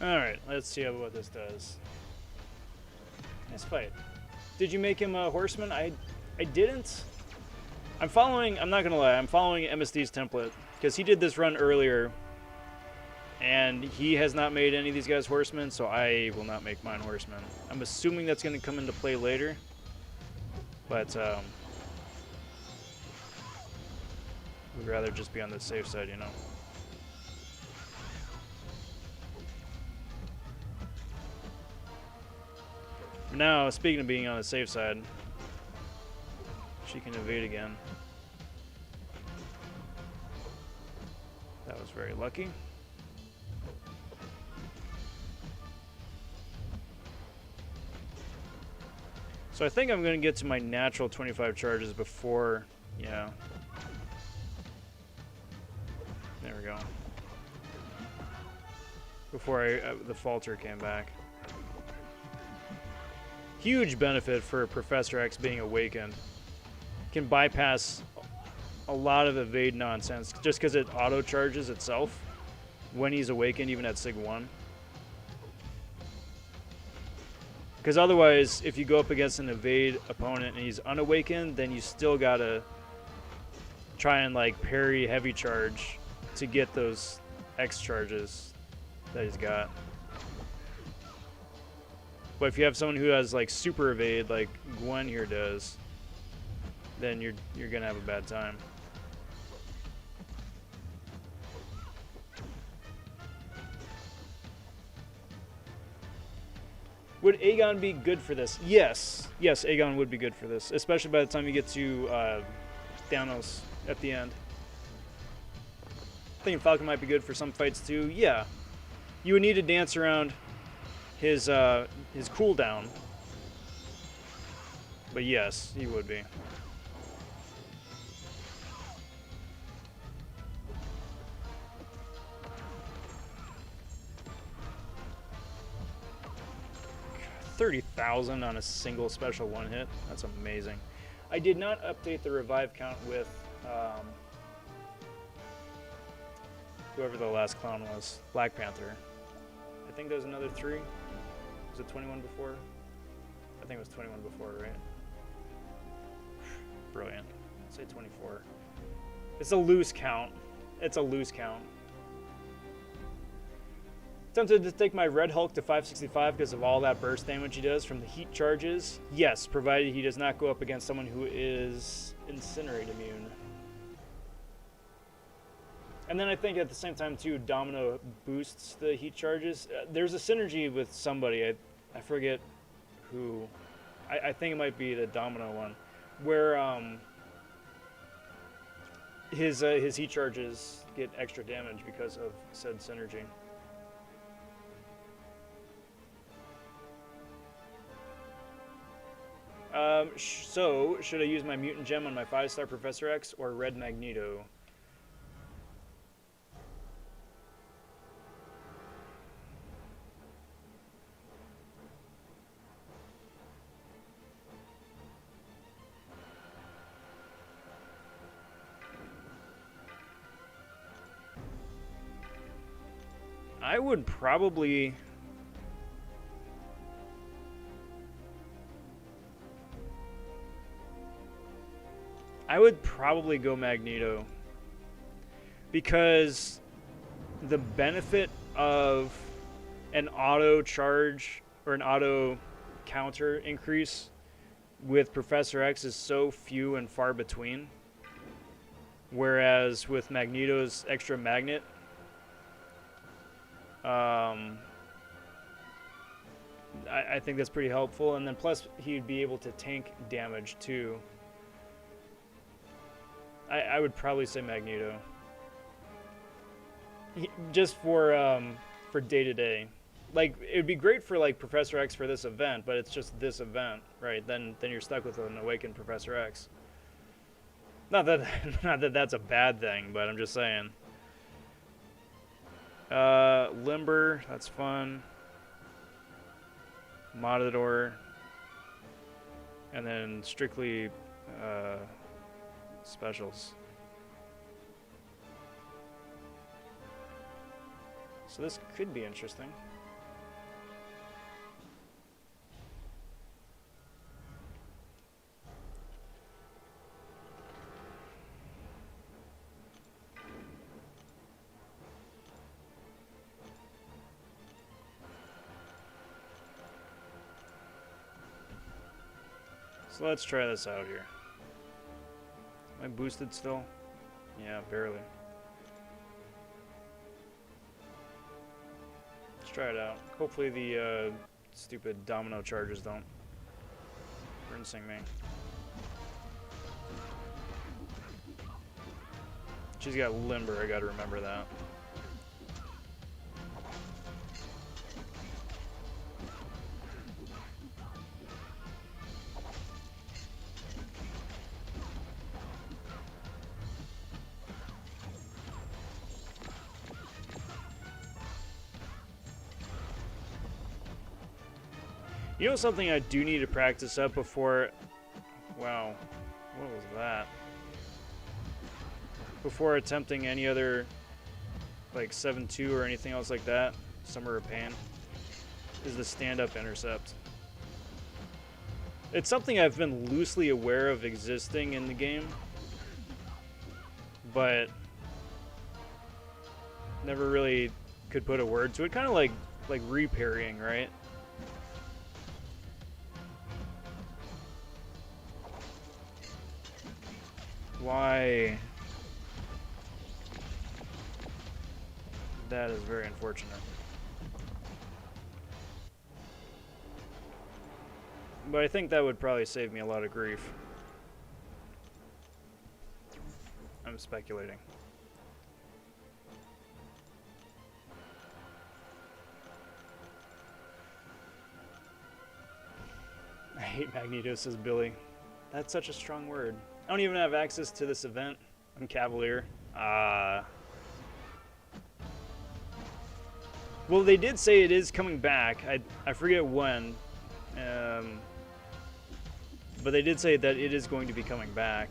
Alright, let's see what this does. Nice fight. Did you make him a horseman? I didn't. I'm not gonna lie, I'm following MSD's template, because he did this run earlier, and he has not made any of these guys horsemen, so I will not make mine horsemen. I'm assuming that's gonna come into play later, but we'd rather just be on the safe side, you know. Now, speaking of being on the safe side, she can evade again. That was very lucky. So I think I'm going to get to my natural 25 charges before, yeah. There we go. Before the falter came back. Huge benefit for Professor X being awakened. Can bypass a lot of evade nonsense just because it auto charges itself when he's awakened, even at Sig 1. Because otherwise, if you go up against an evade opponent and he's unawakened, then you still gotta try and like parry heavy charge to get those X charges that he's got. But if you have someone who has like super evade, like Gwen here does, then you're gonna have a bad time. Would Aegon be good for this? Yes. Yes, Aegon would be good for this, especially by the time you get to Thanos at the end. Thinking Falcon might be good for some fights too. Yeah. You would need to dance around his cooldown. But yes, he would be. $30,000 on a single special one hit. That's amazing. I did not update the revive count with whoever the last clown was. Black Panther. I think there was another 3. Was it 21 before? I think it was 21 before, right? Brilliant. I'd say 24. It's a loose count. It's a loose count. Tempted to take my Red Hulk to 565 because of all that burst damage he does from the heat charges. Yes, provided he does not go up against someone who is Incinerate immune. And then I think at the same time too, Domino boosts the heat charges. There's a synergy with somebody, I forget who. I think it might be the Domino one, where his heat charges get extra damage because of said synergy. So, should I use my Mutant Gem on my 5-star Professor X or Red Magneto? I would probably... go Magneto, because the benefit of an auto charge or an auto counter increase with Professor X is so few and far between, whereas with Magneto's extra magnet, I think that's pretty helpful, and then plus he'd be able to tank damage too. I would probably say Magneto. Just for day-to-day. Like, it would be great for, like, Professor X for this event, but it's just this event, right? Then you're stuck with an awakened Professor X. Not that that's a bad thing, but I'm just saying. Limber, that's fun. Matador. And then strictly, specials. So this could be interesting. So let's try this out here. Am I boosted still? Yeah, barely. Let's try it out. Hopefully the stupid domino charges don't rinsing me. She's got limber, I gotta remember that. You know something I do need to practice up before... Wow. What was that? Before attempting any other, like, 7-2 or anything else like that, Summer of Pain, is the stand-up intercept. It's something I've been loosely aware of existing in the game, but never really could put a word to it. Kind of like reparrying, right? Why? That is very unfortunate. But I think that would probably save me a lot of grief. I'm speculating. I hate Magneto, says Billy. That's such a strong word. I don't even have access to this event. I'm Cavalier. Well, they did say it is coming back. I forget when. But they did say that it is going to be coming back.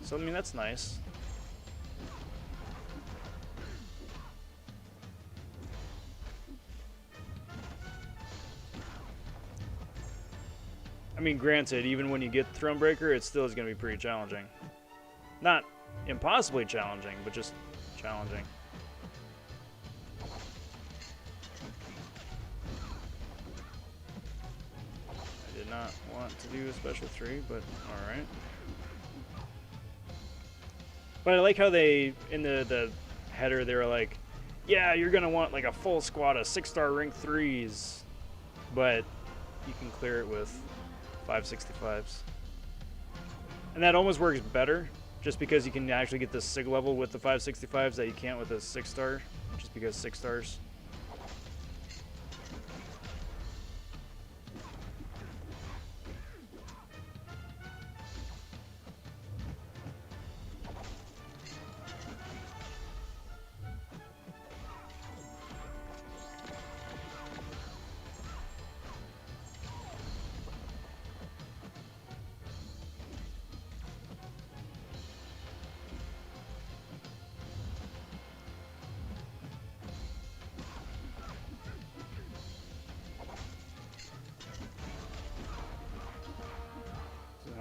So, I mean, that's nice. I mean, granted, even when you get Thronebreaker, it still is going to be pretty challenging. Not impossibly challenging, but just challenging. I did not want to do a special 3, but alright. But I like how they, in the header, they were like, yeah, you're going to want like a full squad of 6-star rank 3s, but you can clear it with 565s. And that almost works better, just because you can actually get the SIG level with the 565s that you can't with a 6-star, just because 6 stars.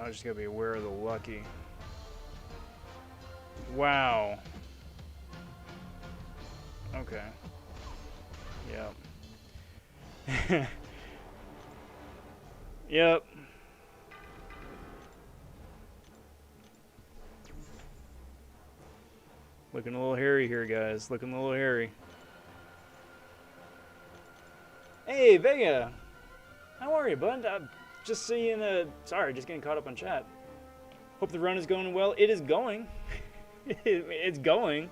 I just gotta be aware of the lucky. Wow. Okay. Yep. Yep. Looking a little hairy here, guys. Looking a little hairy. Hey, Vega! How are you, bud? Just seeing sorry, just getting caught up on chat. Hope the run is going well. It is going. It's going.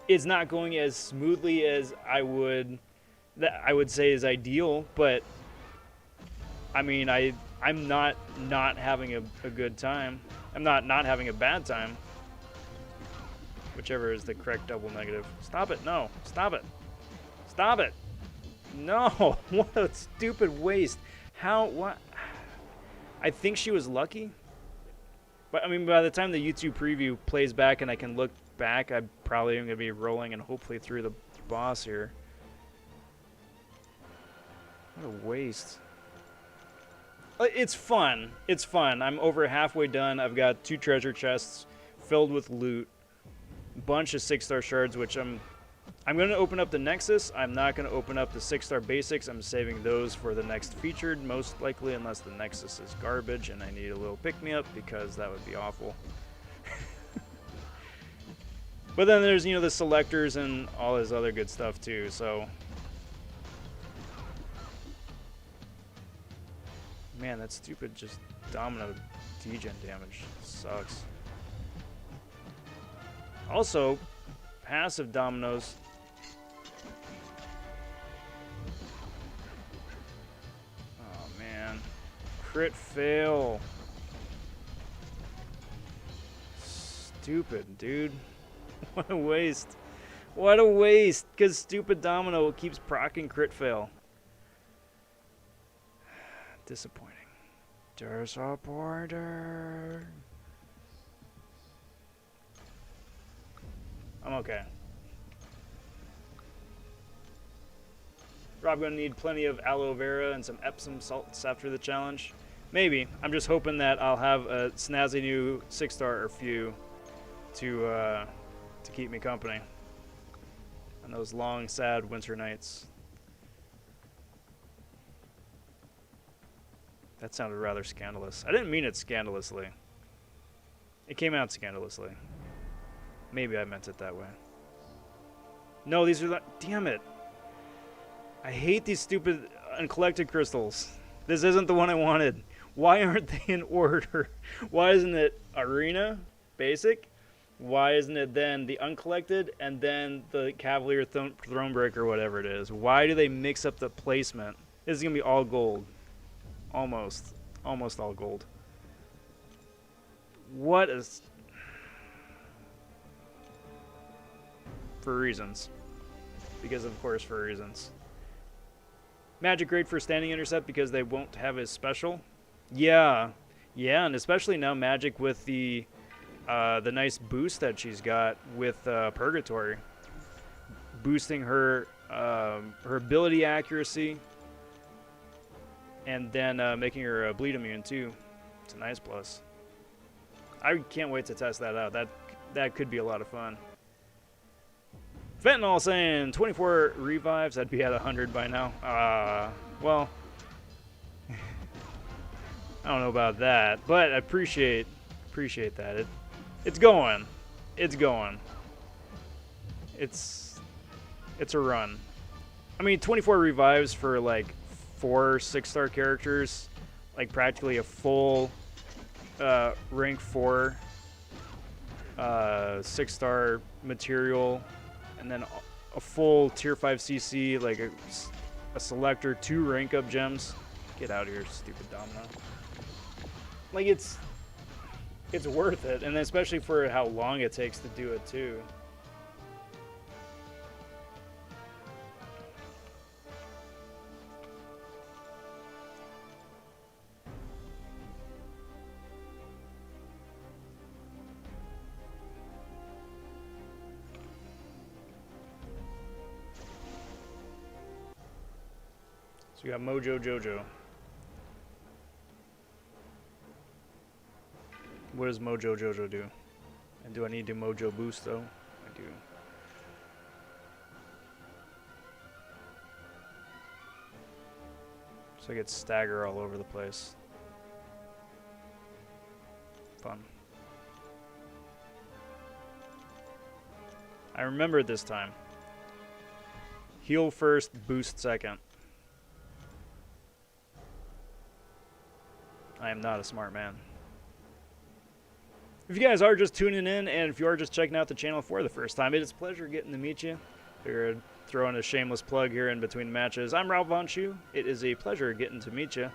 It's not going as smoothly as I would say is ideal, but I mean, I'm not having a good time. I'm not having a bad time. Whichever is the correct double negative. Stop it. No. Stop it. Stop it. No, what a stupid waste. What? I think she was lucky. But, I mean, by the time the YouTube preview plays back and I can look back, I probably am going to be rolling and hopefully through the boss here. What a waste. It's fun. It's fun. I'm over halfway done. I've got 2 treasure chests filled with loot. Bunch of 6-star shards, which I'm going to open up the Nexus. I'm not going to open up the 6-star basics. I'm saving those for the next featured, most likely, unless the Nexus is garbage and I need a little pick-me-up, because that would be awful. But then there's, you know, the selectors and all this other good stuff too, so. Man, that stupid just Domino degen damage sucks. Also, passive Dominoes. Oh man. Crit fail. Stupid, dude. What a waste. What a waste, because stupid Domino keeps proccing crit fail. Disappointing. Disappointing. I'm okay. Rob gonna need plenty of aloe vera and some Epsom salts after the challenge. Maybe. I'm just hoping that I'll have a snazzy new 6-star or few to keep me company on those long, sad winter nights. That sounded rather scandalous. I didn't mean it scandalously. It came out scandalously. Maybe I meant it that way. No, these are not. Damn it. I hate these stupid uncollected crystals. This isn't the one I wanted. Why aren't they in order? Why isn't it Arena, Basic? Why isn't it then the uncollected and then the Cavalier Thronebreaker, whatever it is? Why do they mix up the placement? This is going to be all gold. Almost all gold. What is... For reasons. Because of course for reasons. Magic great for standing intercept because they won't have his special. Yeah, and especially now Magic with the nice boost that she's got with Purgatory, boosting her her ability accuracy, and then making her bleed immune too. It's a nice plus. I can't wait to test that out. That could be a lot of fun. Fentanyl saying 24 revives. I'd be at 100 by now. Well, I don't know about that, but I appreciate that. It's going. It's going. It's a run. I mean, 24 revives for like 4 6-star characters, like practically a full rank 4 6-star material, and then a full tier 5 CC, like a selector, 2 rank up gems. Get out of here, stupid Domino. Like it's worth it, and especially for how long it takes to do it too. So we got Mojo Jojo. What does Mojo Jojo do? And do I need to Mojo boost though? I do. So I get stagger all over the place. Fun. I remember it this time. Heal first, boost second. I am not a smart man. If you guys are just tuning in, and if you are just checking out the channel for the first time, it is a pleasure getting to meet you. Figured I'd throw in a shameless plug here in between matches. I'm Ralph Von Shu. It is a pleasure getting to meet you.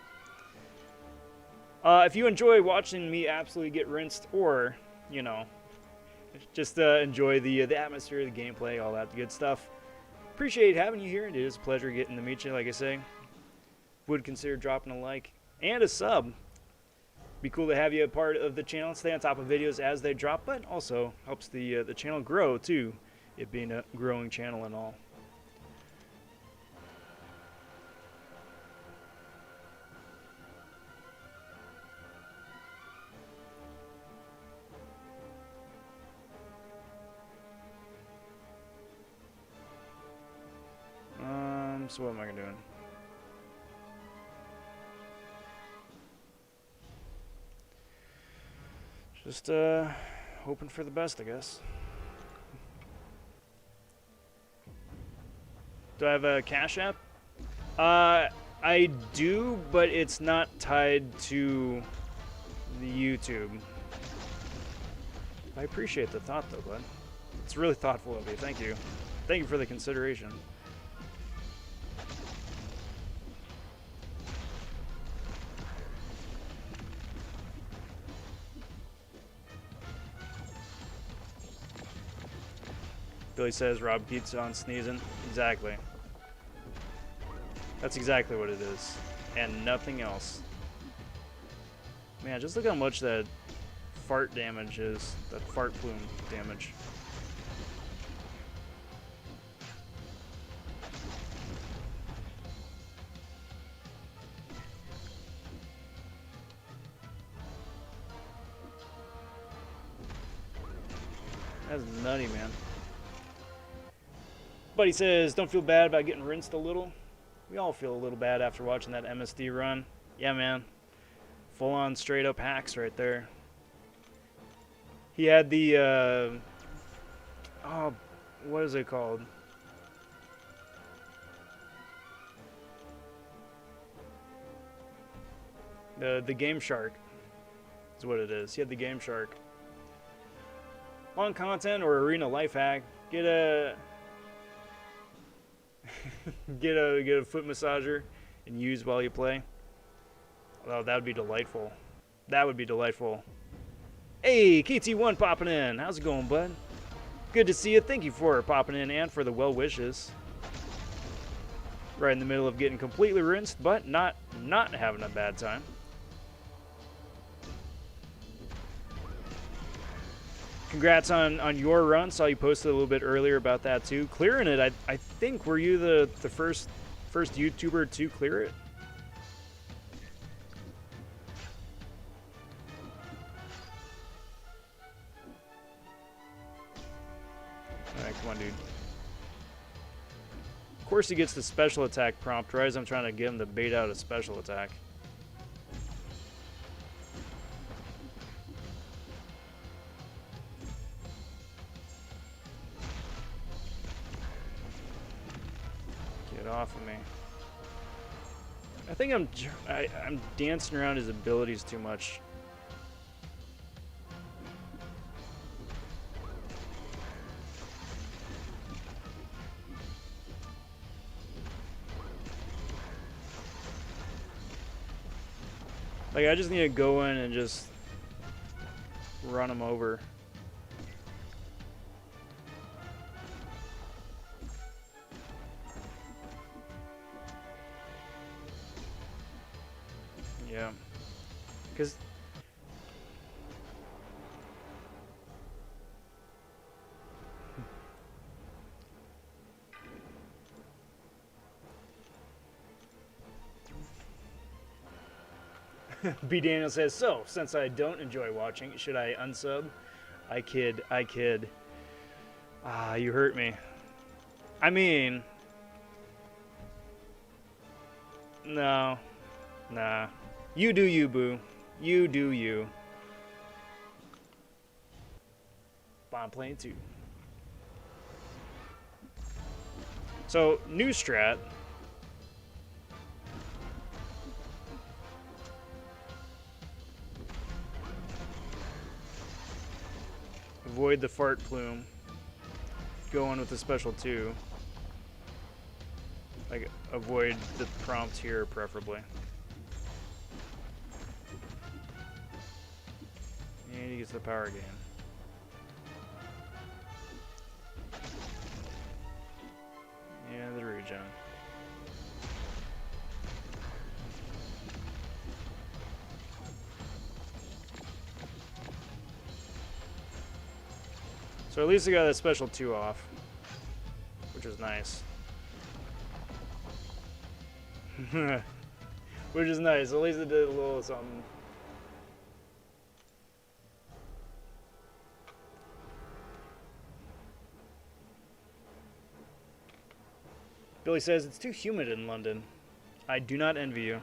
If you enjoy watching me absolutely get rinsed, or, you know, just enjoy the atmosphere, the gameplay, all that good stuff, appreciate having you here. It is a pleasure getting to meet you, like I say. Would consider dropping a like and a sub. Be cool to have you a part of the channel, stay on top of videos as they drop, but also helps the channel grow too, it being a growing channel and all. so what am I doing? Just hoping for the best, I guess. Do I have a Cash App? I do, but it's not tied to the YouTube. I appreciate the thought, though, bud. It's really thoughtful of you. Thank you. Thank you for the consideration. Billy says Rob keeps on sneezing. Exactly. That's exactly what it is. And nothing else. Man, just look how much that fart damage is. That fart plume damage. That's nutty, man. Buddy says, don't feel bad about getting rinsed a little. We all feel a little bad after watching that MSD run. Yeah, man. Full on straight up hacks right there. He had the, oh, what is it called? The Game Shark is what it is. He had the Game Shark. On content or arena life hack, get a get a foot massager and use while you play. Oh, that would be delightful. That would be delightful. Hey, KT1 popping in. How's it going, bud? Good to see you. Thank you for popping in and for the well wishes. Right in the middle of getting completely rinsed, but not having a bad time. Congrats on your run. Saw you posted a little bit earlier about that too. Clearing it, I think, were you the first YouTuber to clear it? Alright, come on, dude. Of course he gets the special attack prompt, right as I'm trying to get him to bait out a special attack. Off of me. I think I'm dancing around his abilities too much. Like, I just need to go in and just run him over. Yeah, because B. Daniel says, so, since I don't enjoy watching, should I unsub? I kid. Ah, you hurt me. I mean, no, nah. You do you, boo. You do you. Bomb plane 2. So, new strat. Avoid the fart plume. Go on with the special 2. Like, avoid the prompt here, preferably. And he gets the power gain. And the regen. So at least I got that special 2 off, which is nice. Which is nice. At least it did a little something. Billy says, it's too humid in London. I do not envy you.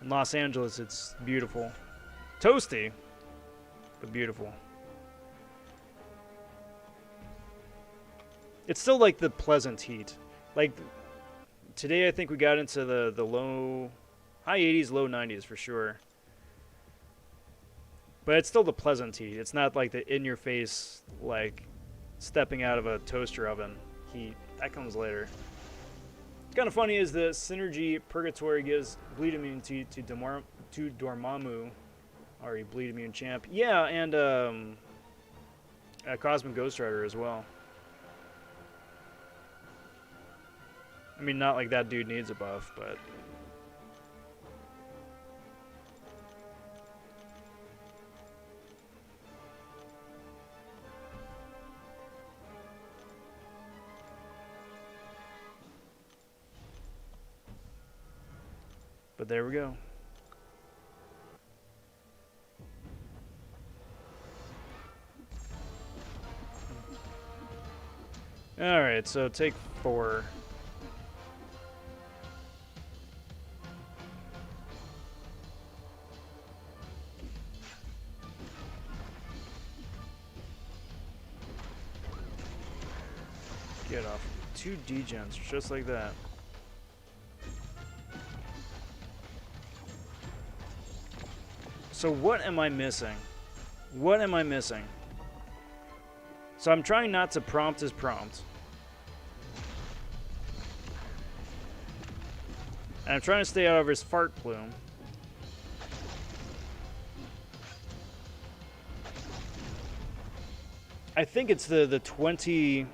In Los Angeles, it's beautiful. Toasty, but beautiful. It's still like the pleasant heat. Like, today I think we got into the low, high 80s, low 90s for sure. But it's still the pleasant heat. It's not like the in-your-face, like, stepping out of a toaster oven heat. That comes later. It's kind of funny is the Synergy Purgatory gives bleed immunity to Dormammu, or bleed immune champ. Yeah, and a Cosmic Ghost Rider as well. I mean, not like that dude needs a buff, but... But there we go. Alright, so take 4. Get off. 2 degens, just like that. So what am I missing? What am I missing? So I'm trying not to prompt his prompt. And I'm trying to stay out of his fart plume. I think it's the 20...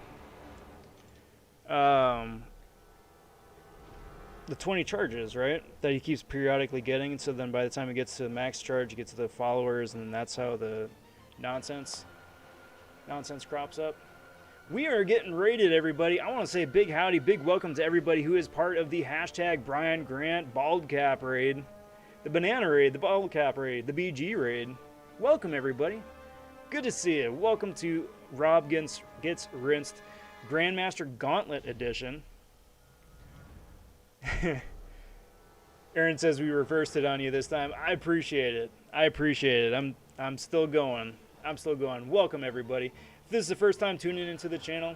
the 20 charges, right? That he keeps periodically getting. So then by the time he gets to max charge, he gets to the followers, and that's how the nonsense crops up. We are getting raided, everybody. I want to say big howdy, big welcome to everybody who is part of the hashtag Brian Grant Bald Cap raid, the Banana raid, the Bald Cap raid, the BG raid. Welcome, everybody. Good to see you. Welcome to Rob Gets Rinsed Grandmaster Gauntlet Edition. Aaron says we reversed it on you this time. I appreciate it. I appreciate it. I'm still going. I'm still going. Welcome, everybody. If this is the first time tuning into the channel,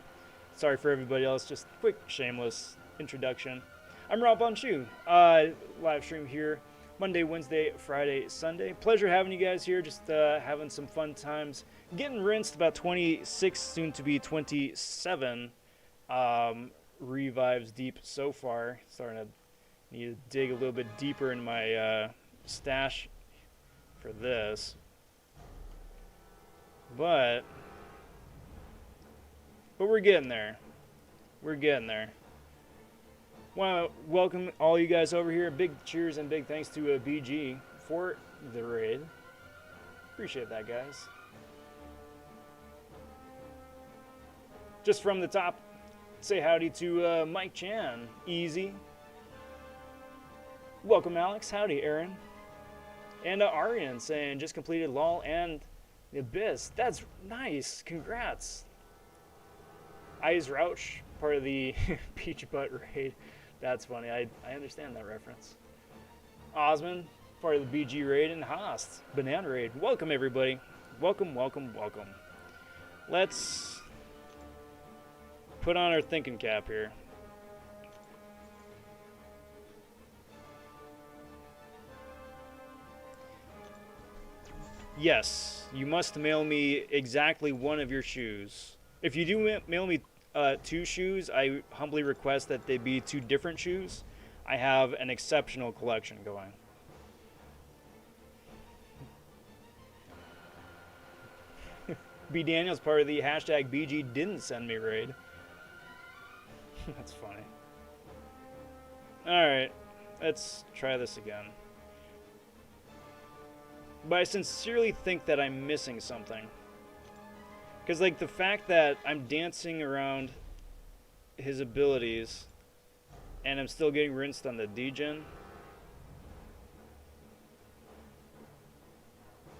sorry for everybody else. Just quick, shameless introduction. I'm Rob Bonshu. Live stream here Monday, Wednesday, Friday, Sunday. Pleasure having you guys here. Just having some fun times. Getting rinsed about 26, soon to be 27. Revives deep so far. Starting to need to dig a little bit deeper in my stash for this, but we're getting there. We're getting there. Want to welcome all you guys over here. Big cheers and big thanks to BG for the raid. Appreciate that, guys. Just from the top, say howdy to Mike Chan. Easy. Welcome, Alex. Howdy, Aaron. And Aryan saying just completed LOL and the Abyss. That's nice. Congrats. Eyes Rouch, part of the Peach Butt raid. That's funny. I understand that reference. Osmond, part of the BG raid, and Haast, Banana raid. Welcome, everybody. Welcome, welcome, welcome. Let's put on our thinking cap here. Yes, you must mail me exactly one of your shoes. If you do mail me 2 shoes, I humbly request that they be 2 different shoes. I have an exceptional collection going. B. Daniels, part of the hashtag BG didn't send me raid. That's funny. Alright, let's try this again. But I sincerely think that I'm missing something. Because, like, the fact that I'm dancing around his abilities and I'm still getting rinsed on the degen.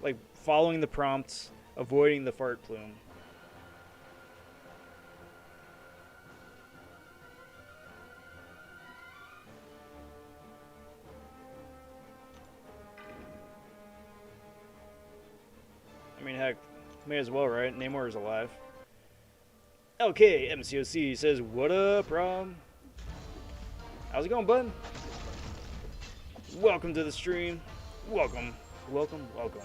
Like, following the prompts, avoiding the fart plume. mean, heck, may as well, right? Namor is alive. Okay, MCOC says, what up, Rob? How's it going, bud? Welcome to the stream. Welcome, welcome, welcome.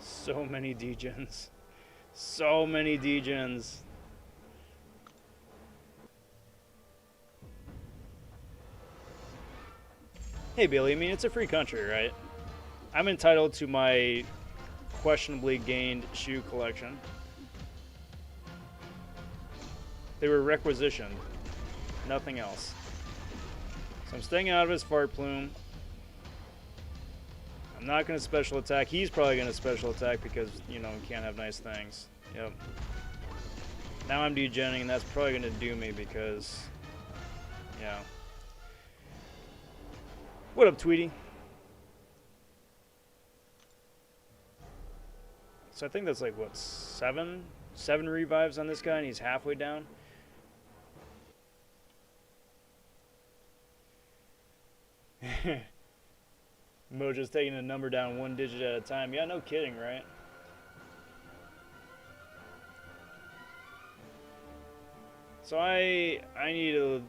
So many degens. So many degens. Hey, Billy, I mean, it's a free country, right? I'm entitled to my questionably gained shoe collection. They were requisitioned. Nothing else. So I'm staying out of his fart plume. I'm not going to special attack. He's probably going to special attack because, you know, he can't have nice things. Yep. Now I'm degenning, and that's probably going to do me because, yeah. What up, Tweety? So I think that's like, what, seven revives on this guy, and he's halfway down. Mojo's taking a number down 1 digit at a time. Yeah, no kidding, right? So I need to...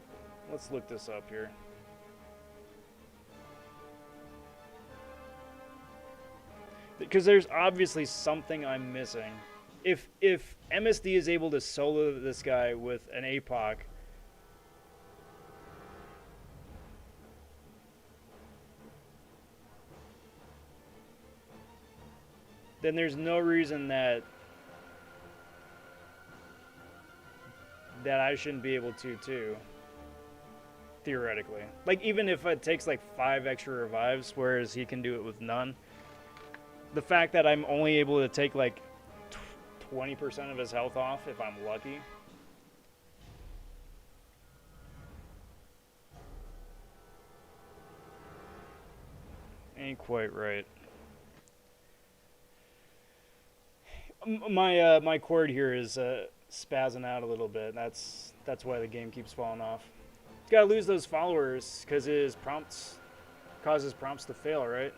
Let's look this up here. Because there's obviously something I'm missing. If MSD is able to solo this guy with an APOC... then there's no reason that I shouldn't be able to too, theoretically. Like, even if it takes like 5 extra revives, whereas he can do it with none, the fact that I'm only able to take like 20% of his health off if I'm lucky. Ain't quite right. My cord here is spazzing out a little bit. That's why the game keeps falling off. He's gotta lose those followers because his prompts causes prompts to fail, right?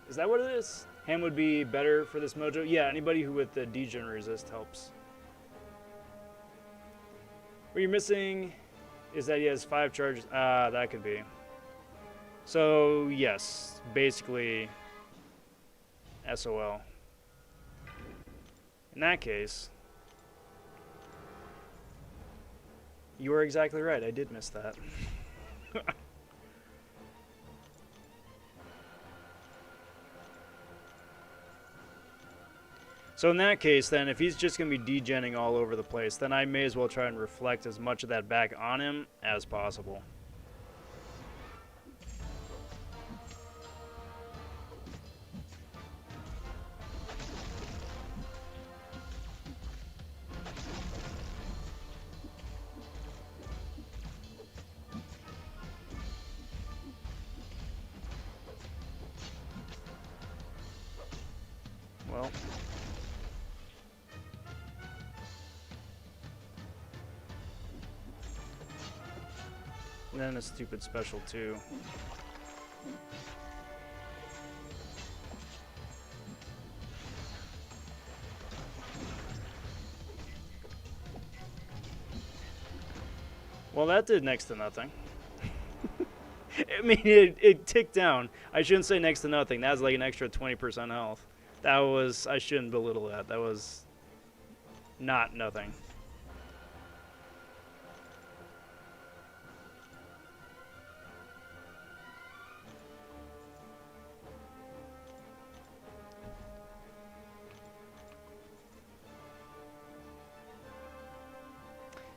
Is that what it is? Ham would be better for this Mojo. Yeah, anybody who with the degen resist helps. What you're missing is that he has 5 charges. Ah, that could be. So yes, basically SOL. In that case, you are exactly right. I did miss that. So in that case, then, if he's just going to be degenning all over the place, then I may as well try and reflect as much of that back on him as possible. Well, and then a stupid special too. Well, that did next to nothing. I mean, it ticked down. I shouldn't say next to nothing. That was like an extra 20% health. That was, I shouldn't belittle that. That was not nothing.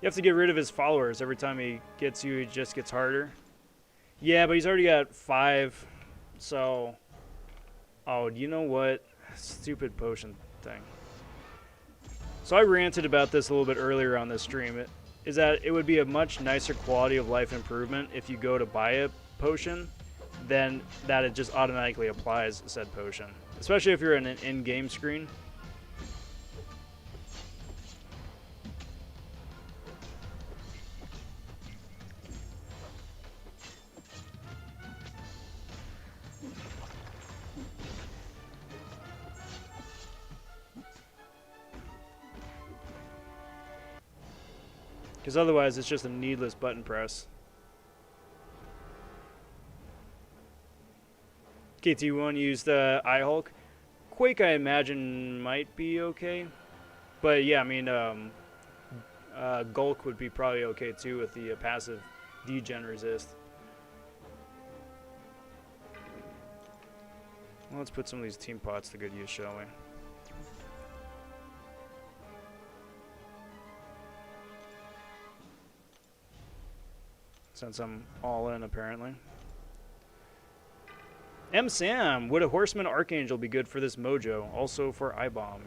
You have to get rid of his followers. Every time he gets you, it just gets harder. Yeah, but he's already got 5, so Oh, you know what? Stupid potion thing. So I ranted about this a little bit earlier on this stream. Is that it would be a much nicer quality of life improvement if you go to buy a potion than that it just automatically applies said potion. Especially if you're in an in-game screen. Because otherwise it's just a needless button press. KT1 used iHulk. Quake, I imagine, might be okay. But yeah, I mean, Gulk would be probably okay too with the passive degen resist. Well, let's put some of these team pots to good use, shall we? Since I'm all in, apparently. M. Sam, would a Horseman Archangel be good for this Mojo? Also for iBom?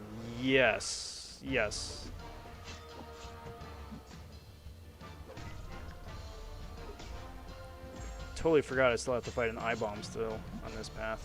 Yes. Yes. Totally forgot I still have to fight an iBom still on this path.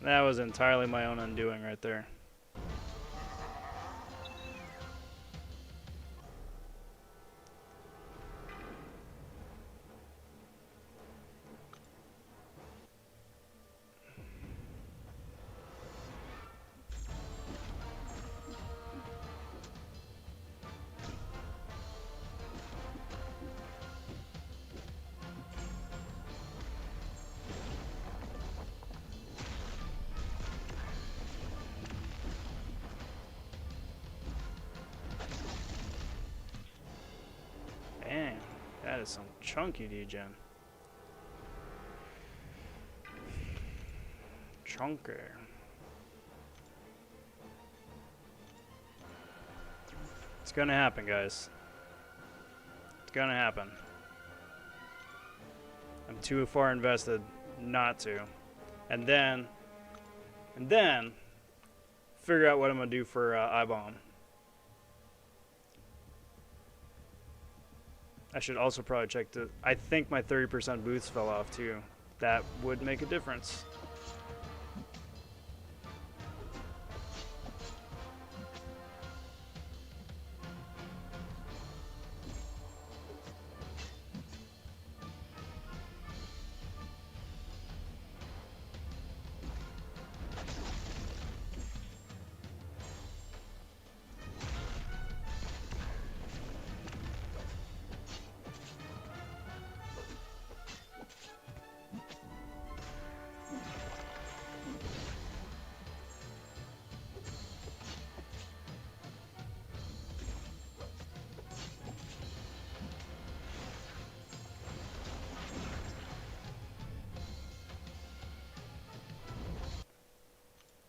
That was entirely my own undoing right there. Dang, that is some chunky degen. Chunker. It's gonna happen, guys. It's gonna happen. I'm too far invested not to. And then figure out what I'm gonna do for iBom. I should also probably check the... I think my 30% boosts fell off too. That would make a difference.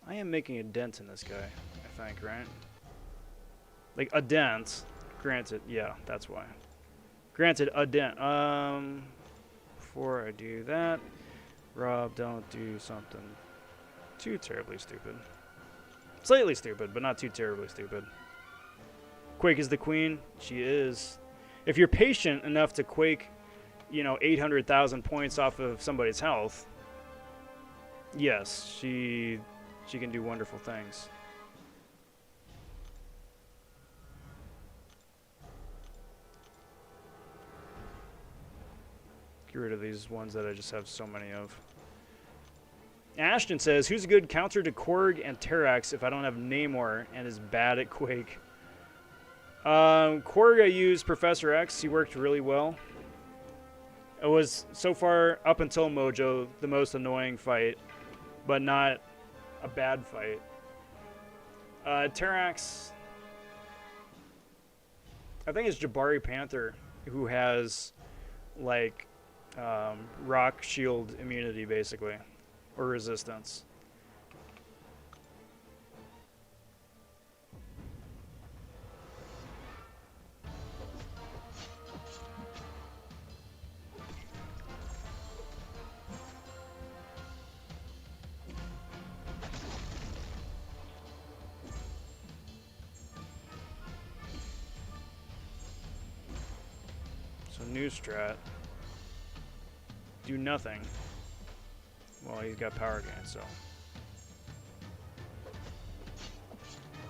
I am making a dent in this guy, I think, right? Like, a dent. Granted, yeah, that's why. Granted, a dent. Before I do that, Rob, don't do something too terribly stupid. Slightly stupid, but not too terribly stupid. Quake is the queen. She is. If you're patient enough to Quake, you know, 800,000 points off of somebody's health, yes, she can do wonderful things. Get rid of these ones that I just have so many of. Ashton says, who's a good counter to Korg and Terrax if I don't have Namor and is bad at Quake? Korg, I used Professor X. He worked really well. It was, so far, up until Mojo, the most annoying fight, but not a bad fight. Terrax, I think it's Jabari Panther, who has, like, rock shield immunity, basically. Or resistance. So new strat. Do nothing. Well, he's got power gain, so.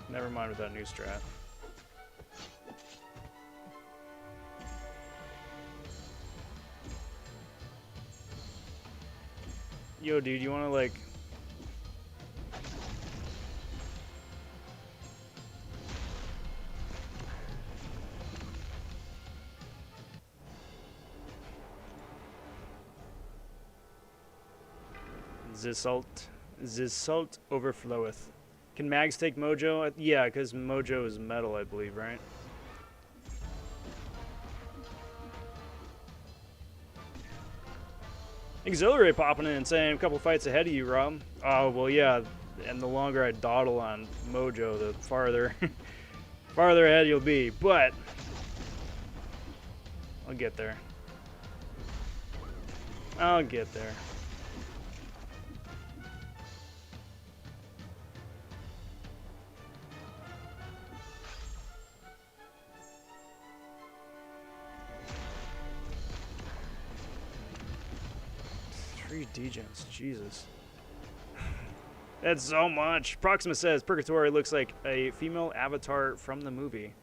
Never mind with that new strat. Yo, dude, you wanna, like... The salt overfloweth. Can Mags take Mojo? Yeah, because Mojo is metal, I believe, right? Exhilarate popping in and saying a couple fights ahead of you, Rob. Oh, well, yeah. And the longer I dawdle on Mojo, the farther, farther ahead you'll be. But I'll get there. I'll get there. Degens, Jesus. That's so much. Proxima says Purgatory looks like a female avatar from the movie.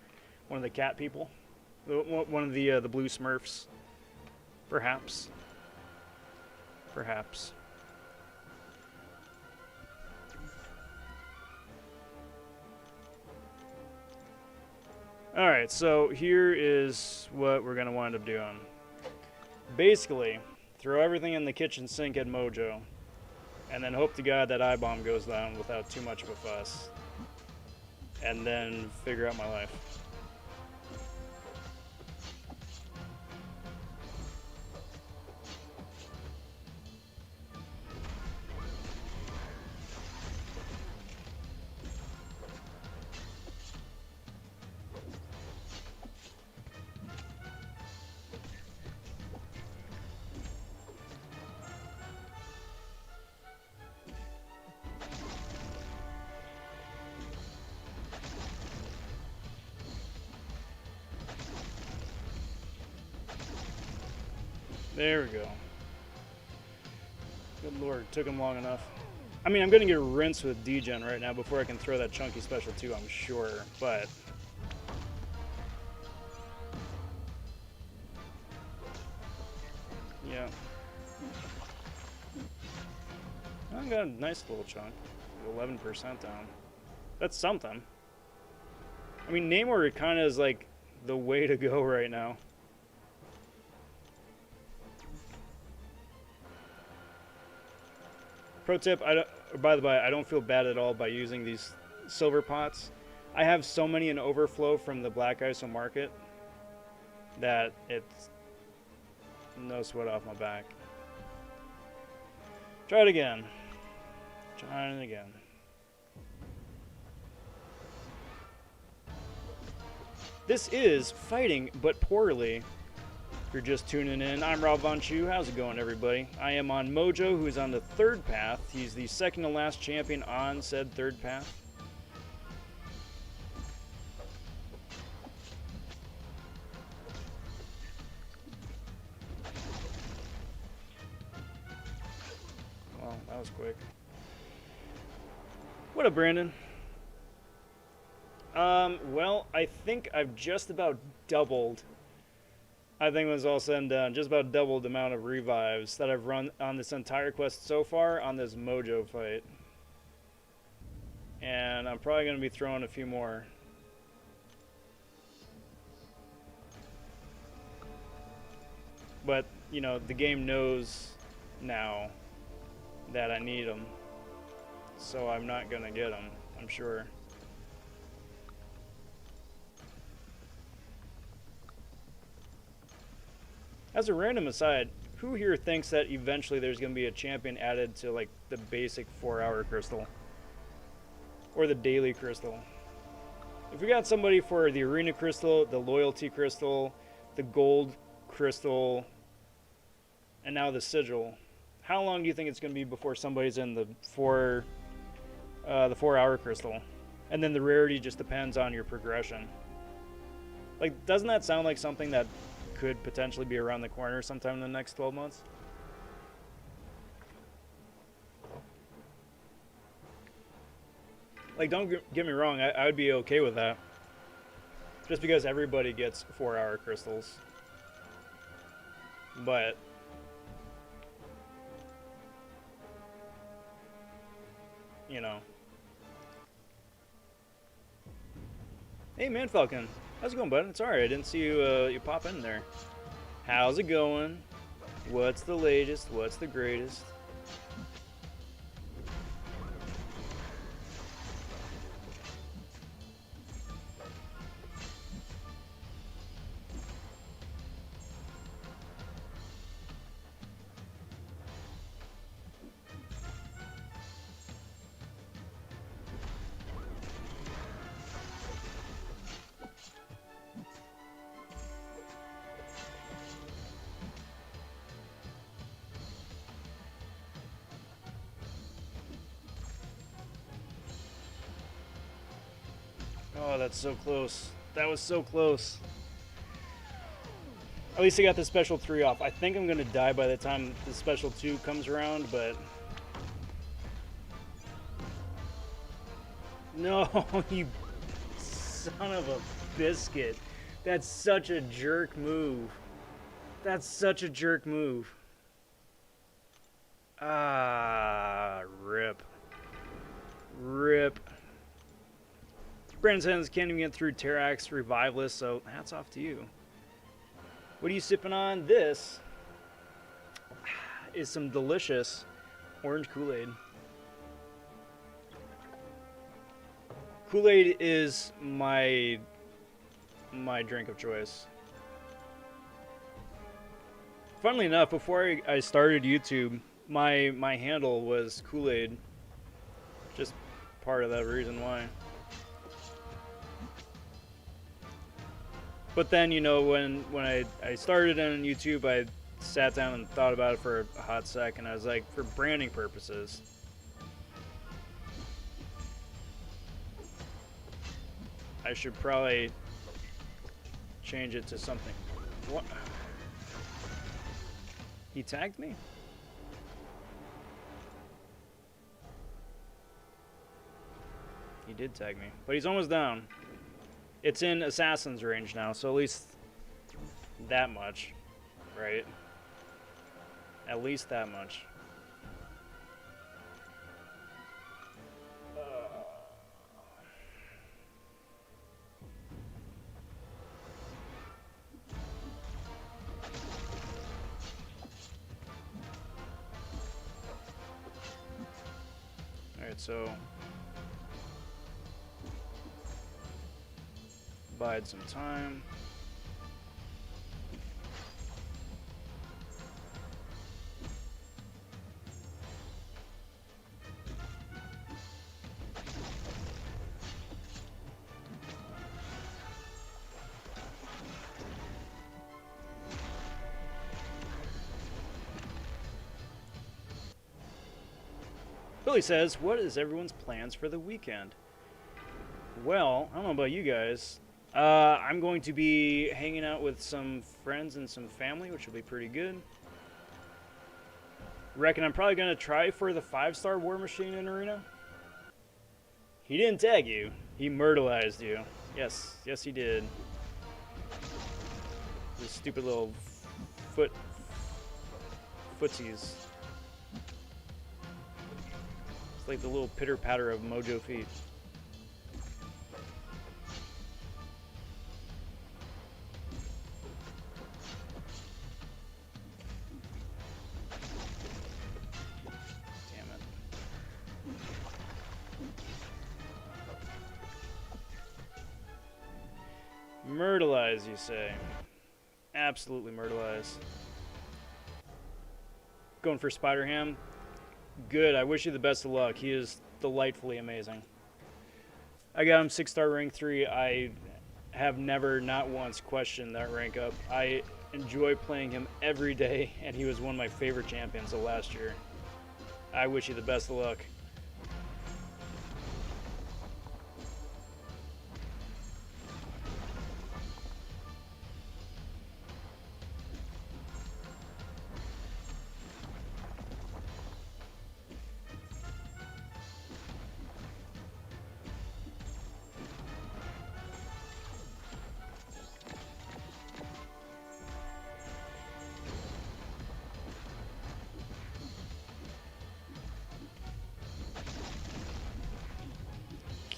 One of the cat people. One of the blue Smurfs. Perhaps. Perhaps. Alright, so here is what we're going to wind up doing. Basically, throw everything in the kitchen sink at Mojo, and then hope to God that iBom goes down without too much of a fuss. And then figure out my life. There we go. Good lord, took him long enough. I mean, I'm going to get rinsed with degen right now before I can throw that chunky special too, I'm sure, but... yeah. I got a nice little chunk. 11% down. That's something. I mean, Namor kind of is like the way to go right now. Pro tip, by the way, I don't feel bad at all by using these silver pots. I have so many in overflow from the Black ISO market that it's no sweat off my back. Try it again. Try it again. This is Fighting But Poorly. If you're just tuning in, I'm Rob Von Chu. How's it going, everybody? I am on Mojo, who is on the third path. He's the second to last champion on said third path. Well, that was quick. What up, Brandon? Well, I think I've just about doubled I think when it's all said and done, just about doubled the amount of revives that I've run on this entire quest so far on this Mojo fight. And I'm probably going to be throwing a few more. But, you know, the game knows now that I need them. So I'm not going to get them, I'm sure. As a random aside, who here thinks that eventually there's going to be a champion added to, like, the basic 4-hour crystal? Or the daily crystal? If we got somebody for the arena crystal, the loyalty crystal, the gold crystal, and now the sigil, how long do you think it's going to be before somebody's in the 4-hour crystal? And then the rarity just depends on your progression. Like, doesn't that sound like something that could potentially be around the corner sometime in the next 12 months? Like, don't get me wrong, I would be okay with that. Just because everybody gets 4-hour crystals. But you know. Hey, Man Falcon. How's it going, bud? It's alright. I didn't see you you pop in there. How's it going? What's the latest? What's the greatest? Oh, that's so close. That was so close. At least I got the special 3 off. I think I'm going to die by the time the special 2 comes around, but... No, you son of a biscuit. That's such a jerk move. That's such a jerk move. Ah, rip. Rip. Brandon says can't even get through Terrax Revivalist, so hats off to you. What are you sipping on? This is some delicious orange Kool-Aid. Kool-Aid is my drink of choice. Funnily enough, before I started YouTube, my handle was Kool-Aid. Just part of that reason why. But then, you know, when I started on YouTube, I sat down and thought about it for a hot sec, and I was like, for branding purposes, I should probably change it to something. What? He tagged me? He did tag me, but he's almost down. It's in Assassin's range now, so at least that much, right? At least that much. Alright, so... bide some time. Billy says, what is everyone's plans for the weekend? Well, I don't know about you guys. I'm going to be hanging out with some friends and some family, which will be pretty good. Reckon I'm probably going to try for the 5-star War Machine in Arena. He didn't tag you. He myrtleized you. Yes, yes he did. The stupid little footsies. It's like the little pitter patter of Mojo feet. Damn it. Myrtleize, you say? Absolutely Myrtleize. Going for Spider-Ham? Good, I wish you the best of luck. He is delightfully amazing. I got him 6-star rank 3. I have never, not once, questioned that rank up. I enjoy playing him every day, and he was one of my favorite champions of last year. I wish you the best of luck.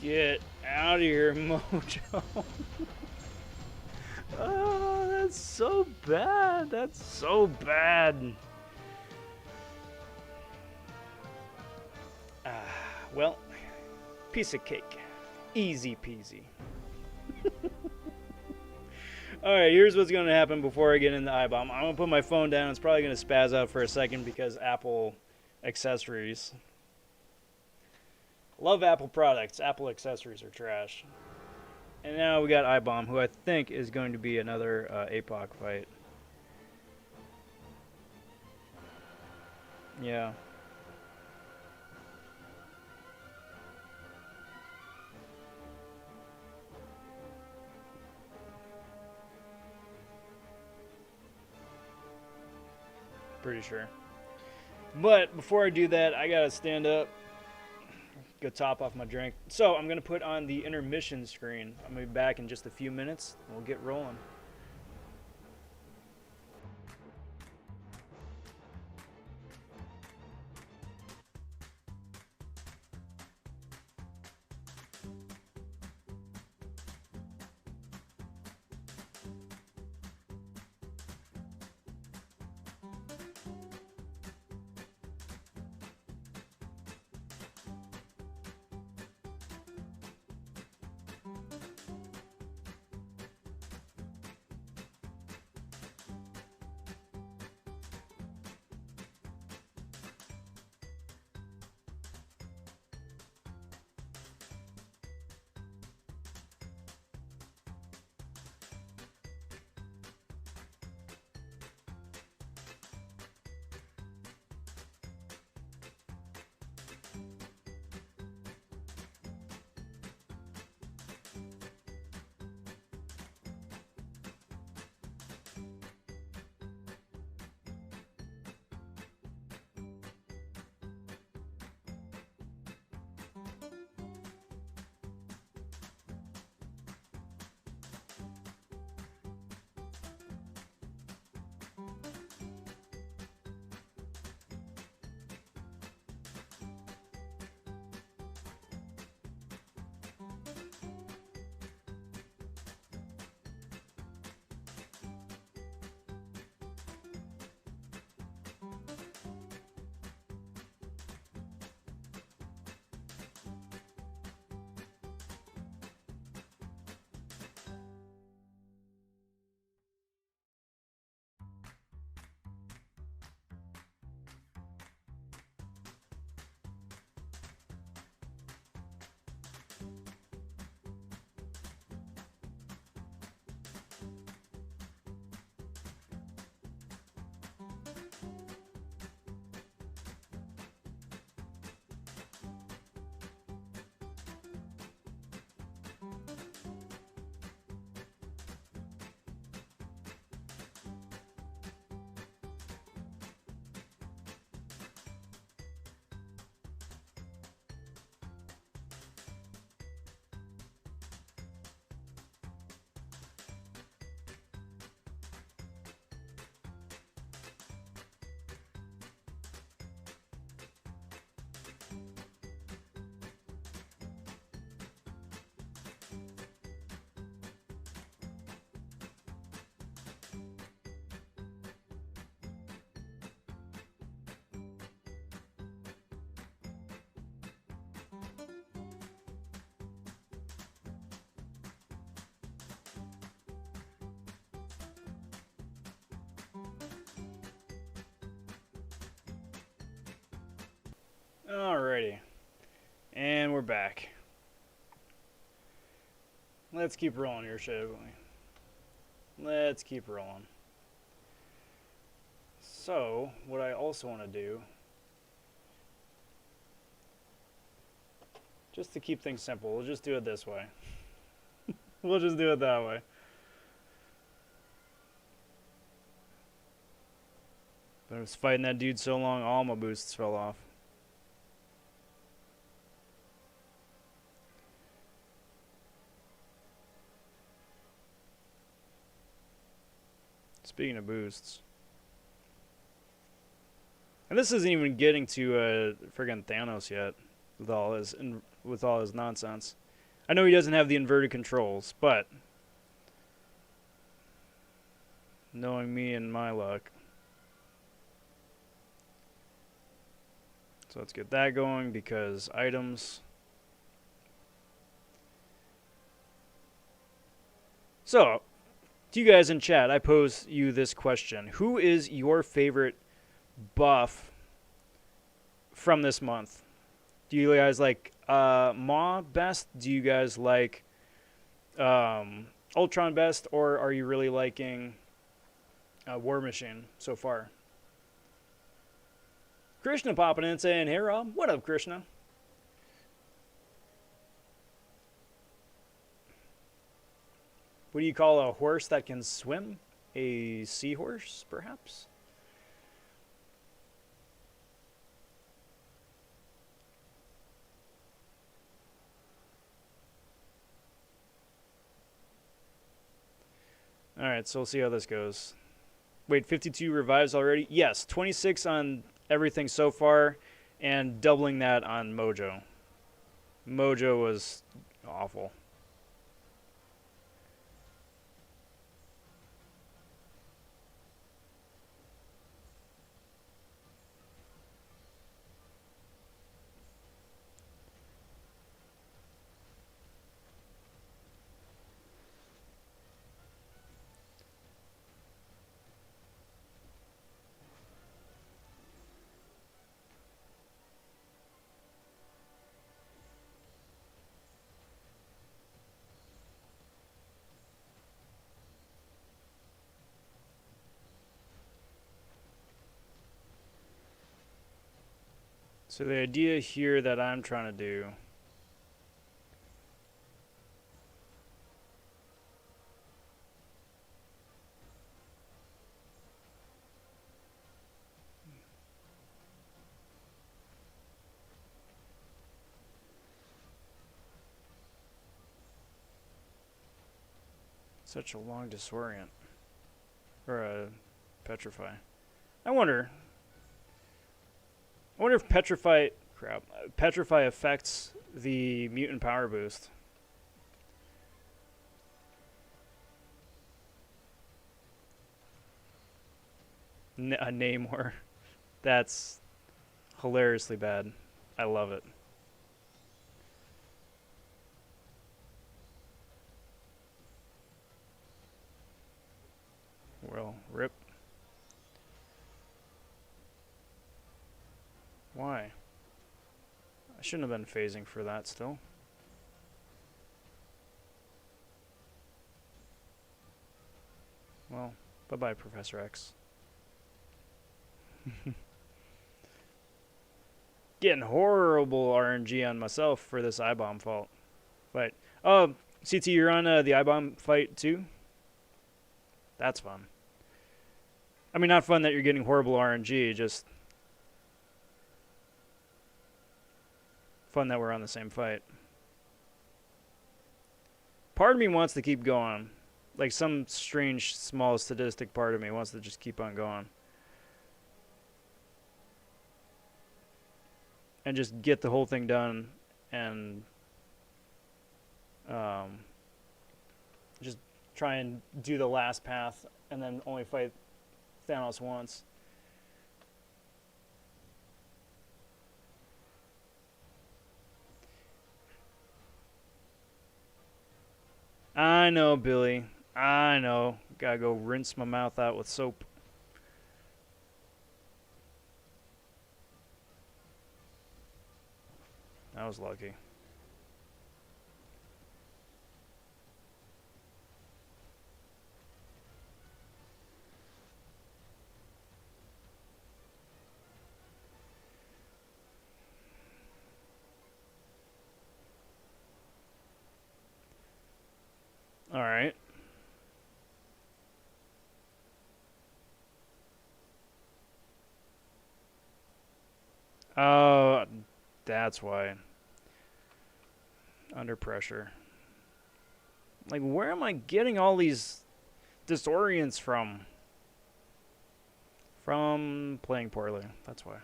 Get out of here, Mojo. Oh, that's so bad. That's so bad. Well, piece of cake. Easy peasy. Alright, here's what's going to happen before I get into iBom. I'm going to put my phone down. It's probably going to spaz out for a second because Apple accessories. Love Apple products. Apple accessories are trash. And now we got iBom, who I think is going to be another APOC fight. Yeah. Pretty sure. But before I do that, I gotta stand up. Go top off my drink. So I'm going to put on the intermission screen. I'm going to be back in just a few minutes. We'll get rolling. Alrighty. And we're back. Let's keep rolling here, shall we? Let's keep rolling. So, what I also want to do, just to keep things simple, we'll just do it this way. We'll just do it that way. But I was fighting that dude so long, all my boosts fell off. Speaking of boosts. And this isn't even getting to friggin' Thanos yet with all his nonsense. I know he doesn't have the inverted controls, but knowing me and my luck. So let's get that going because items. So, to you guys in chat, I pose you this question. Who is your favorite buff from this month? Do you guys like Maw best? Do you guys like Ultron best? Or are you really liking War Machine so far? Krishna popping in saying, hey Rob, what up Krishna? What do you call a horse that can swim? A seahorse, perhaps? Alright, so we'll see how this goes. Wait, 52 revives already? Yes, 26 on everything so far, and doubling that on Mojo. Mojo was awful. So the idea here that I'm trying to do such a long disorient or a petrify. I wonder if Petrify affects the mutant power boost. A Namor. That's hilariously bad. I love it. Well, rip. Why? I shouldn't have been phasing for that still. Well, bye-bye, Professor X. Getting horrible RNG on myself for this iBom fault. But, oh, CT, you're on the iBom fight too? That's fun. I mean, not fun that you're getting horrible RNG, just fun that we're on the same fight. Part of me wants to keep going. Like some strange small sadistic part of me wants to just keep on going. And just get the whole thing done and just try and do the last path and then only fight Thanos once. I know, Billy. I know. Gotta go rinse my mouth out with soap. . That was lucky. All right. Oh, that's why. Under pressure. Like, where am I getting all these disorients from? From playing poorly. That's why.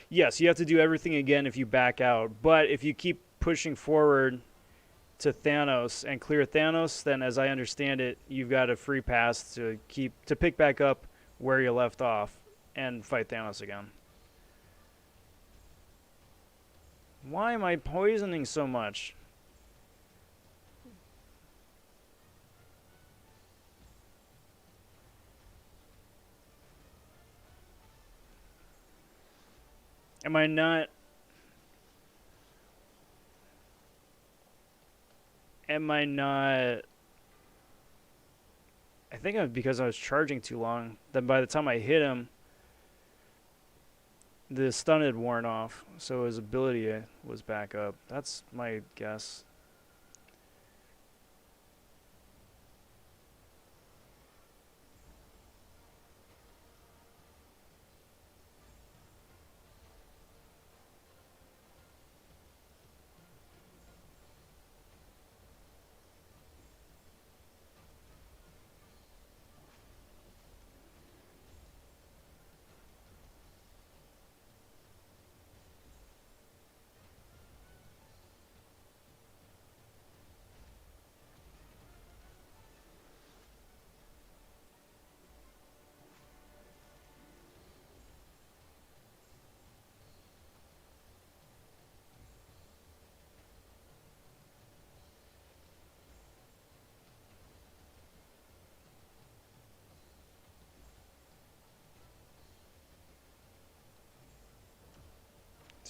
Yes, you have to do everything again if you back out. But if you keep pushing forward to Thanos and clear Thanos, then as I understand it, you've got a free pass to pick back up where you left off and fight Thanos again. Why am I poisoning so much? Am I not... I think it was because I was charging too long. Then by the time I hit him, the stun had worn off, so his ability was back up. That's my guess.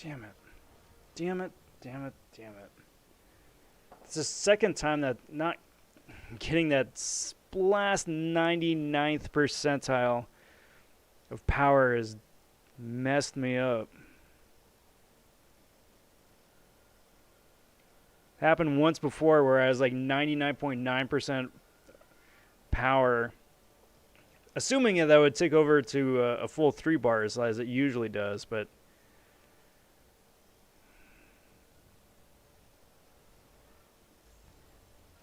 Damn it. Damn it. Damn it. Damn it. It's the second time that not getting that last 99th percentile of power has messed me up. Happened once before where I was like 99.9% power. Assuming that would take over to a full 3 bars as it usually does, but...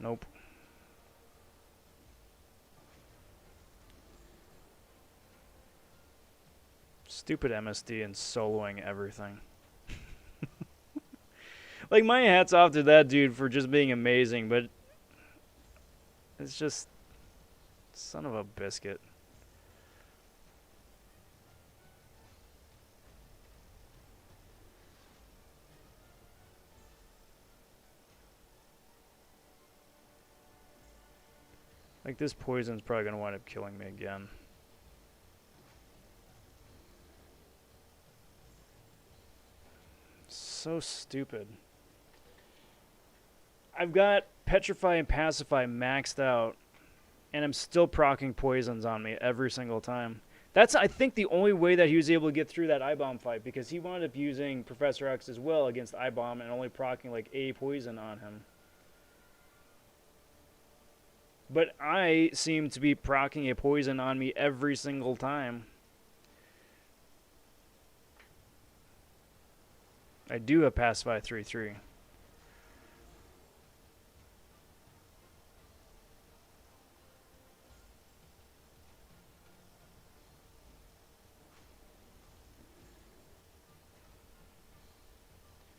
Nope. Stupid MSD and soloing everything. Like, my hat's off to that dude for just being amazing, but it's just son of a biscuit. Like, this poison's probably going to wind up killing me again. So stupid. I've got Petrify and Pacify maxed out, and I'm still proccing poisons on me every single time. That's, I think, the only way that he was able to get through that iBom fight, because he wound up using Professor X as well against iBom and only proccing like a poison on him. But I seem to be proccing a poison on me every single time. I do have Pacify 3-3.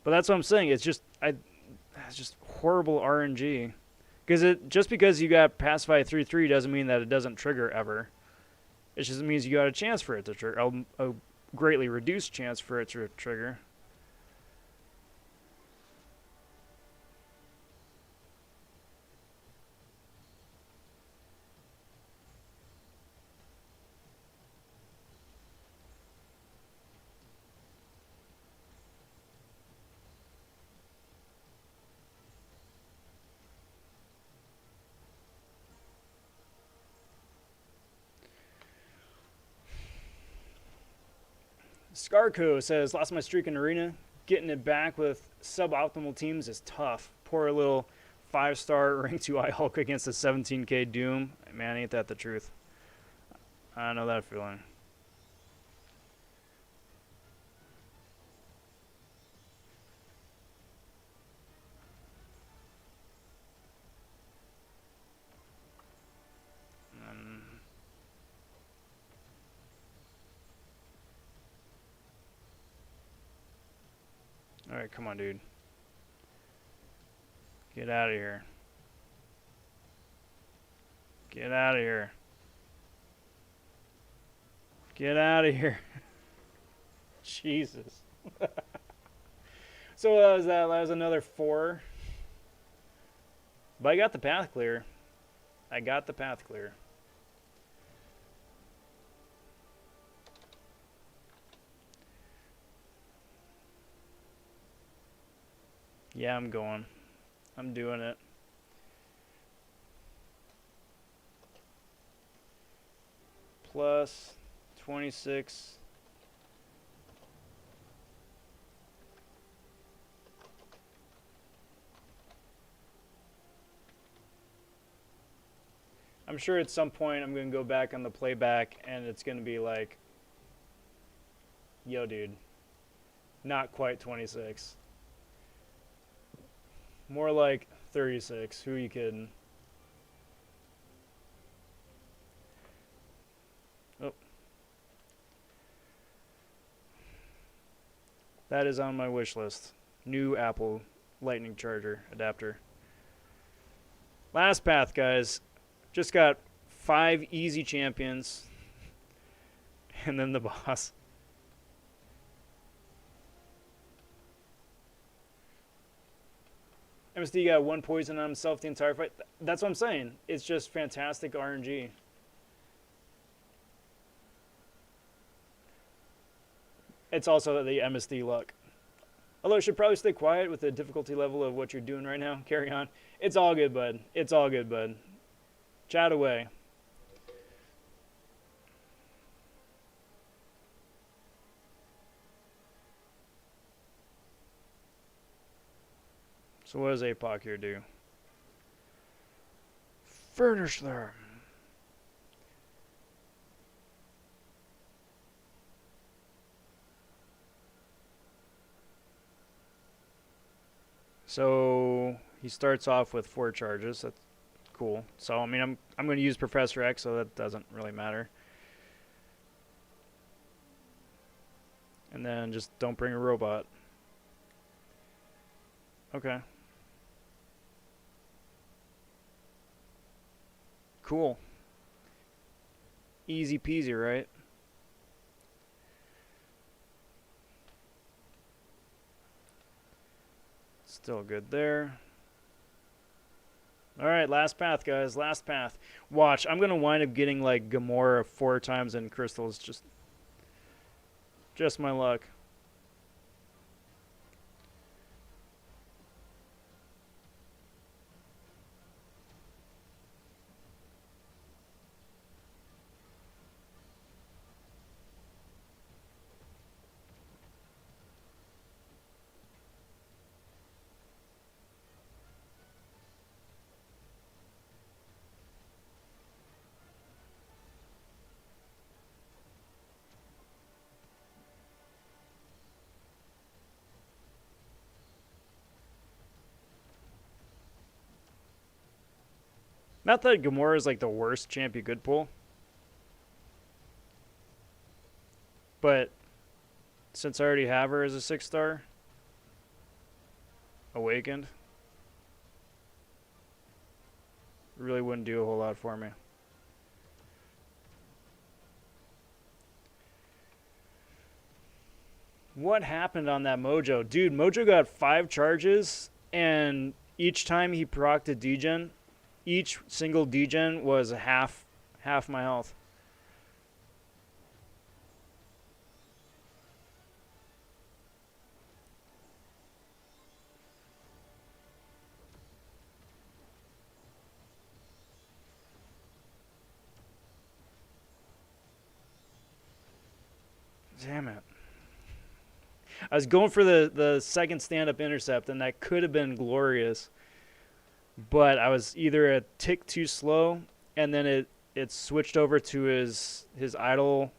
But that's what I'm saying. It's just horrible RNG. Because just because you got Pacify 3-3 doesn't mean that it doesn't trigger ever. It just means you got a chance for it to trigger. A greatly reduced chance for it to trigger. Scarco says, lost my streak in arena. Getting it back with suboptimal teams is tough. Poor little 5-star rank 2 Hulk against a 17k Doom. Man, ain't that the truth. I know that feeling. Alright, come on, dude. Get out of here. Get out of here. Get out of here. Jesus. So that was that. That was another 4. But I got the path clear. I got the path clear. Yeah, I'm going. I'm doing it. Plus 26. I'm sure at some point I'm going to go back on the playback and it's going to be like, yo, dude, not quite 26. More like 36. Who are you kidding? Oh. That is on my wish list. New Apple Lightning Charger adapter. Last path, guys. Just got 5 easy champions. And then the boss. MSD got 1 poison on himself the entire fight. That's what I'm saying. It's just fantastic RNG. It's also the MSD luck. Although it should probably stay quiet with the difficulty level of what you're doing right now. Carry on. It's all good, bud. It's all good, bud. Chat away. So what does APOC here do? Furnish them. So he starts off with 4 charges. That's cool. So I mean, I'm going to use Professor X, so that doesn't really matter. And then just don't bring a robot. Okay. Cool. Easy peasy, right? Still good there. Alright, last path, guys. Last path. Watch. I'm going to wind up getting, like, Gamora 4 times in crystals. Just my luck. Not that Gamora is like the worst champ you could pull. But since I already have her as a 6-star, Awakened, really wouldn't do a whole lot for me. What happened on that Mojo? Dude, Mojo got 5 charges, and each time he procced a degen, each single degen was half my health. Damn it. I was going for the second stand-up intercept, and that could have been glorious. But I was either a tick too slow, and then it switched over to his idle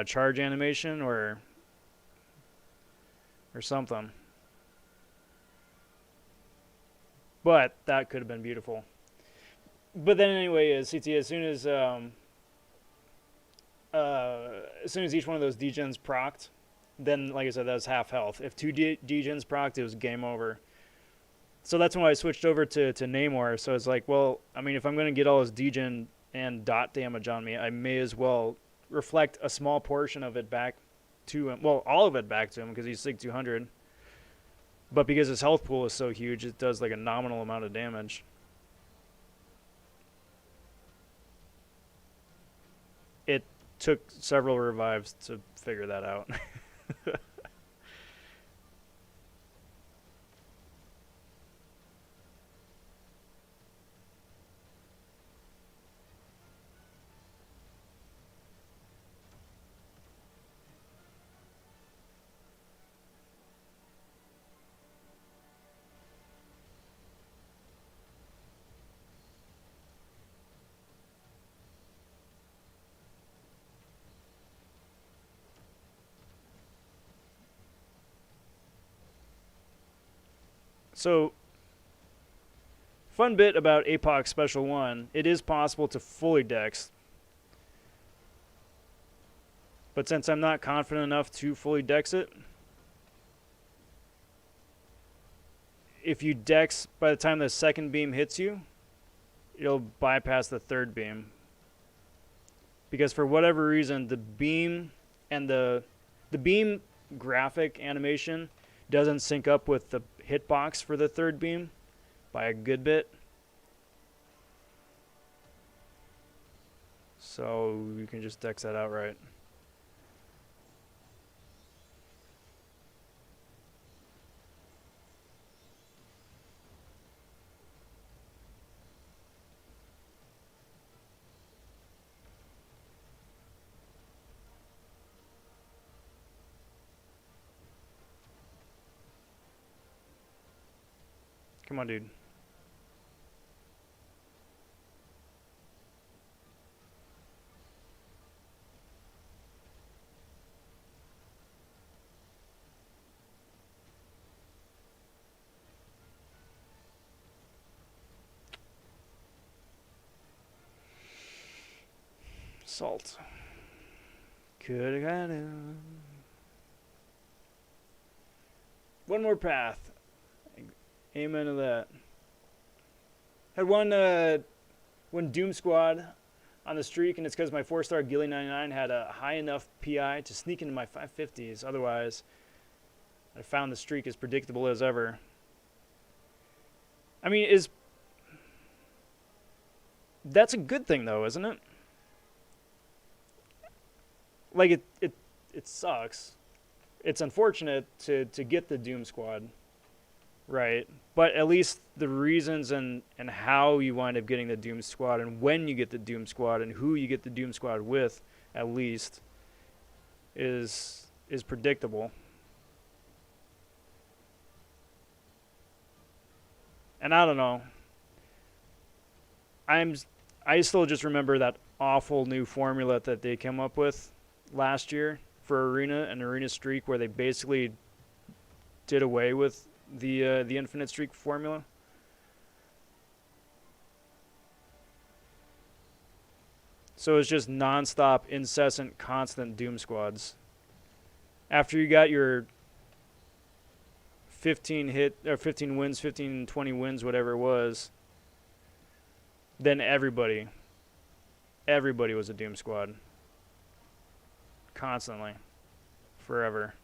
charge animation or something. But that could have been beautiful. But then anyway, CT, as soon as each one of those degens procced, then like I said, that was half health. If two degens procced, it was game over. So that's when I switched over to Namor. So it's like, well, I mean, if I'm going to get all his degen and dot damage on me, I may as well reflect a small portion of it back to him. Well, all of it back to him because he's Sig 200. But because his health pool is so huge, it does like a nominal amount of damage. It took several revives to figure that out. So, fun bit about APOC Special 1, it is possible to fully dex. But since I'm not confident enough to fully dex it, if you dex by the time the second beam hits you, it'll bypass the third beam. Because for whatever reason, the beam and the beam graphic animation doesn't sync up with the hitbox for the third beam by a good bit. So you can just dex that outright. Come on, dude. Salt. Coulda got it. One more path. Amen to that. Had one Doom Squad on the streak, and it's because my 4-star Gilly 99 had a high enough PI to sneak into my 550s. Otherwise, I found the streak as predictable as ever. I mean, that's a good thing though, isn't it? Like it sucks. It's unfortunate to get the Doom Squad. Right, but at least the reasons and how you wind up getting the Doom Squad and when you get the Doom Squad and who you get the Doom Squad with, at least, is predictable. And I don't know. I still just remember that awful new formula that they came up with last year for Arena and Arena Streak, where they basically did away with the infinite streak formula. So it's just non-stop, incessant, constant Doom Squads. After you got your 15 wins, 15, 20 wins, whatever it was, then everybody was a Doom Squad. Constantly. Forever.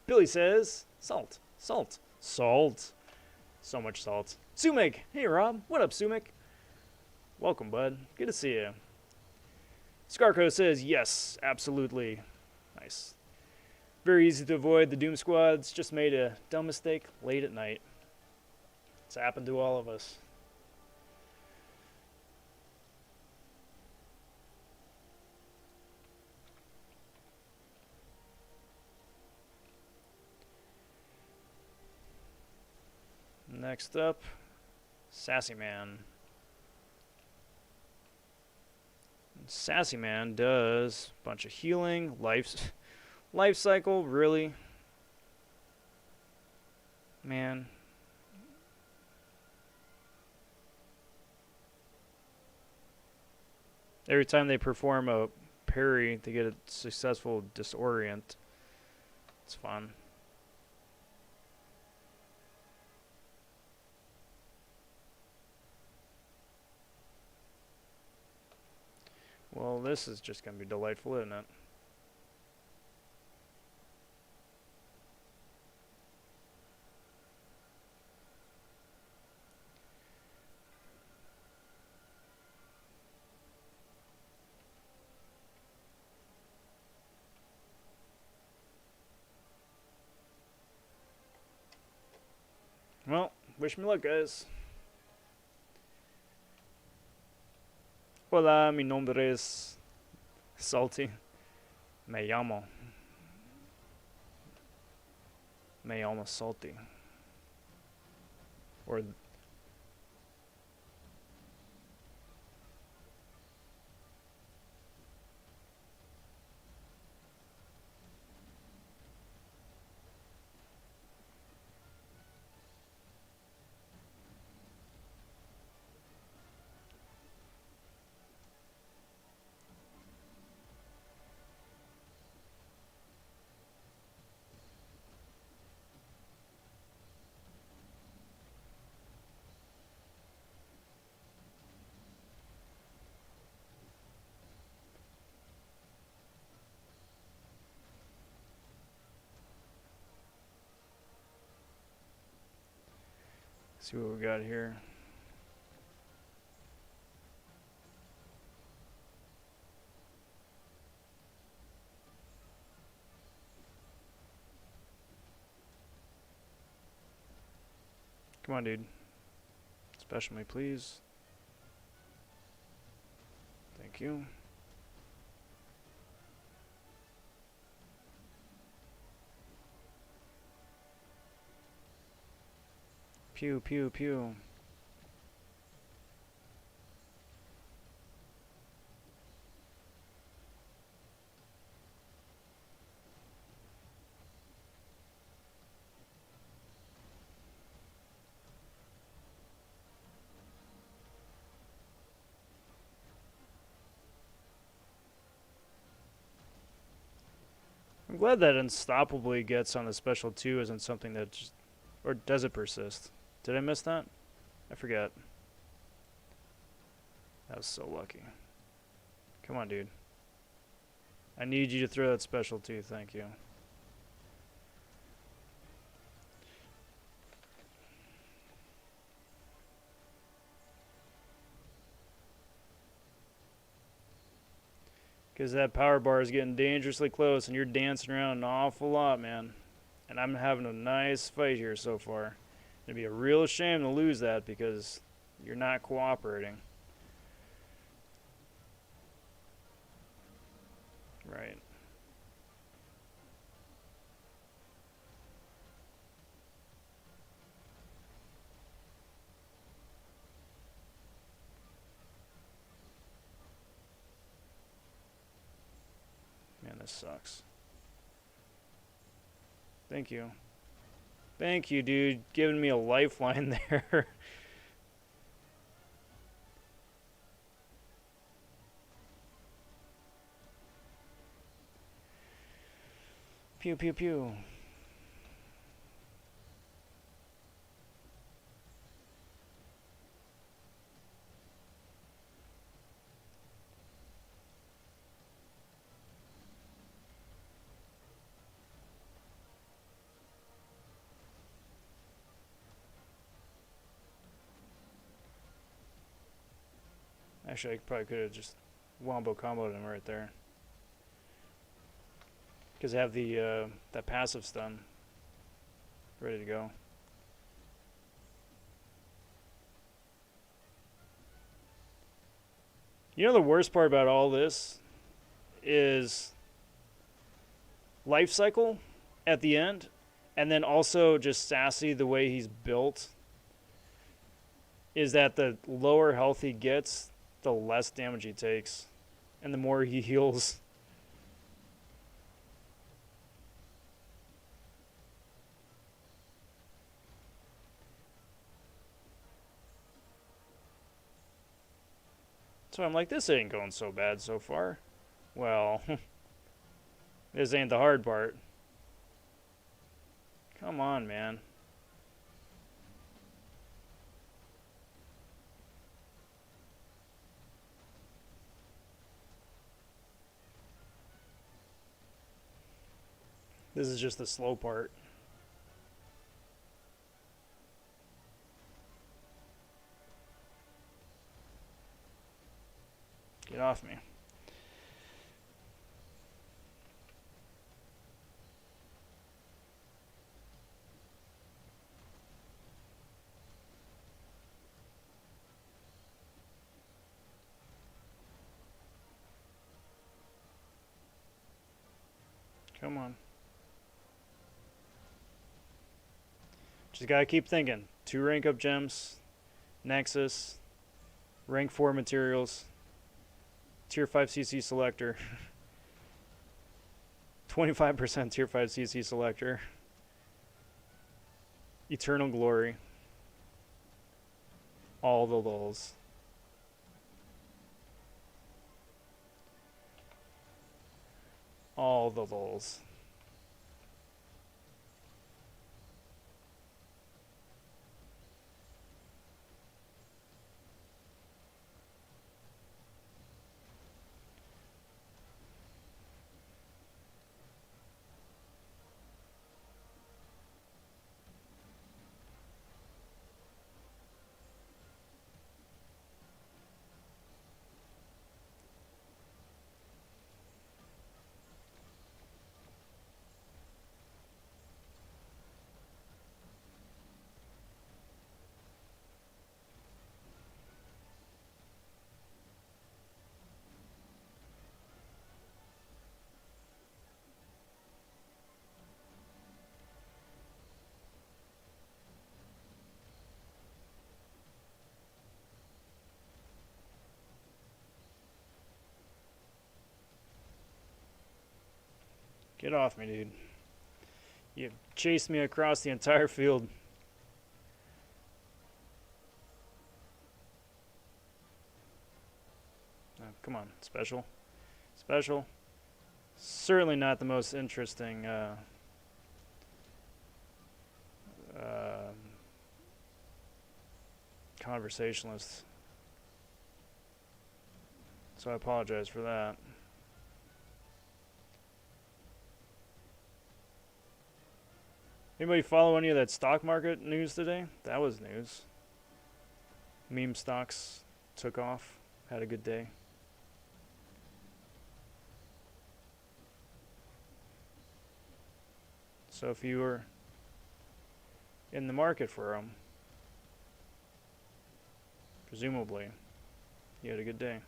Billy says, salt, salt, salt. So much salt. Sumek! Hey Rob, what up Sumek? Welcome bud, good to see you. Scarco says yes, absolutely. Nice. Very easy to avoid the Doom Squads, just made a dumb mistake late at night. It's happened to all of us. Next up, Sassy Man. Sassy Man does a bunch of healing, life cycle, really? Man. Every time they perform a parry, they get a successful disorient. It's fun. Well, this is just going to be delightful, isn't it? Well, wish me luck, guys. Hola, mi nombre es Salty. Me llamo Salty. Or see what we got here. Come on, dude. Special me, please. Thank you. Pew, pew, pew. I'm glad that unstoppably gets on the special 2 isn't something that just... Or does it persist? Did I miss that? I forget. That was so lucky. Come on, dude. I need you to throw that special 2, thank you. Because that power bar is getting dangerously close and you're dancing around an awful lot, man. And I'm having a nice fight here so far. It'd be a real shame to lose that because you're not cooperating. Right. Man, this sucks. Thank you. Thank you, dude. Giving me a lifeline there. Pew, pew, pew. Actually, I probably could have just wombo comboed him right there. Because I have the that passive stun ready to go. You know the worst part about all this is life cycle at the end, and then also just Sassy, the way he's built, is that the lower health he gets, the less damage he takes, and the more he heals. So I'm like, this ain't going so bad so far. Well, this ain't the hard part. Come on, man. This is just the slow part. Get off me. Come on. Just gotta keep thinking. 2 rank up gems, Nexus, rank 4 materials, tier 5 CC selector, 25% tier 5 CC selector, eternal glory, all the lulls. All the lulls. Get off me, dude. You chased me across the entire field. Come on, special. Special. Certainly not the most interesting conversationalist. So I apologize for that. Anybody follow any of that stock market news today? That was news. Meme stocks took off. Had a good day. So if you were in the market for them, presumably, you had a good day.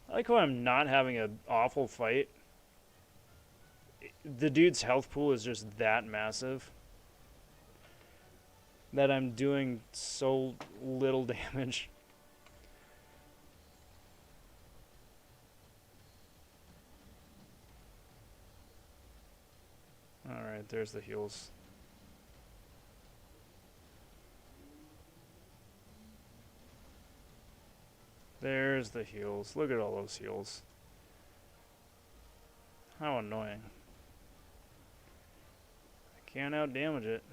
I like how I'm not having an awful fight. The dude's health pool is just that massive that I'm doing so little damage. Alright, there's the heals. There's the heals. Look at all those heals. How annoying. I can't out damage it.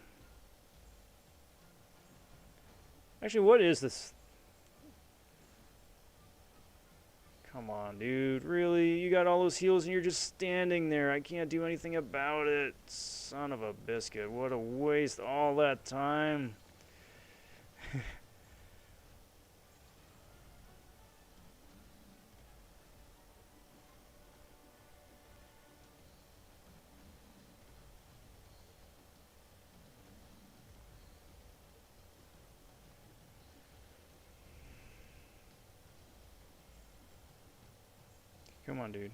Actually, what is this? Come on, dude. Really? You got all those heals and you're just standing there. I can't do anything about it. Son of a biscuit. What a waste. All that time. Come on, dude.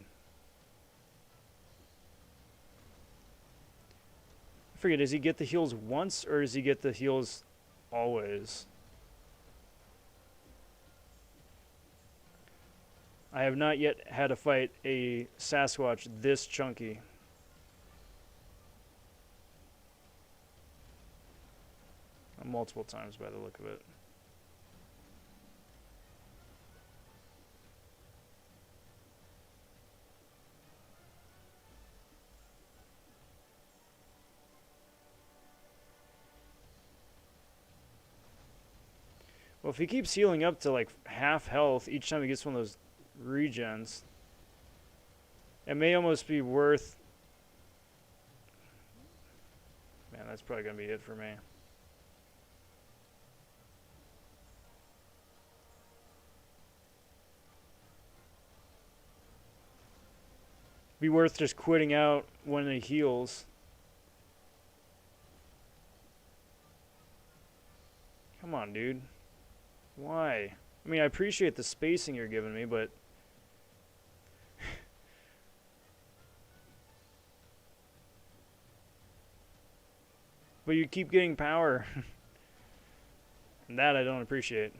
I forget, does he get the heals once or does he get the heals always? I have not yet had to fight a Sasquatch this chunky. Multiple times by the look of it. Well, if he keeps healing up to like half health each time he gets one of those regens, it may almost be worth... Man, that's probably going to be it for me. Be worth just quitting out when he heals. Come on, dude. Why? I mean, I appreciate the spacing you're giving me, but... but you keep getting power. And that I don't appreciate.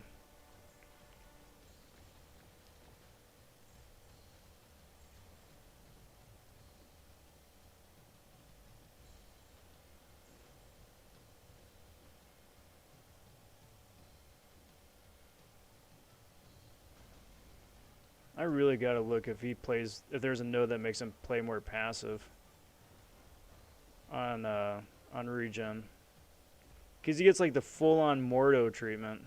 I really gotta look if he plays, if there's a node that makes him play more passive on regen, because he gets like the full-on Mordo treatment.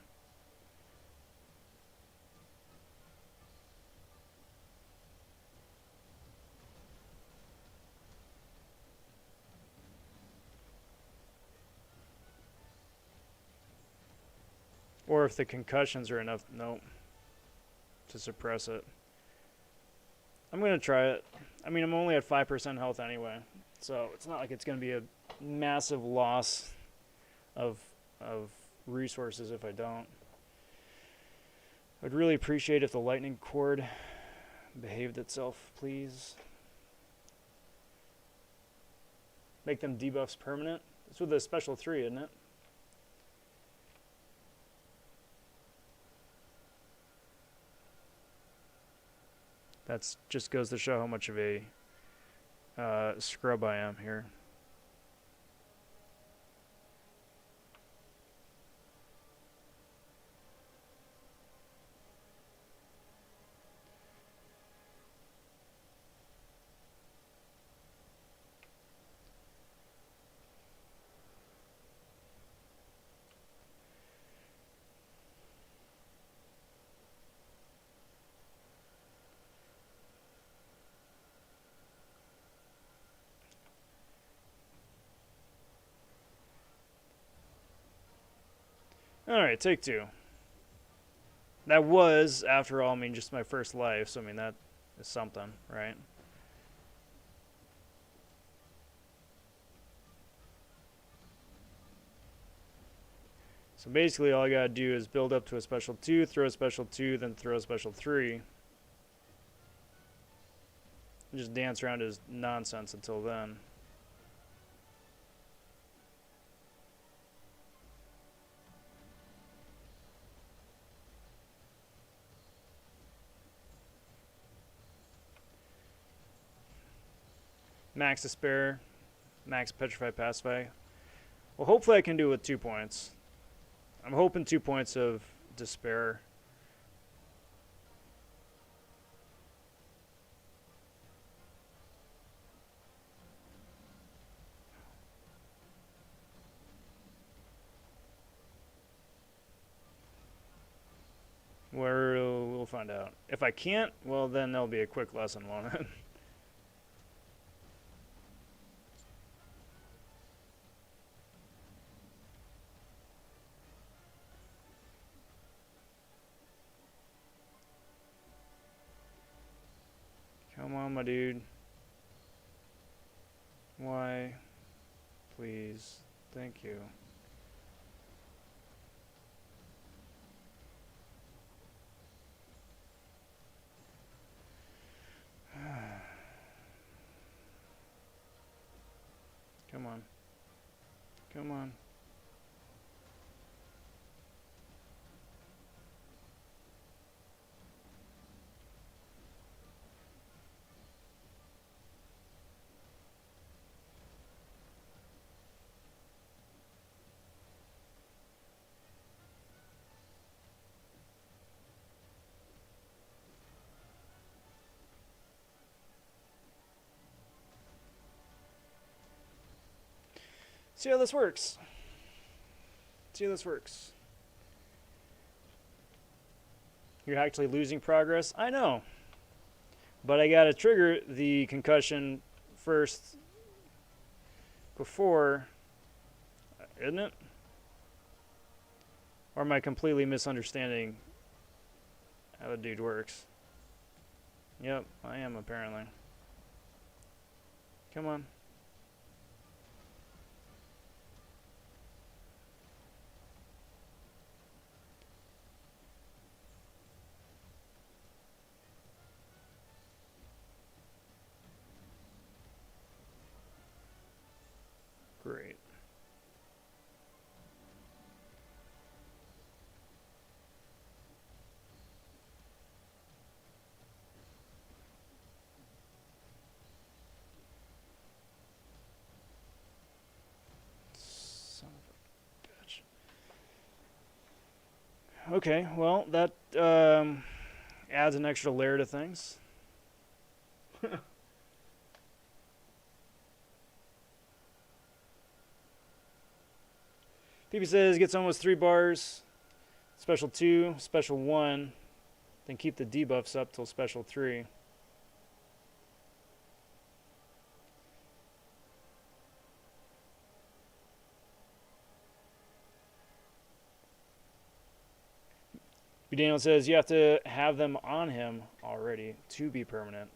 Or if the concussions are enough, nope, to suppress it. I'm going to try it. I mean, I'm only at 5% health anyway, so it's not like it's going to be a massive loss of resources if I don't. I'd really appreciate if the lightning cord behaved itself, please. Make them debuffs permanent. It's with a special 3, isn't it? That just goes to show how much of a scrub I am here. Alright, take 2. That was, after all, I mean, just my first life, so I mean, that is something, right? So basically all I gotta do is build up to a special 2, throw a special 2, then throw a special 3. And just dance around his nonsense until then. Max Despair, Max Petrify Pacify. Well, hopefully I can do it with 2 points. I'm hoping 2 points of Despair. find out. If I can't, well, then there'll be a quick lesson, won't it? Come on, my dude. Why? Please. Thank you. Come on. Come on. See how this works. See how this works. You're actually losing progress? I know. But I gotta trigger the concussion first before, isn't it? Or am I completely misunderstanding how the dude works? Yep, I am apparently. Come on. Great. Son of a bitch. Okay, well, that adds an extra layer to things. PP says gets almost 3 bars, special 2, special 1, then keep the debuffs up till special 3. B. Daniel says you have to have them on him already to be permanent.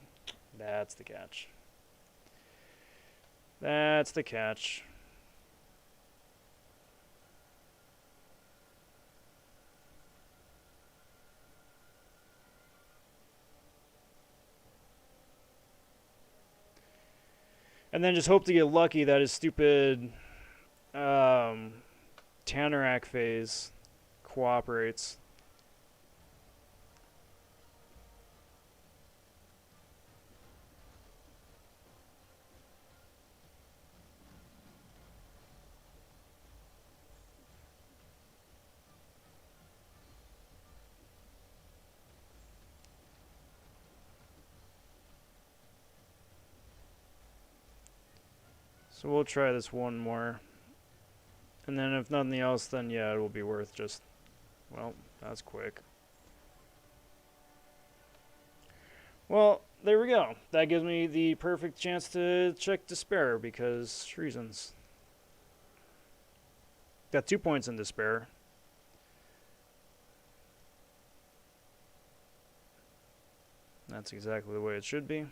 That's the catch. That's the catch. And then just hope to get lucky that his stupid Tannerak phase cooperates. So we'll try this one more. And then if nothing else, then yeah, it will be worth just, well, that's quick. Well, there we go. That gives me the perfect chance to check Despair because reasons. Got 2 points in Despair. That's exactly the way it should be.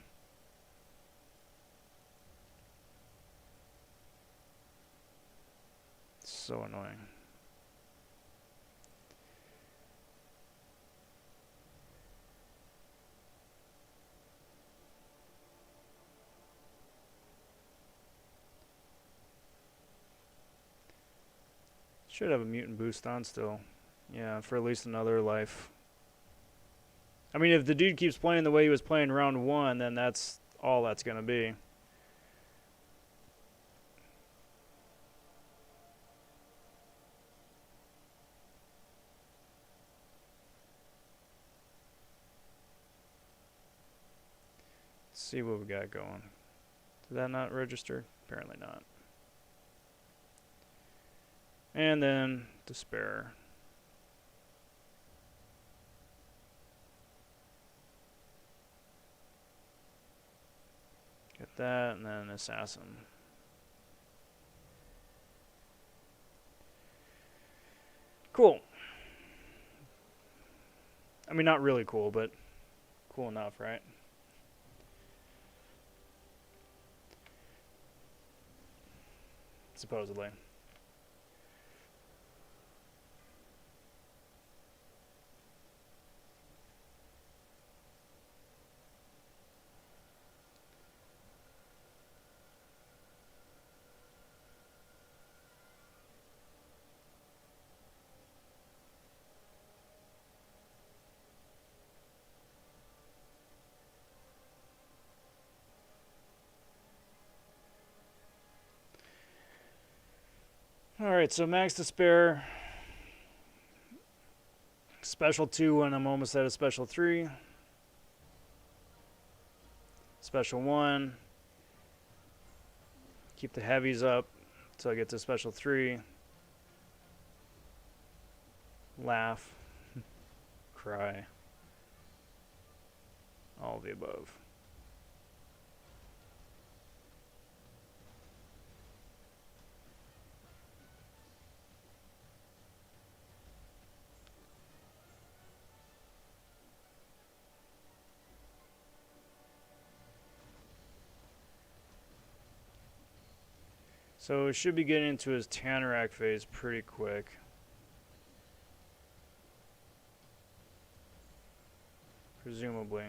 So annoying. Should have a mutant boost on still. Yeah, for at least another life. I mean, if the dude keeps playing the way he was playing round 1, then that's all that's going to be. See what we got going. Did that not register? Apparently not. And then Despair. Get that, and then assassin. Cool. I mean, not really cool, but cool enough, right? Supposedly. Alright, so max despair. Special 2 when I'm almost at a special 3. Special 1. Keep the heavies up until I get to special 3. Laugh. Cry. All of the above. So it should be getting into his Tanorak phase pretty quick. Presumably.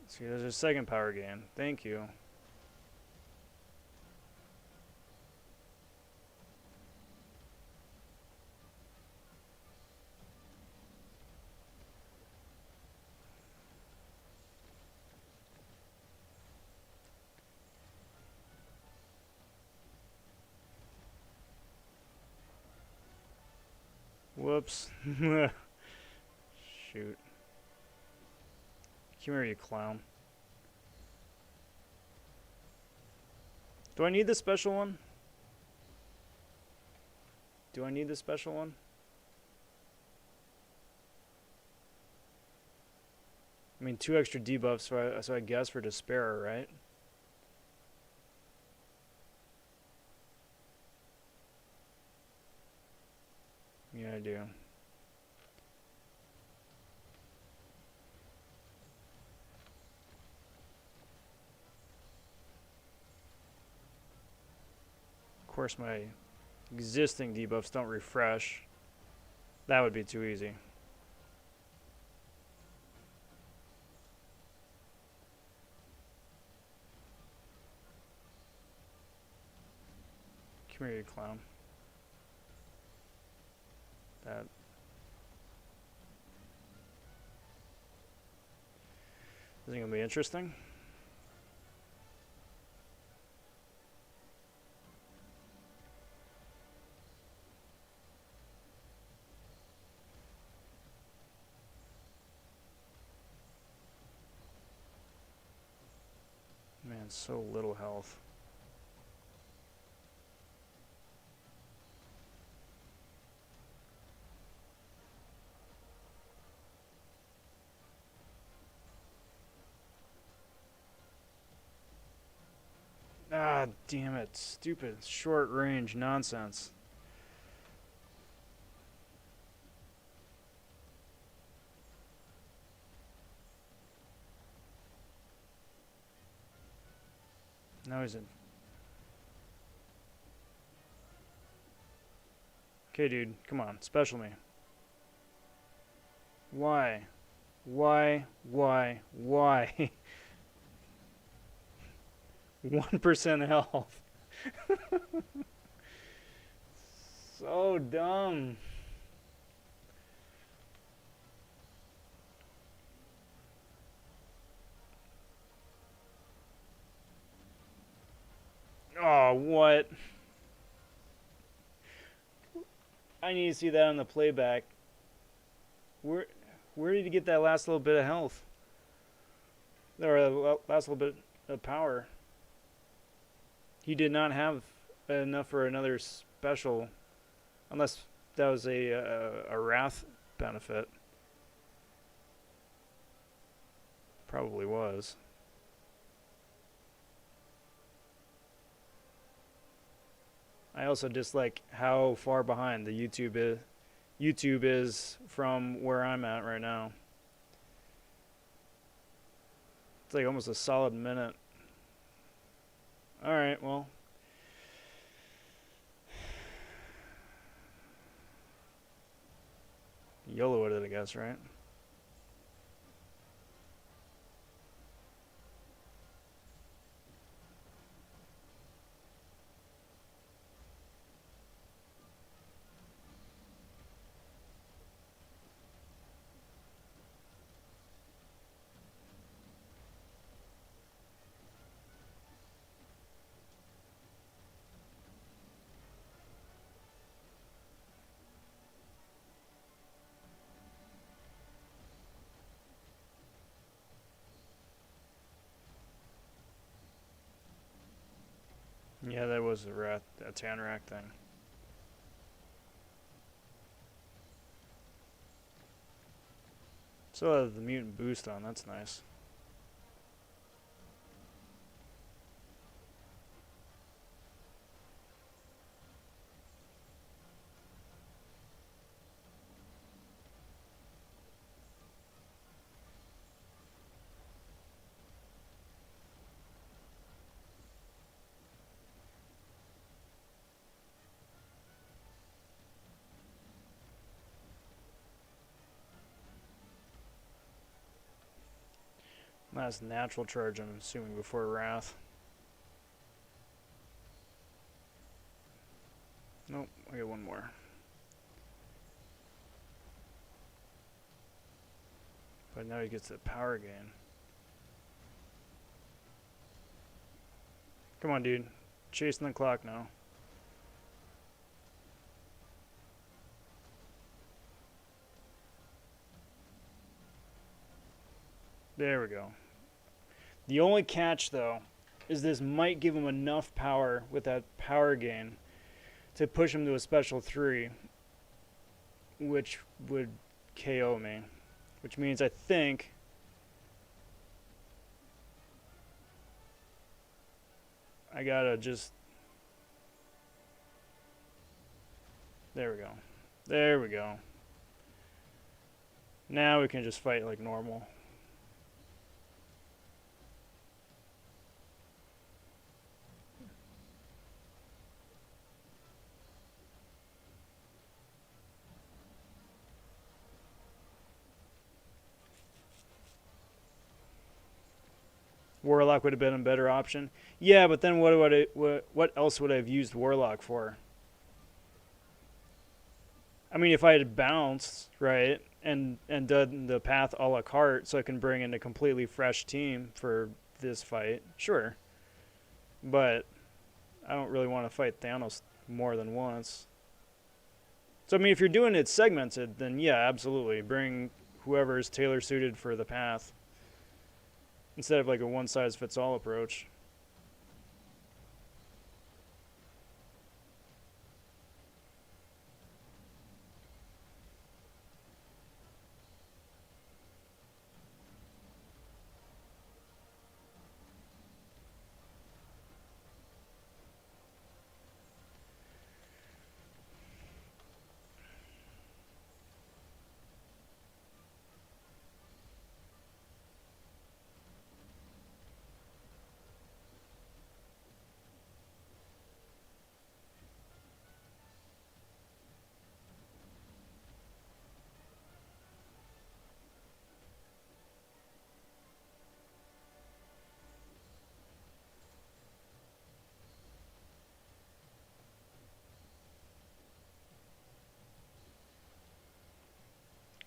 See, there's a second power gain. Thank you. Whoops. Shoot. Come here, you clown. Do I need the special one? Do I need the special one? I mean, 2 extra debuffs, so I guess for Despair, right? Yeah, I do. Of course, my existing debuffs don't refresh. That would be too easy. Come here, you clown. That. This is gonna be interesting. Man, so little health. Ah, damn it. Stupid short range nonsense. Now he's in. Okay, dude. Come on. Special me. Why? Why? 1% health. So dumb. Oh, what? I need to see that on the playback. Where did he get that last little bit of health? Or last little bit of power? He did not have enough for another special. Unless that was a wrath benefit. Probably was. I also dislike how far behind the YouTube is from where I'm at right now. It's like almost a solid minute. Alright, well. YOLO it, I guess, right? Yeah, that was a Tanrak thing. Still have the mutant boost on, that's nice. That's natural charge, I'm assuming, before Wrath. Nope, I get one more. But now he gets the power gain. Come on, dude. Chasing the clock now. There we go. The only catch, though, is this might give him enough power with that power gain to push him to a special 3, which would KO me. Which means I think I gotta just... There we go. There we go. Now we can just fight like normal. Warlock would have been a better option. Yeah, but then what else would I have used Warlock for? I mean, if I had bounced, right, and done the path a la carte so I can bring in a completely fresh team for this fight, sure. But I don't really want to fight Thanos more than once. So, I mean, if you're doing it segmented, then yeah, absolutely. Bring whoever is tailor-suited for the path. Instead of like a one-size-fits-all approach.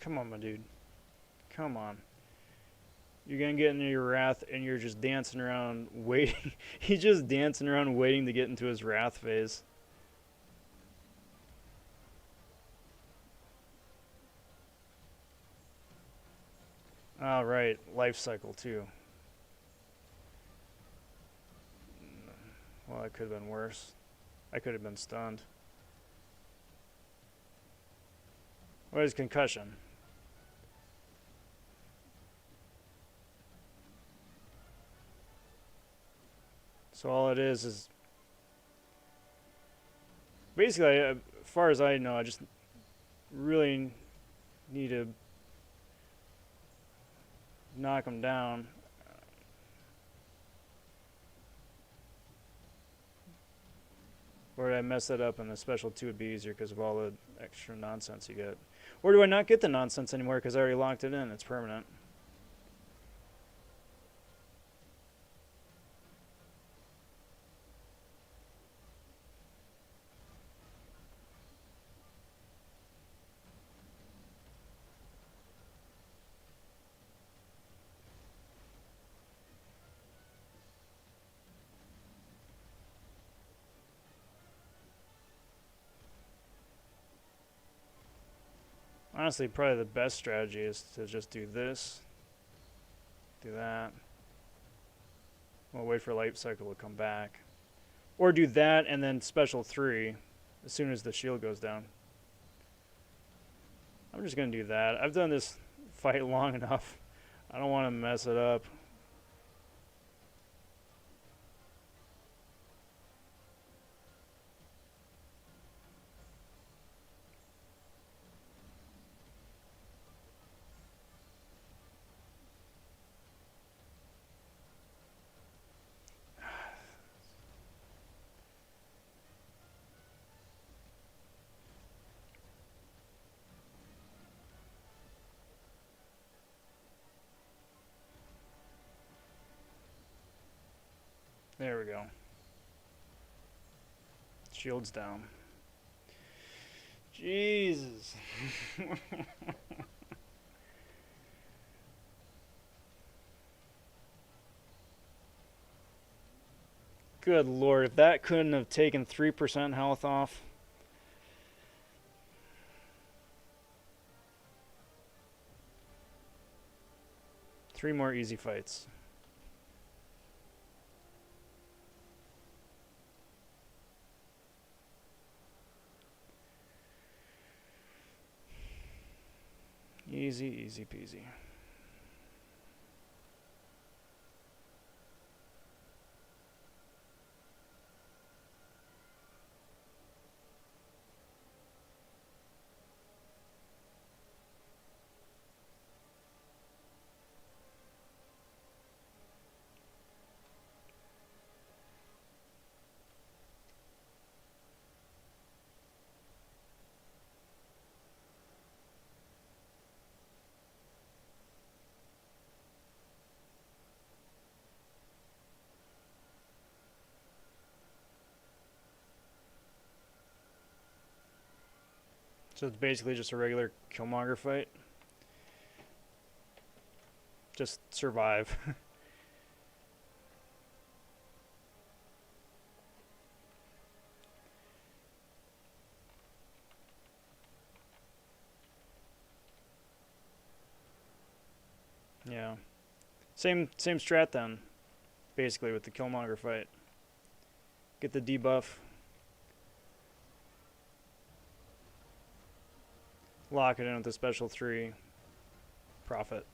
Come on, my dude. Come on. You're going to get into your wrath and you're just dancing around waiting. He's just dancing around waiting to get into his wrath phase. All right, life cycle too. Well, that could have been worse. I could have been stunned. What is concussion? So all it is basically, as far as I know, I just really need to knock him down. Or did I mess that up and the special 2 would be easier because of all the extra nonsense you get? Or do I not get the nonsense anymore because I already locked it in? It's permanent. Honestly, probably the best strategy is to just do this, do that. We'll wait for life cycle to come back. Or do that and then special 3 as soon as the shield goes down. I'm just going to do that. I've done this fight long enough. I don't want to mess it up. There we go. Shield's down. Jesus. Good lord, if that couldn't have taken 3% health off. Three more easy fights. Easy, easy peasy. So it's basically just a regular Killmonger fight. Just survive. Yeah. Same strat then, basically, with the Killmonger fight. Get the debuff. Lock it in with the special 3. Profit.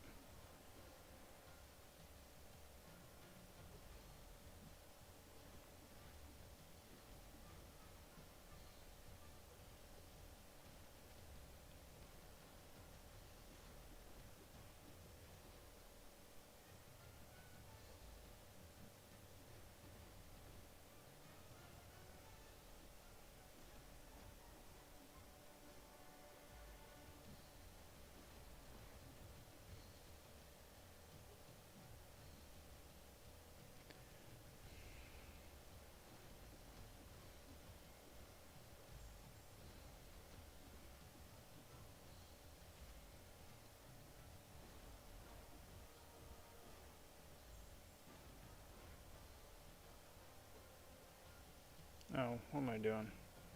Oh, what am I doing?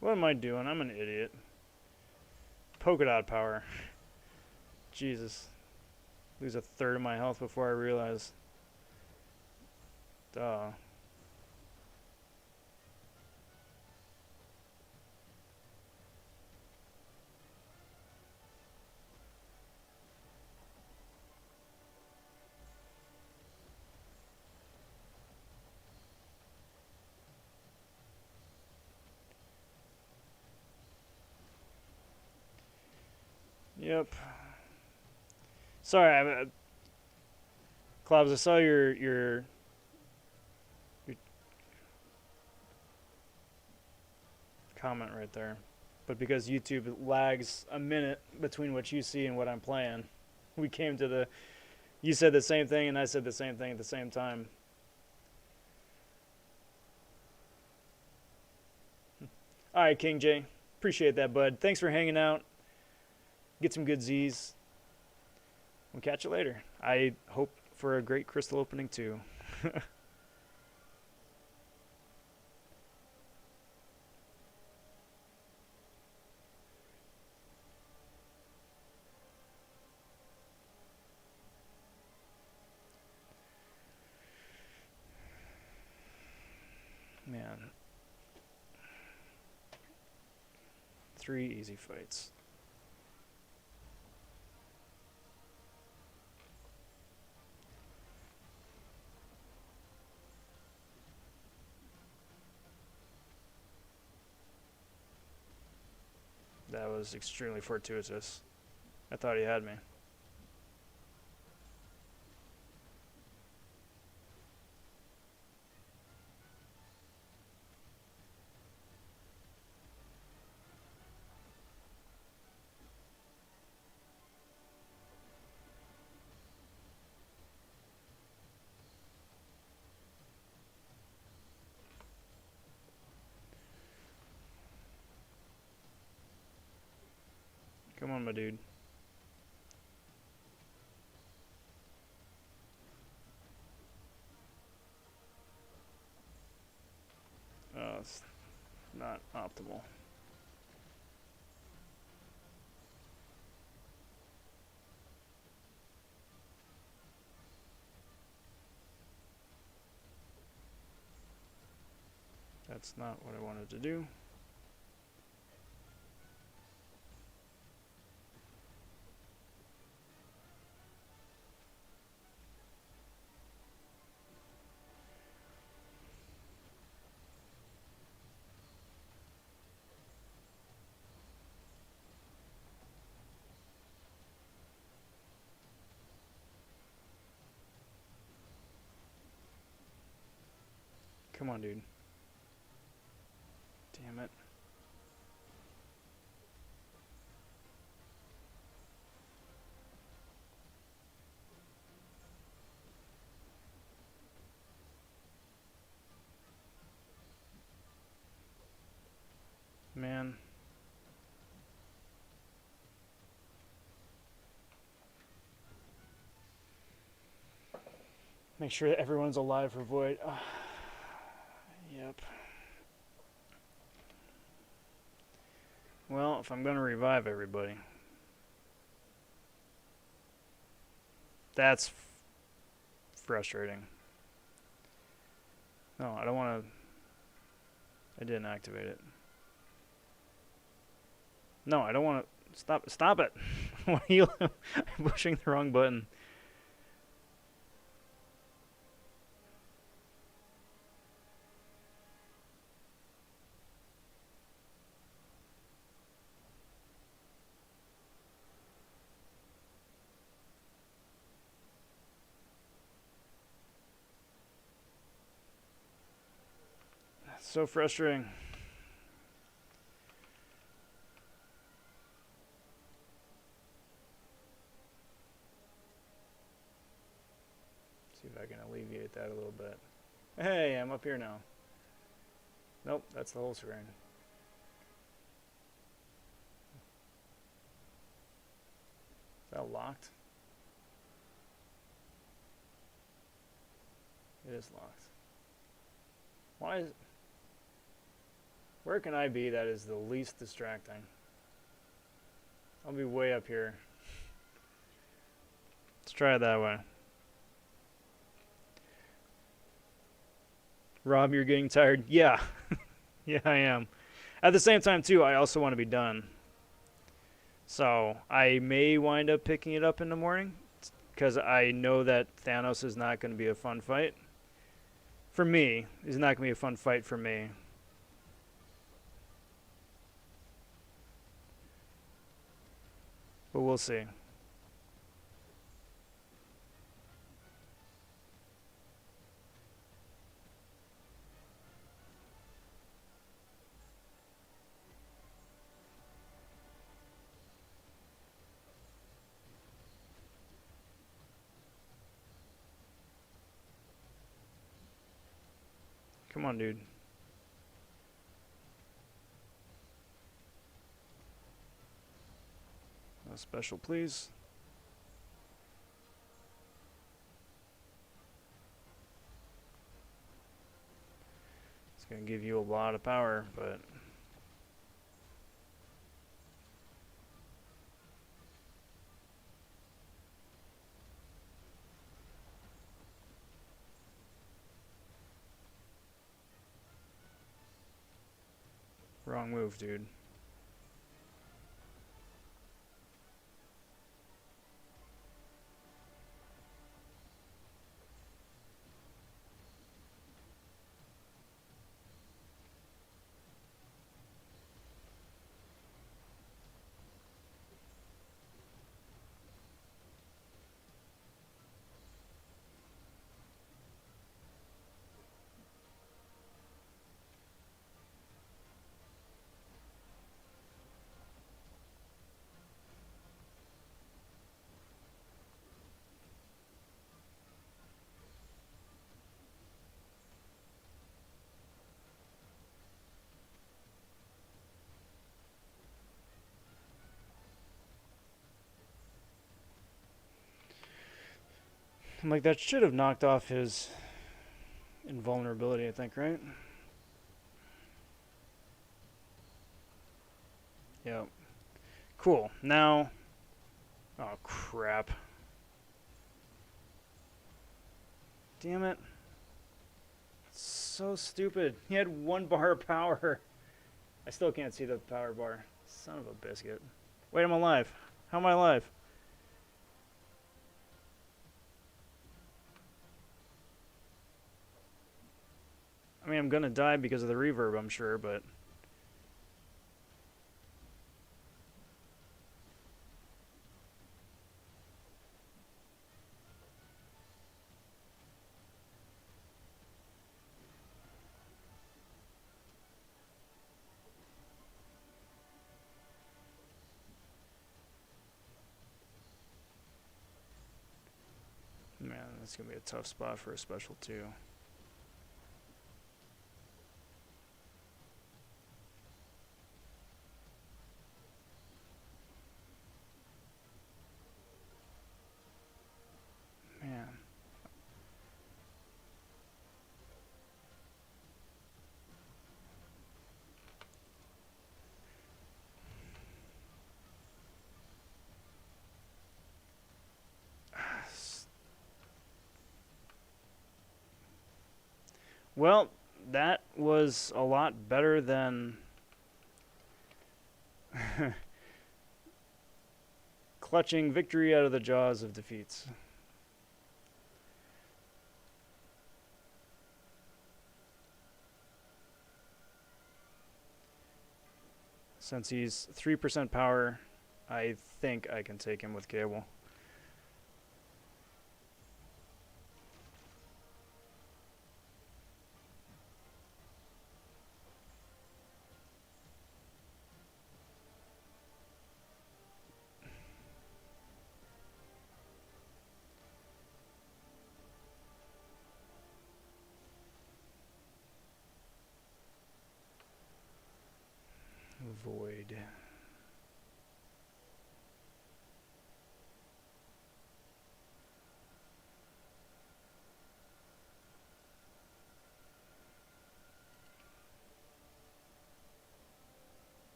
What am I doing? I'm an idiot. Polka dot power. Jesus. Lose a third of my health before I realize. Duh. Yep. Sorry, Clobbs, I saw your comment right there. But because YouTube lags a minute between what you see and what I'm playing, we came to the... You said the same thing and I said the same thing at the same time. Alright, King J. Appreciate that, bud. Thanks for hanging out. Get some good Z's. We'll catch you later. I hope for a great crystal opening too. Man. 3 easy fights. That was extremely fortuitous. I thought he had me. Come on, my dude. It's not optimal. That's not what I wanted to do. Come on, dude. Damn it. Man. Make sure that everyone's alive for Void. Yep. Well, if I'm going to revive everybody, that's frustrating. No, I don't want to... I didn't activate it. No, I don't want to... Stop it! Why are you... I'm pushing the wrong button. So frustrating. See if I can alleviate that a little bit. Hey, I'm up here now. Nope, that's the whole screen. Is that locked? It is locked. Why is... Where can I be that is the least distracting? I'll be way up here. Let's try it that way. Rob, you're getting tired? Yeah. Yeah, I am. At the same time, too, I also want to be done. So, I may wind up picking it up in the morning, because I know that Thanos is not going to be a fun fight. For me, it's not going to be a fun fight for me. But we'll see. Come on, dude. A special, please. It's going to give you a lot of power, but... Wrong move, dude. I'm like, that should have knocked off his invulnerability, I think, right? Yep. Cool. Now... Oh, crap. Damn it. So stupid. He had 1 bar of power. I still can't see the power bar. Son of a biscuit. Wait, I'm alive. How am I alive? I mean, I'm gonna die because of the reverb, I'm sure, but... Man, that's gonna be a tough spot for a special, too. Man. Well, that was a lot better than clutching victory out of the jaws of defeats. Since he's 3% power, I think I can take him with cable. Void.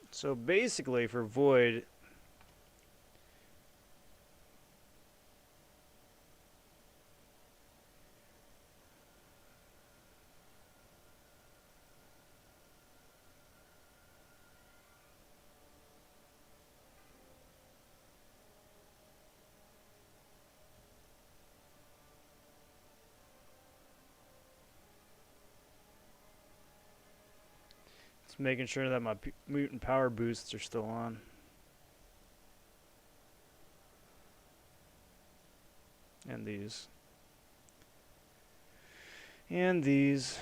So basically for Void, Just making sure that my mutant power boosts are still on. And these. And these.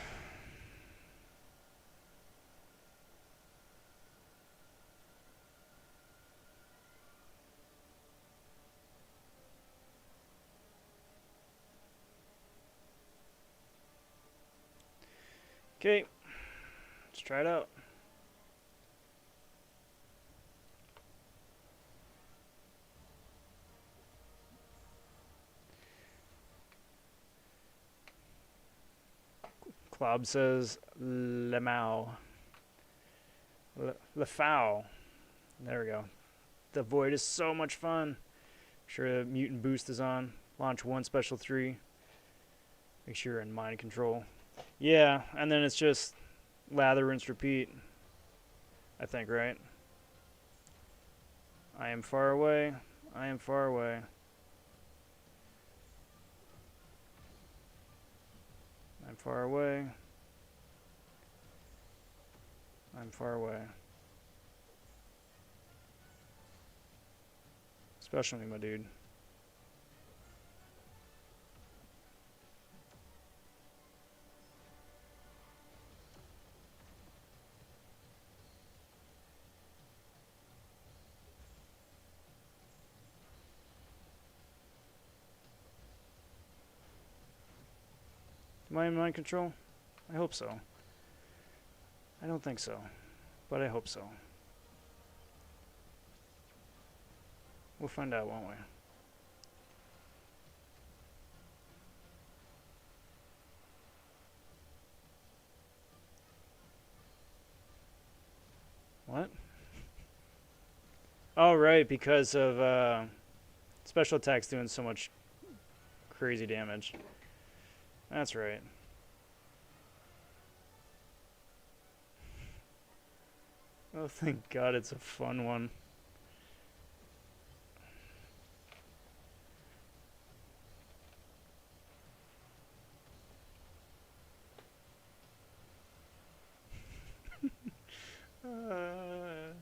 Okay, let's try it out. Klob says Lemao. Lefau. There we go. The Void is so much fun. Make sure the mutant boost is on. Launch 1 special 3. Make sure you're in mind control. Yeah, and then it's just lather, rinse, repeat. I think, right? I am far away. I am far away. I'm far away. I'm far away. Especially my dude. Am I in mind control? I hope so. I don't think so, but I hope so. We'll find out, won't we? What? Oh, right, because of special attacks doing so much crazy damage. That's right. Oh, thank God, it's a fun one.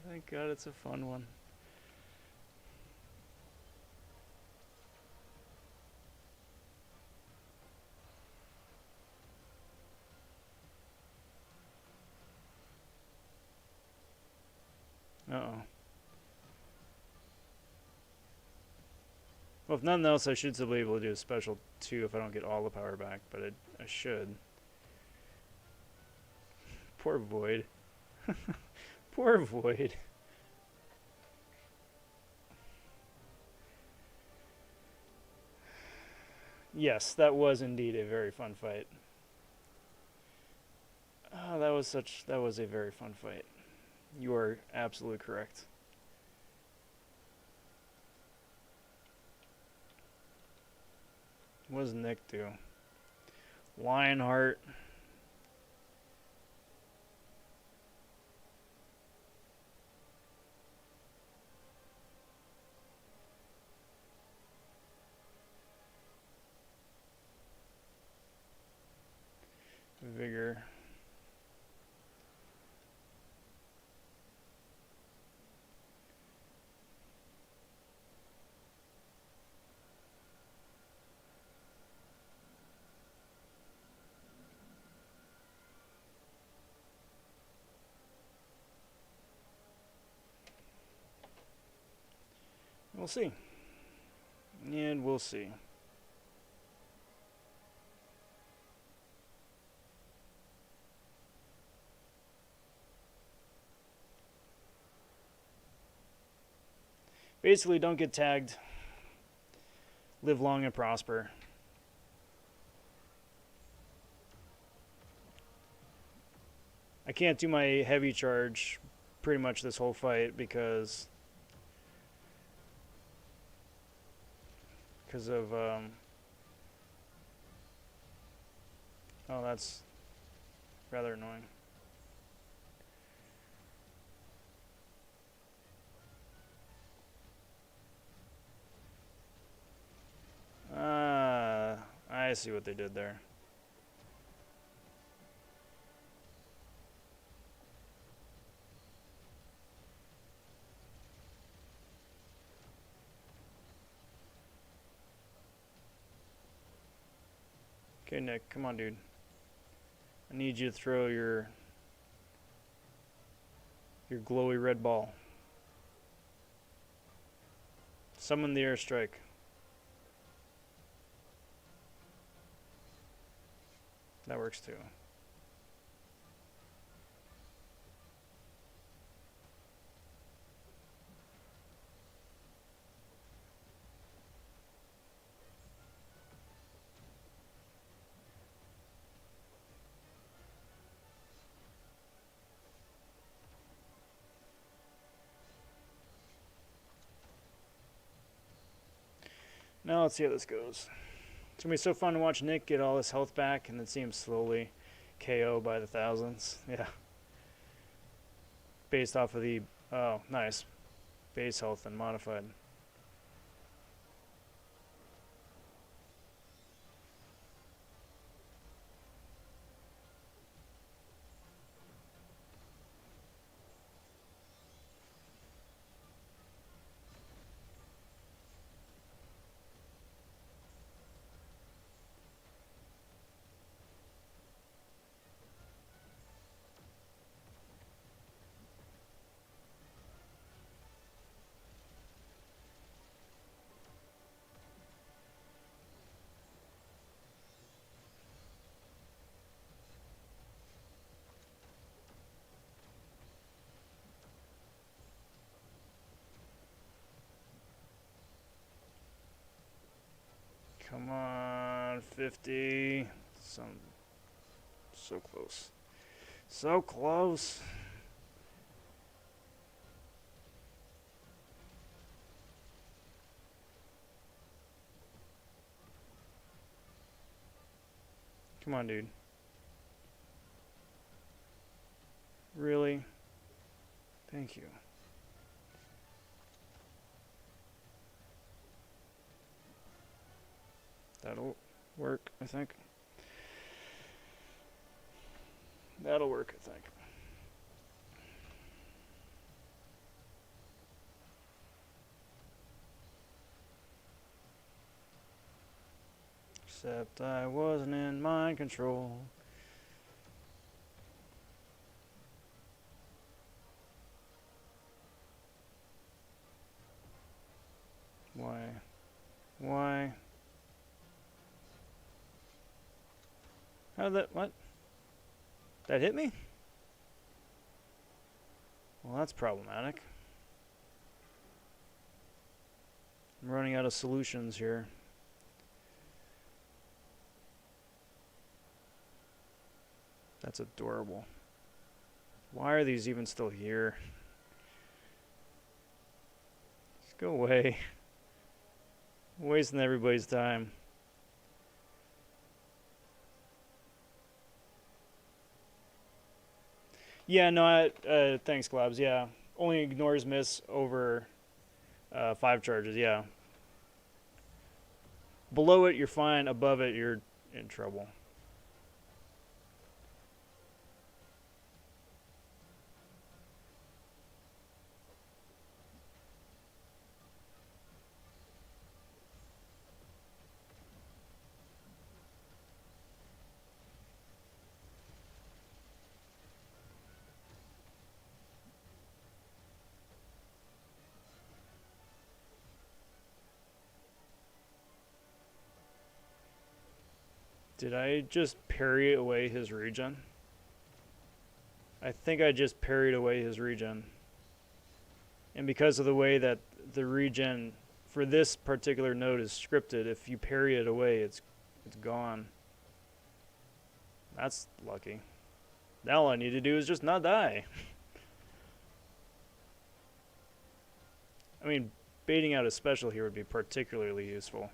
Thank God, it's a fun one. Uh-oh. Well, if nothing else, I should still be able to do a special 2 if I don't get all the power back, but I should. Poor Void. Poor Void. Yes, that was indeed a very fun fight. Oh, that was a very fun fight. You are absolutely correct. What does Nick do? Lionheart. Vigor. We'll see. And we'll see. Basically, don't get tagged. Live long and prosper. I can't do my heavy charge pretty much this whole fight because of oh, that's rather annoying. I see what they did there. Okay, Nick, come on, dude. I need you to throw your glowy red ball. Summon the airstrike. That works too. Now let's see how this goes. It's gonna be so fun to watch Nick get all his health back and then see him slowly KO by the thousands. Yeah. Based off of the, oh, nice. Base health and modified. Come on, 50. So close. So close. Come on, dude. Really? Thank you. That'll work, I think. That'll work, I think. Except I wasn't in mind control. Why? Why? How did that, what? That hit me? Well, that's problematic. I'm running out of solutions here. That's adorable. Why are these even still here? Just go away. I'm wasting everybody's time. Yeah, no, thanks, Globs. Yeah, only ignores miss over 5 charges, yeah. Below it, you're fine. Above it, you're in trouble. Did I just parry away his regen? I think I just parried away his regen. And because of the way that the regen for this particular node is scripted, if you parry it away, it's gone. That's lucky. Now all I need to do is just not die. I mean, baiting out a special here would be particularly useful.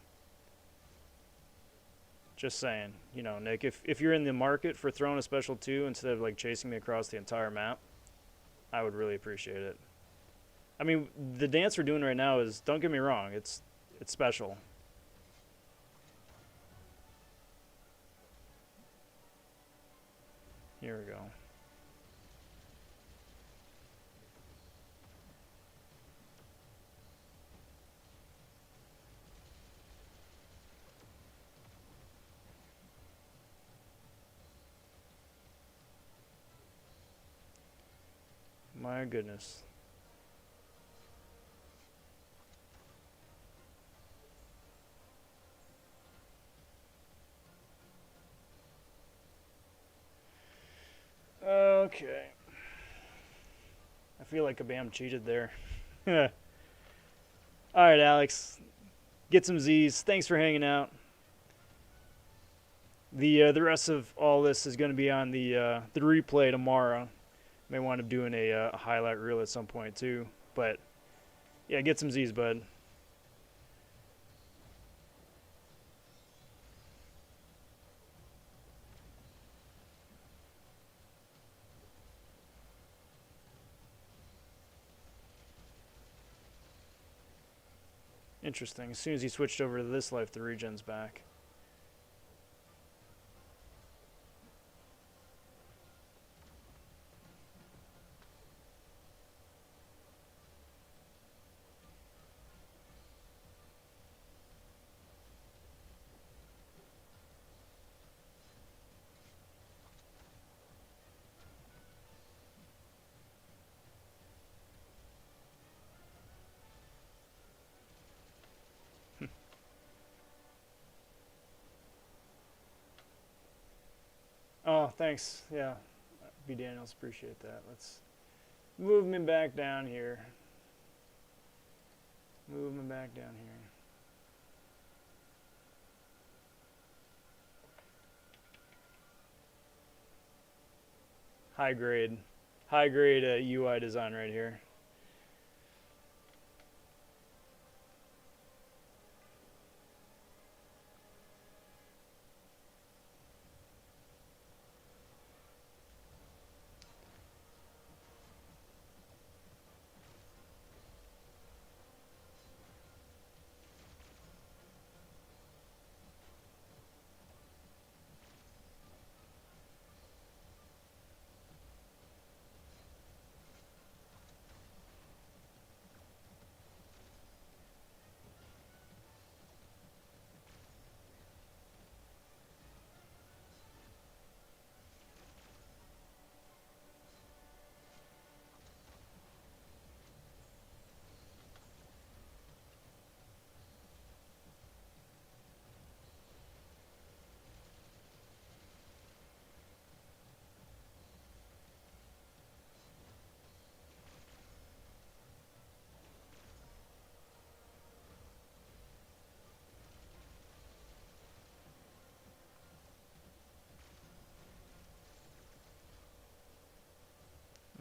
Just saying, you know, Nick, if you're in the market for throwing a special 2 instead of like chasing me across the entire map, I would really appreciate it. I mean, the dance we're doing right now is, don't get me wrong, it's special. Here we go. my goodness. Okay. I feel like iBom cheated there. Alright, Alex. Get some Z's. Thanks for hanging out. The rest of all this is going to be on the replay tomorrow. May wind up doing a highlight reel at some point too. But yeah, get some Z's, bud. Interesting. As soon as he switched over to this life, the regen's back. Oh, thanks. Yeah. B. Daniels, appreciate that. Let's move me back down here. Move me back down here. High grade UI design right here.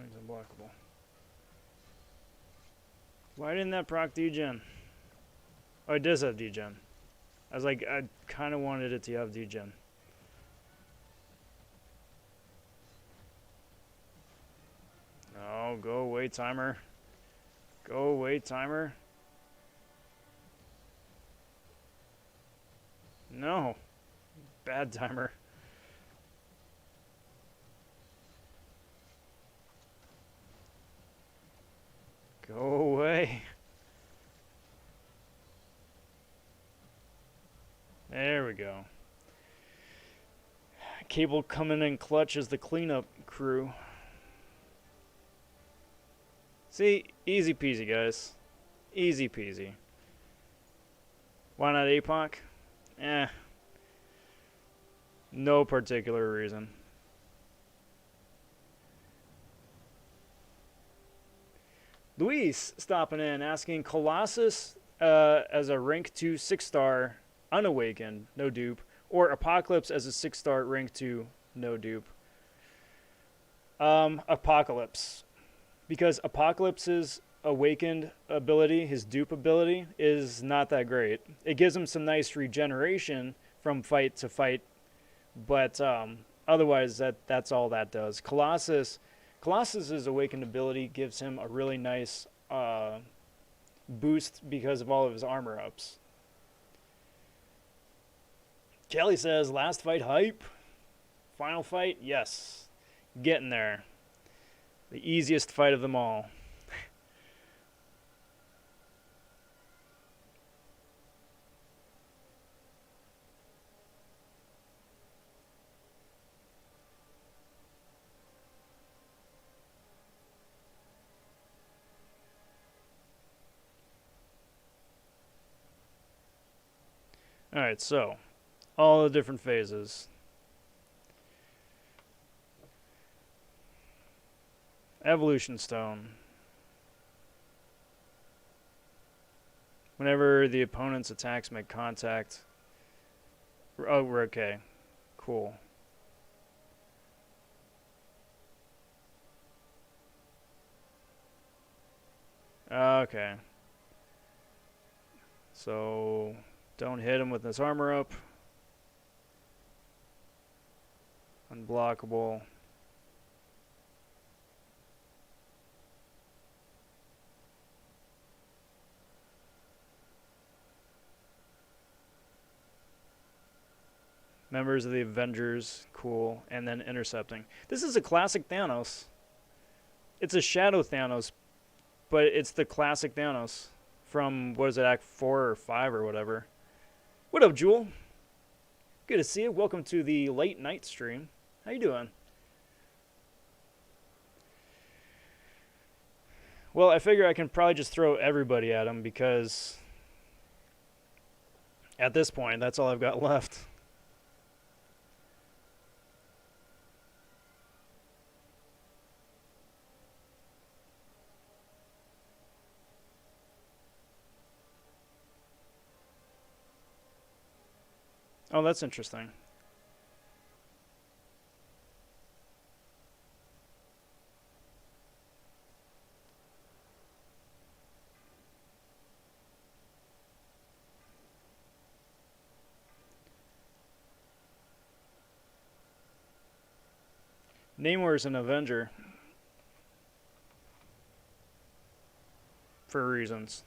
He's unblockable. Why didn't that proc degen? Oh, it does have degen. I was like, I kind of wanted it to have degen. Oh, go away, timer. Go away, timer. No. Bad timer. Go away. There we go. Cable coming in clutch as the cleanup crew. See, easy peasy, guys. Easy peasy. Why not APOC? No particular reason. Luis stopping in, asking Colossus as a rank 2 6-star unawakened, no dupe, or Apocalypse as a 6-star rank 2, no dupe. Apocalypse. Because Apocalypse's awakened ability, his dupe ability, is not that great. It gives him some nice regeneration from fight to fight, but otherwise that's all that does. Colossus's awakened ability gives him a really nice boost because of all of his armor ups. Kelly says, last fight hype? Final fight? Yes. Getting there. The easiest fight of them all. Alright, so all the different phases. Evolution Stone. Whenever the opponent's attacks make contact. Oh, we're okay. Cool. Okay. So, don't hit him with this armor up. Unblockable. Members of the Avengers, cool. And then intercepting. This is a classic Thanos. It's a Shadow Thanos, but it's the classic Thanos from, what is it, Act 4 or 5 or whatever. What up, Jewel? Good to see you. Welcome to the late night stream. How you doing? Well, I figure I can probably just throw everybody at him because at this point, that's all I've got left. Oh, that's interesting. Namor's an Avenger. For reasons.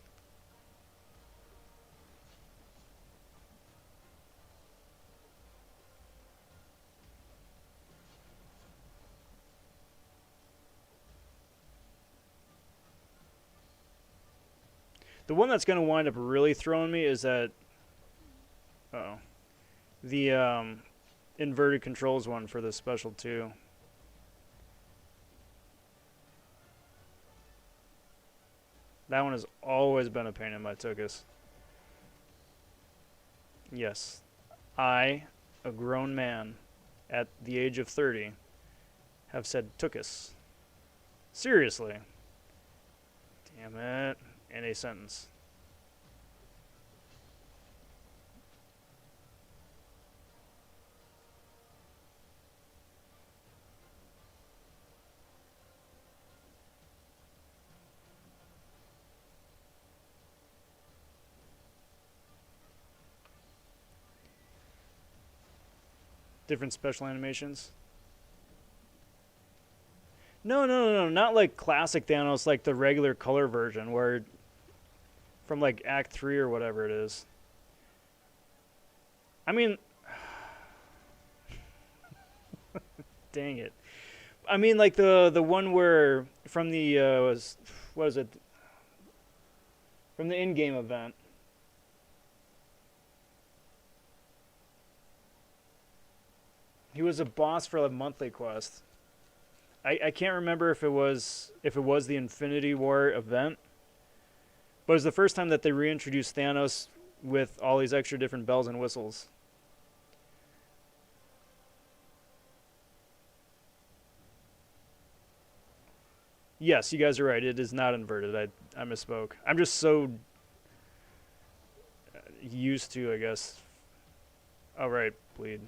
The one that's going to wind up really throwing me is that... Uh-oh. The inverted controls one for the Special 2. That one has always been a pain in my tuchus. Yes. I, a grown man, at the age of 30, have said tuchus. Seriously. Damn it. In a sentence. Different special animations. No, not like classic Thanos, like the regular color version where from like Act 3 or whatever it is. I mean, dang it. I mean like the one where from the what is it? From the in-game event. He was a boss for a monthly quest. I can't remember if it was the Infinity War event, but it was the first time that they reintroduced Thanos with all these extra different bells and whistles. Yes, you guys are right. It is not inverted. I misspoke. I'm just so used to, I guess. Oh, right, bleed.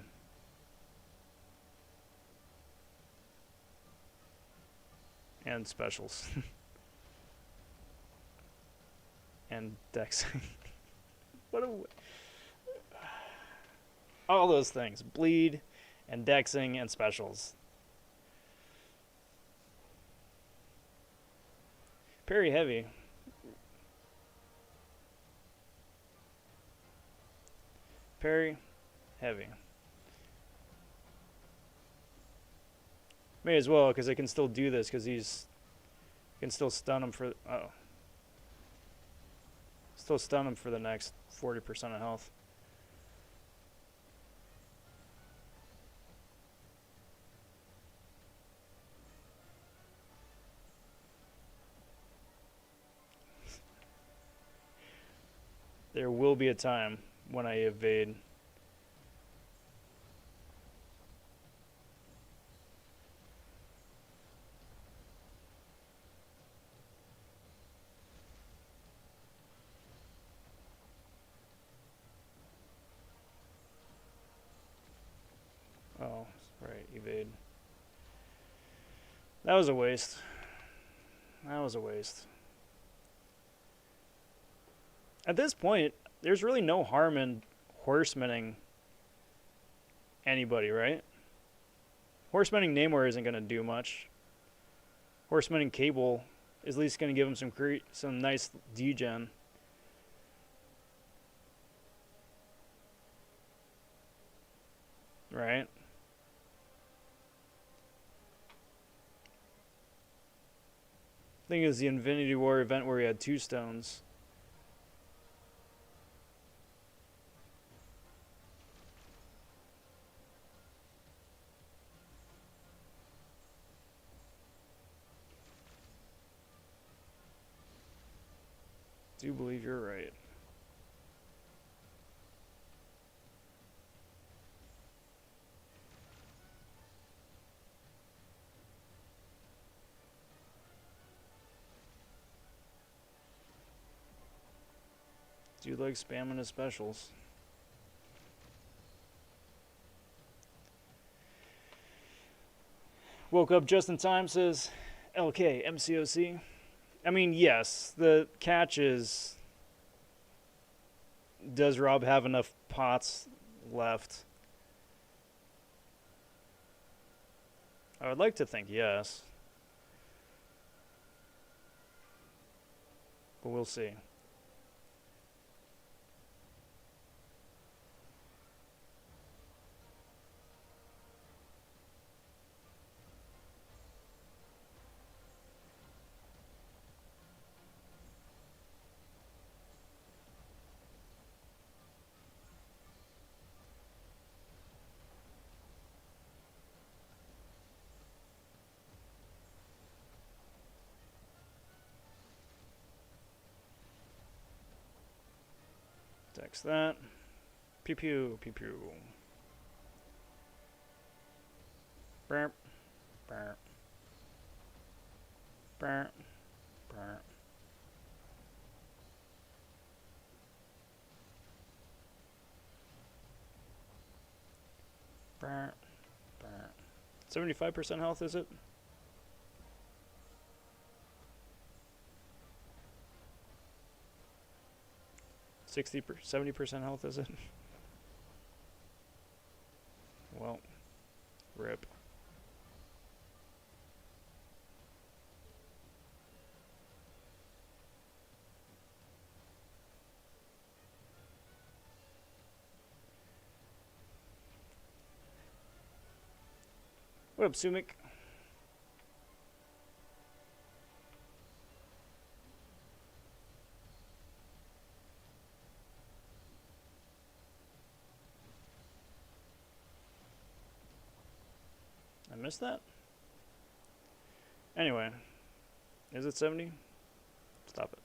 And specials. And dex. What a... All those things. Bleed, and dexing, and specials. Parry heavy. Parry heavy. May as well, because I can still do this, because he's... I can still stun him for... Uh-oh. Still stun him for the next 40% of health. There will be a time when I evade. Oh, right, evade. That was a waste. That was a waste. At this point, there's really no harm in horsemaning anybody, right? Horsemaning Namor isn't going to do much. Horsemaning Cable is at least going to give him some nice degen. Right? I think it was the Infinity War event where we had 2 stones. I do believe you're right. Dude likes spamming his specials. Woke up just in time, says LK MCOC. I mean, yes, the catch is, does Rob have enough pots left? I would like to think yes. But we'll see. Text that. Pew pew, pew pew. Burp, burp, burp, burp. Burp, burp. 75% health, is it? 70% health, is it? Well, rip. What up, Sumik? I missed that? Anyway, is it 70? Stop it.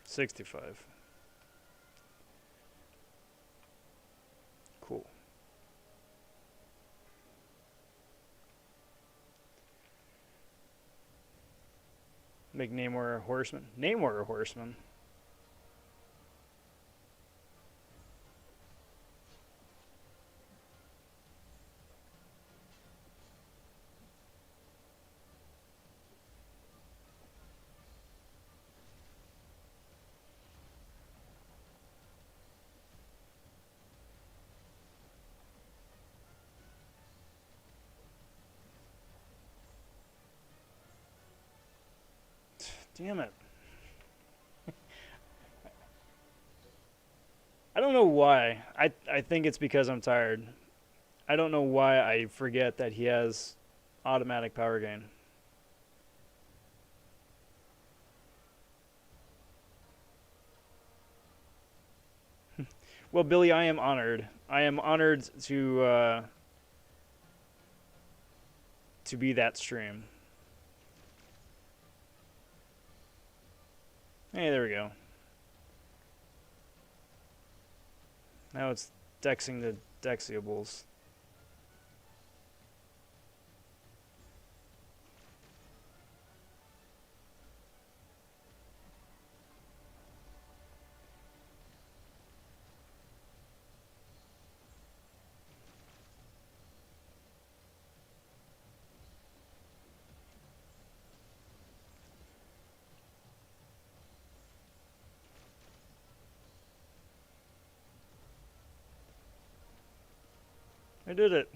$65. Cool. Make Namor a horseman. Namor a horseman. Damn it. I don't know why. I think it's because I'm tired. I don't know why I forget that he has automatic power gain. Well, Billy, I am honored. I am honored to to be that stream. Hey, there we go. Now it's dexing the dexiables. I did it.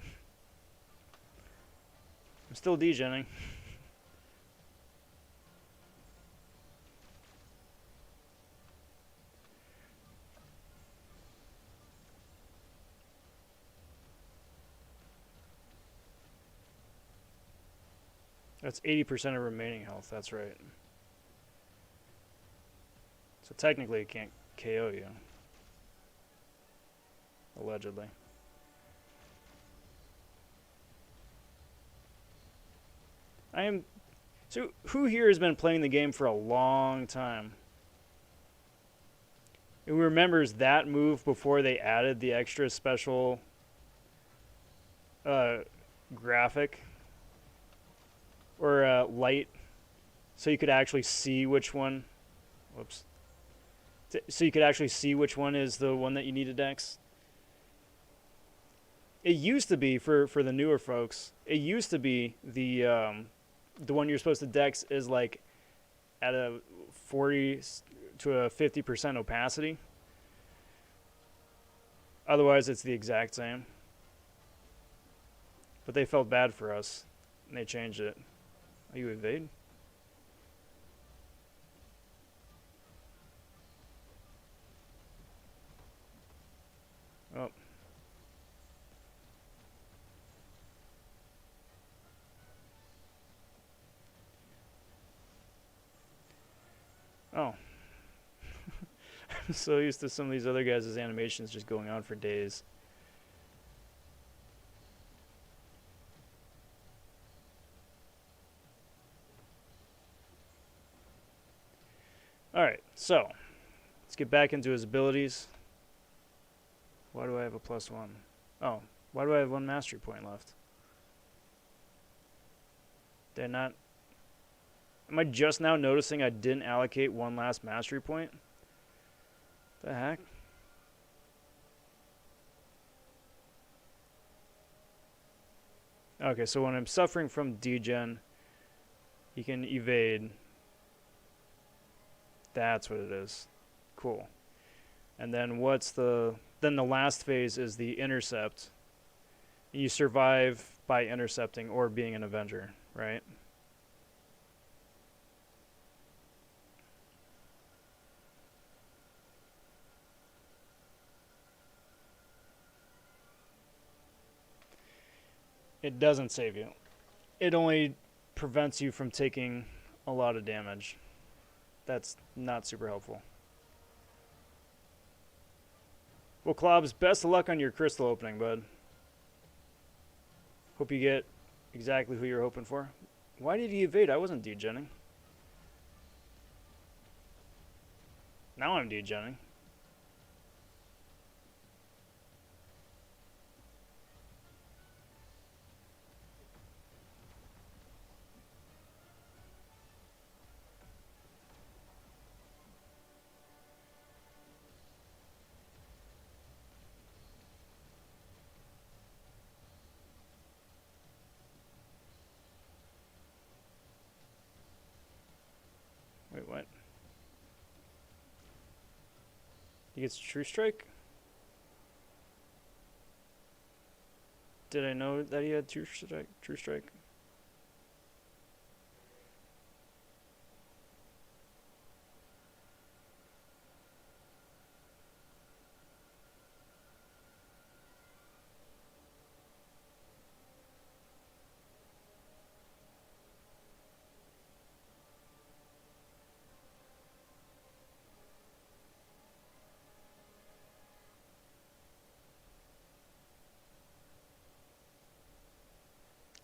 I'm still degenning. That's 80% of remaining health, that's right. So technically it can't KO you. Allegedly. So who here has been playing the game for a long time? Who remembers that move before they added the extra special graphic or light, so you could actually see which one. Whoops. So you could actually see which one is the one that you need to dex. It used to be for the newer folks. It used to be the one you're supposed to dex is like at a 40 to a 50% opacity. Otherwise, it's the exact same. But they felt bad for us, and they changed it. Are you evade? Oh. Oh. I'm so used to some of these other guys' animations just going on for days. Alright, so let's get back into his abilities. Why do I have a +1? Oh, why do I have 1 mastery point left? Did I not? Am I just now noticing I didn't allocate 1 last mastery point? The heck? Okay, so when I'm suffering from degen, he can evade. That's what it is. Cool. And then then the last phase is the intercept. You survive by intercepting or being an Avenger, right? It doesn't save you. It only prevents you from taking a lot of damage. That's not super helpful. Well, Klobbs, best of luck on your crystal opening, bud. Hope you get exactly who you're hoping for. Why did he evade? I wasn't degenning. Now I'm degenning. Wait, what? He gets True Strike? Did I know that he had True Strike?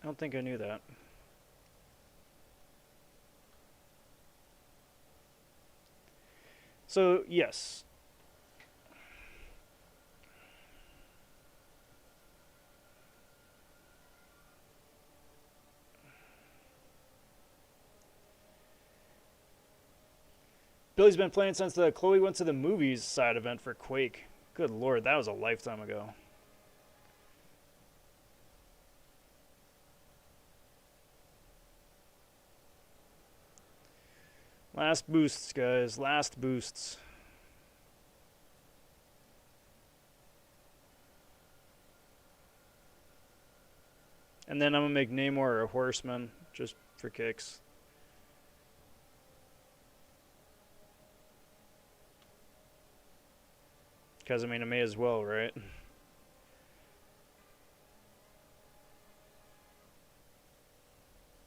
I don't think I knew that. So, yes. Billy's been playing since the Chloe went to the movies side event for Quake. Good lord, that was a lifetime ago. Last boosts, guys. Last boosts. And then I'm going to make Namor a horseman, just for kicks. Because, I mean, I may as well, right?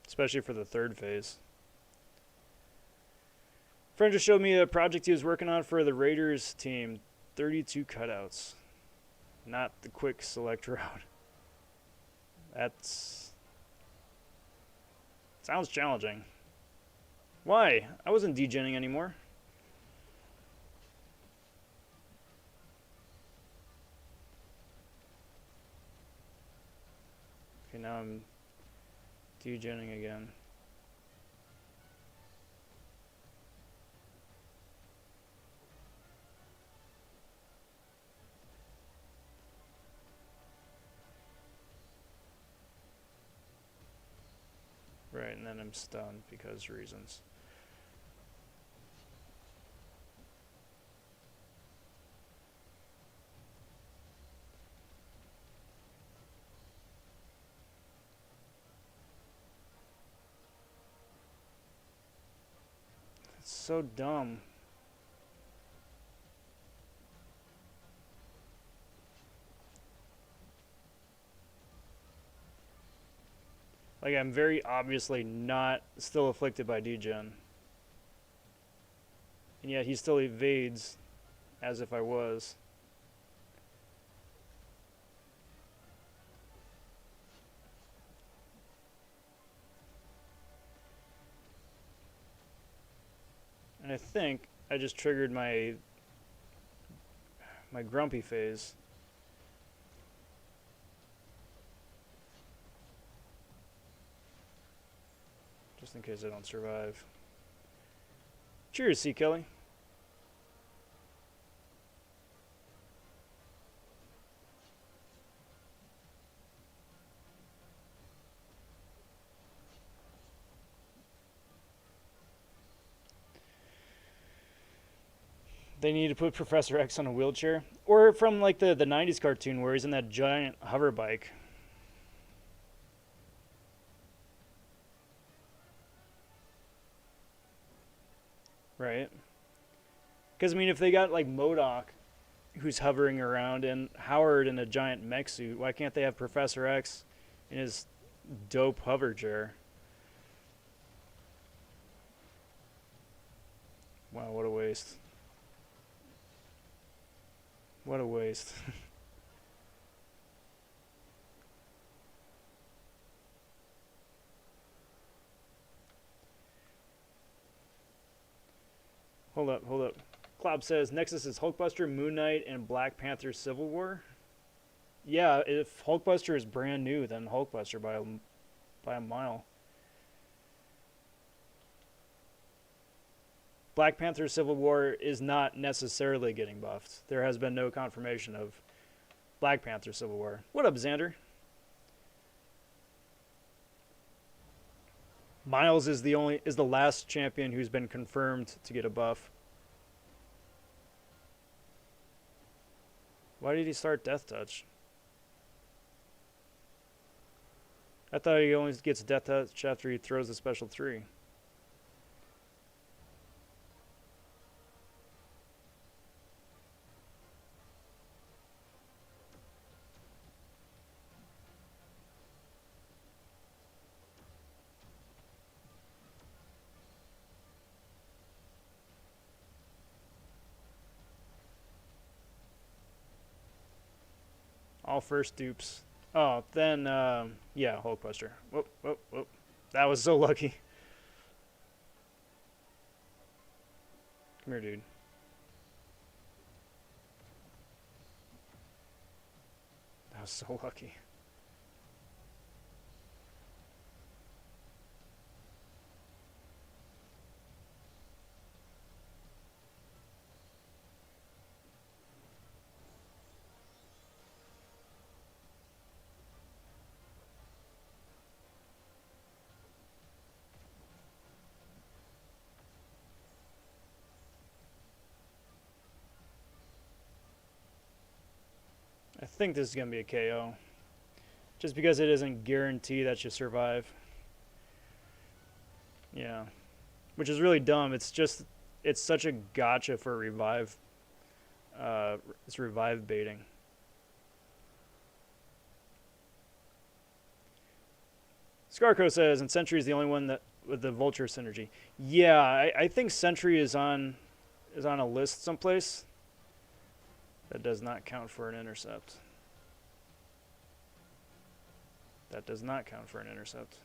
Especially for the third phase. Friend just showed me a project he was working on for the Raiders team. 32 cutouts. Not the quick select route. That's... sounds challenging. Why? I wasn't degenning anymore. Okay, now I'm degenning again. Right, and then I'm stunned because reasons. It's so dumb. Like, I'm very obviously not still afflicted by degen. And yet he still evades as if I was. And I think I just triggered my grumpy phase. Just in case I don't survive. Cheers, C. Kelly. They need to put Professor X on a wheelchair. Or from like the 90s cartoon where he's in that giant hover bike. Right? Because, I mean, if they got, like, MODOK, who's hovering around, and Howard in a giant mech suit, why can't they have Professor X in his dope hover chair? Wow, what a waste. What a waste. Hold up, hold up. Klob says, Nexus is Hulkbuster, Moon Knight, and Black Panther Civil War? Yeah, if Hulkbuster is brand new, then Hulkbuster by a mile. Black Panther Civil War is not necessarily getting buffed. There has been no confirmation of Black Panther Civil War. What up, Xander? Miles is the last champion who's been confirmed to get a buff. Why did he start Death Touch? I thought he only gets Death Touch after he throws the special 3. All first dupes. Oh, then, yeah, Hulkbuster. Whoop, whoop, whoop. That was so lucky. Come here, dude. That was so lucky. I think this is going to be a KO. Just because it isn't guaranteed that you survive. Yeah. Which is really dumb. It's such a gotcha for revive. It's revive baiting. Scarco says, and Sentry is the only one that with the Vulture synergy. Yeah, I think Sentry is on a list someplace. That does not count for an intercept. That does not count for an intercept.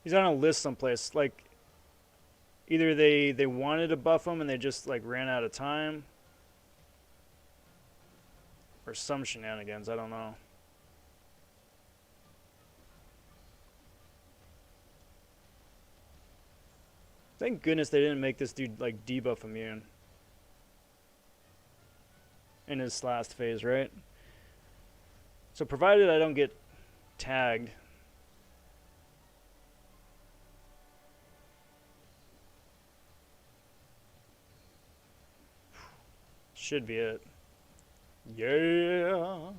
He's on a list someplace. Like, either they wanted to buff him and they just like ran out of time, or some shenanigans. I don't know. Thank goodness they didn't make this dude like debuff immune in his last phase, right? So provided I don't get tagged. Should be it. Yeah.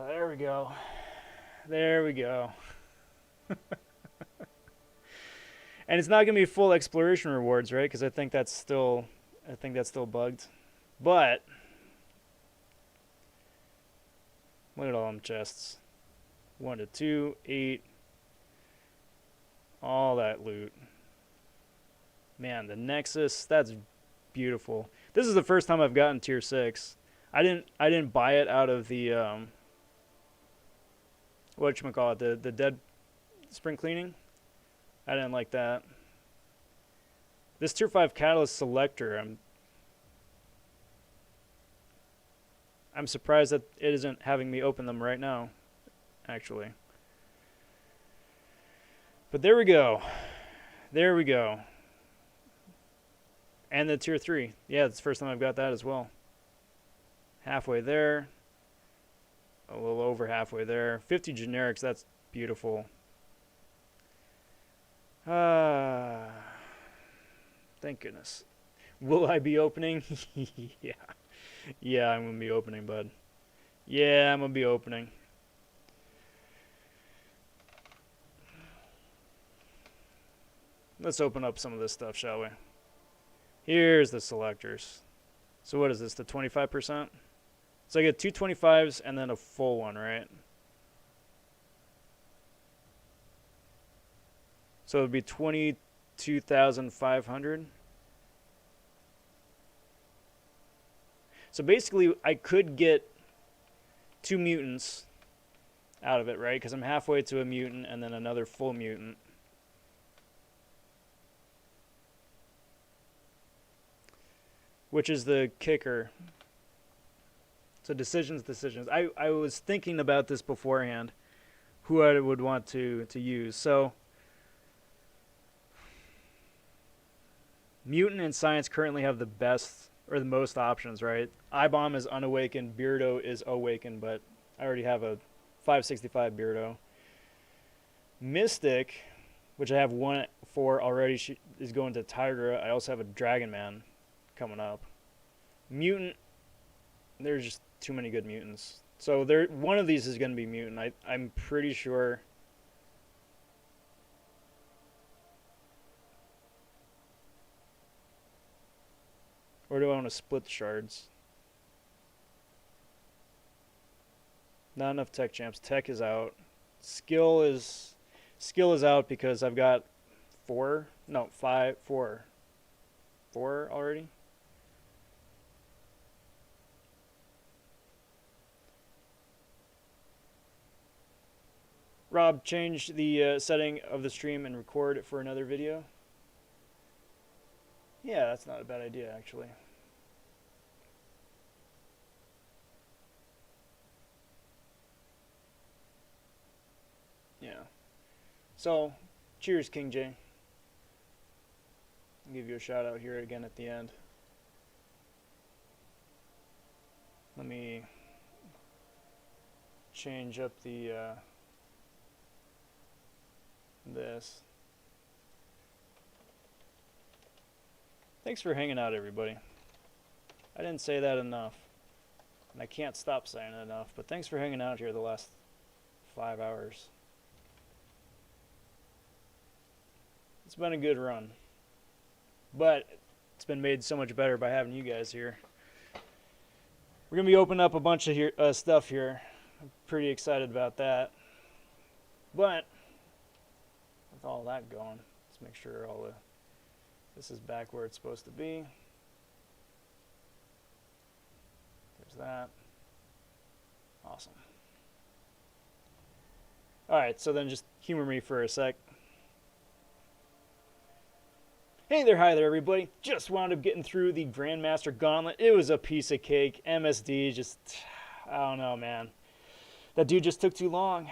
There we go. There we go. And it's not going to be full exploration rewards, right? Because I think that's still bugged. But look at all them chests. 1 to 2, 8. All that loot. Man, the Nexus, that's beautiful. This is the first time I've gotten tier 6. I didn't buy it out of the whatchamacallit, the dead spring cleaning. I didn't like that. This tier 5 catalyst selector, I'm surprised that it isn't having me open them right now, actually. But there we go. There we go. And the tier 3. Yeah, it's the first time I've got that as well. Halfway there. A little over halfway there. 50 generics, that's beautiful. Thank goodness. Will I be opening? Yeah. Yeah, I'm going to be opening, bud. Yeah, I'm going to be opening. Let's open up some of this stuff, shall we? Here's the selectors. So what is this, the 25%? So I get 2 25s and then a full one, right? So it would be 22,500. So basically, I could get 2 mutants out of it, right? Because I'm halfway to a mutant and then another full mutant. Which is the kicker. So decisions. I was thinking about this beforehand, who I would want to use. So Mutant and Science currently have the best or the most options, right? iBom is unawakened, Beardo is awakened, but I already have a 565 Beardo. Mystic, which I have 1 for already, is going to Tigra. I also have a Dragon Man coming up. Mutant, there's just too many good mutants. So one of these is going to be Mutant. I'm pretty sure. Or do I want to split the shards? Not enough tech champs. Tech is out. Skill is out because I've got 4 already. Rob, change the setting of the stream and record it for another video. Yeah, that's not a bad idea, actually. Yeah. So, cheers, King J. I'll give you a shout out here again at the end. Let me change up the this. Thanks for hanging out, everybody. I didn't say that enough, and I can't stop saying it enough, but thanks for hanging out here the last 5 hours. It's been a good run, but it's been made so much better by having you guys here. We're going to be opening up a bunch of stuff here. I'm pretty excited about that. But with all that going, let's make sure this is back where it's supposed to be. There's that. Awesome. Alright, so then just humor me for a sec. Hey there, hi there, everybody. Just wound up getting through the Grandmaster Gauntlet. It was a piece of cake. MSD, just, I don't know, man. That dude just took too long.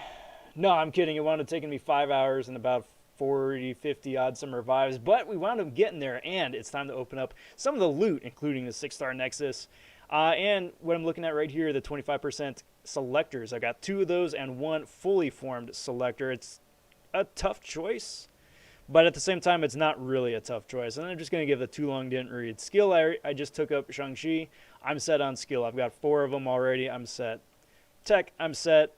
No, I'm kidding. It wound up taking me 5 hours and about 40, 50 odd some revives. But we wound up getting there, and it's time to open up some of the loot, including the 6-star Nexus. And what I'm looking at right here, the 25% selectors. I got 2 of those and 1 fully formed selector. It's a tough choice. But at the same time, it's not really a tough choice. And I'm just going to give the too long didn't read. Skill, I just took up Shang-Chi. I'm set on skill. I've got 4 of them already. I'm set. Tech, I'm set.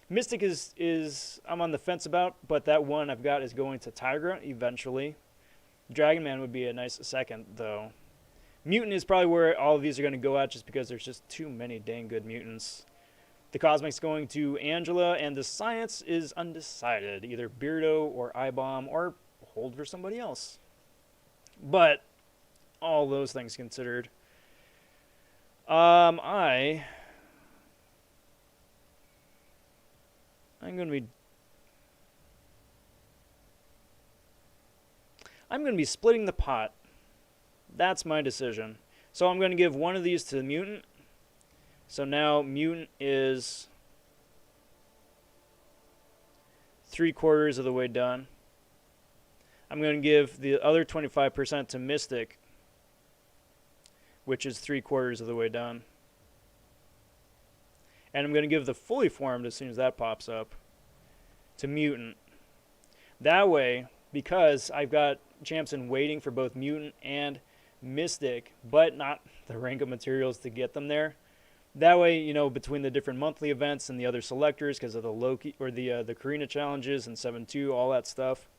Mystic is I'm on the fence about, but that one I've got is going to Tigra eventually. Dragon Man would be a nice second, though. Mutant is probably where all of these are going to go at just because there's just too many dang good mutants. The Cosmic's going to Angela, and the Science is undecided. Either Beardo or iBom or hold for somebody else. But all those things considered, I'm going to be splitting the pot. That's my decision. So I'm going to give one of these to the Mutant. So now Mutant is 3/4 of the way done. I'm going to give the other 25% to Mystic, which is 3/4 of the way done. And I'm going to give the fully formed, as soon as that pops up, to Mutant. That way, because I've got champs in waiting for both Mutant and Mystic, but not the rank of materials to get them there. That way, you know, between the different monthly events and the other selectors, because of the Loki or the Karina challenges and 7-2, all that stuff,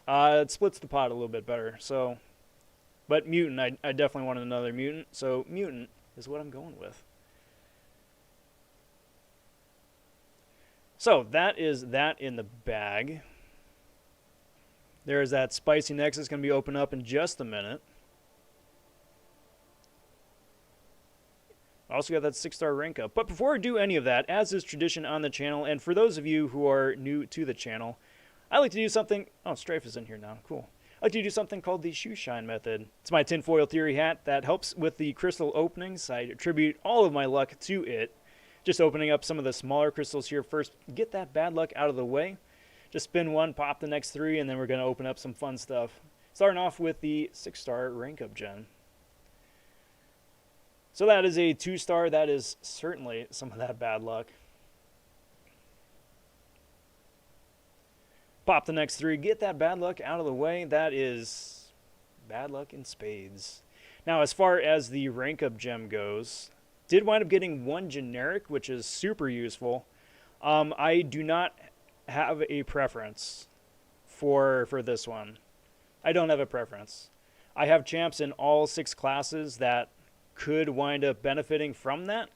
it splits the pot a little bit better. So, but Mutant, I definitely wanted another Mutant, so Mutant is what I'm going with. So that is that in the bag. There is that Spicy Nexus going to be open up in just a minute. I also got that 6-star rank up. But before I do any of that, as is tradition on the channel, and for those of you who are new to the channel, I like to do something... Oh, Strafe is in here now. Cool. I like to do something called the shoe shine method. It's my tinfoil theory hat that helps with the crystal openings. I attribute all of my luck to it. Just opening up some of the smaller crystals here first. Get that bad luck out of the way. Just spin one, pop the next 3, and then we're going to open up some fun stuff. Starting off with the 6-star rank up gem. So that is a 2-star. That is certainly some of that bad luck. Pop the next 3. Get that bad luck out of the way. That is bad luck in spades. Now, as far as the rank up gem goes, did wind up getting 1 generic, which is super useful. I do not have a preference for this one. I don't have a preference. I have champs in all 6 classes that could wind up benefiting from that.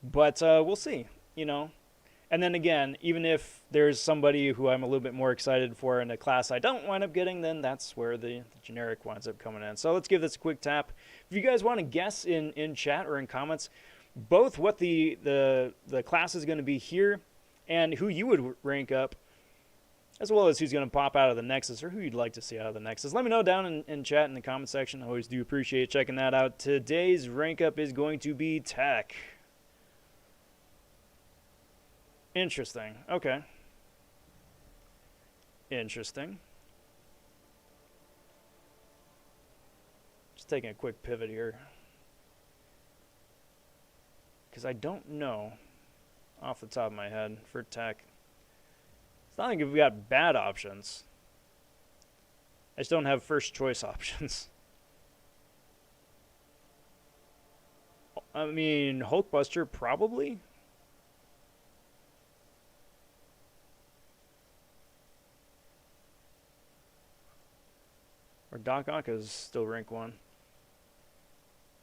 But we'll see, you know. And then again, even if there's somebody who I'm a little bit more excited for in a class I don't wind up getting, then that's where the generic winds up coming in. So let's give this a quick tap. If you guys want to guess in chat or in comments, both what the class is going to be here and who you would rank up, as well as who's going to pop out of the Nexus or who you'd like to see out of the Nexus. Let me know down in chat in the comment section. I always do appreciate checking that out. Today's rank up is going to be Tech. Interesting. Okay. Interesting. Just taking a quick pivot here, because I don't know off the top of my head for Tech. It's not like we've got bad options. I just don't have first choice options. I mean, Hulkbuster probably. Or Doc Ock is still rank 1.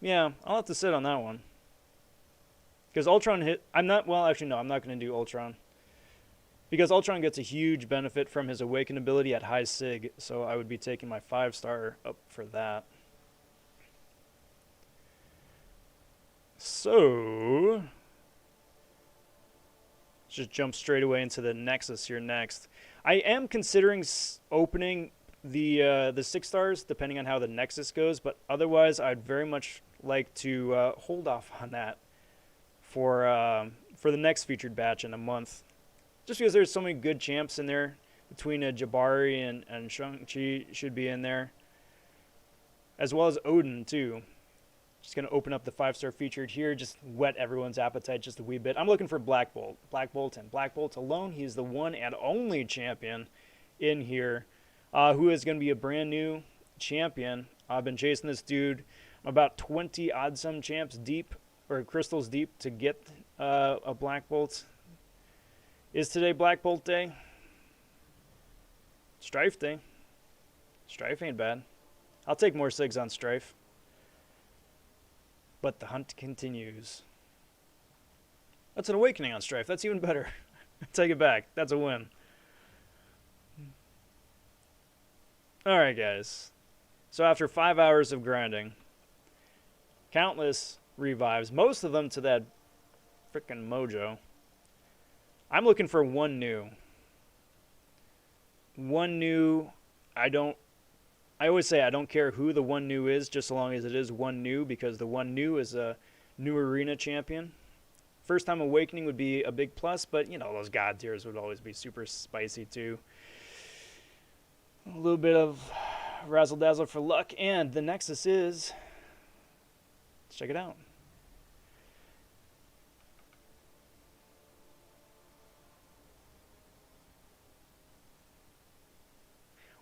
Yeah, I'll have to sit on that one. Because Ultron hit... I'm not... Well, actually, no. I'm not going to do Ultron. Because Ultron gets a huge benefit from his Awaken ability at high Sig. So I would be taking my 5-star up for that. So... let's just jump straight away into the Nexus here next. I am considering opening the 6-stars, depending on how the Nexus goes, but otherwise I'd very much like to hold off on that for the next featured batch in a month, just because there's so many good champs in there. Between Jabari and Shang-Chi should be in there, as well as Odin too. Just going to open up the 5-star featured here, just whet everyone's appetite just a wee bit. I'm looking for Black Bolt. Black Bolt and Black Bolt alone. He's the one and only champion in here. Who is going to be a brand new champion. I've been chasing this dude. I'm about 20 odd some champs deep, or crystals deep, to get a Black Bolt. Is today Black Bolt day? Strife day. Strife ain't bad. I'll take more SIGs on Strife. But the hunt continues. That's an Awakening on Strife. That's even better. Take it back. That's a win. Alright guys, so after 5 hours of grinding, countless revives, most of them to that frickin' Mojo, I'm looking for one new. One new, I always say I don't care who the one new is, just so long as it is one new, because the one new is a new arena champion. First time Awakening would be a big plus, but you know, those God tiers would always be super spicy too. A little bit of razzle dazzle for luck, and the Nexus is. Let's check it out.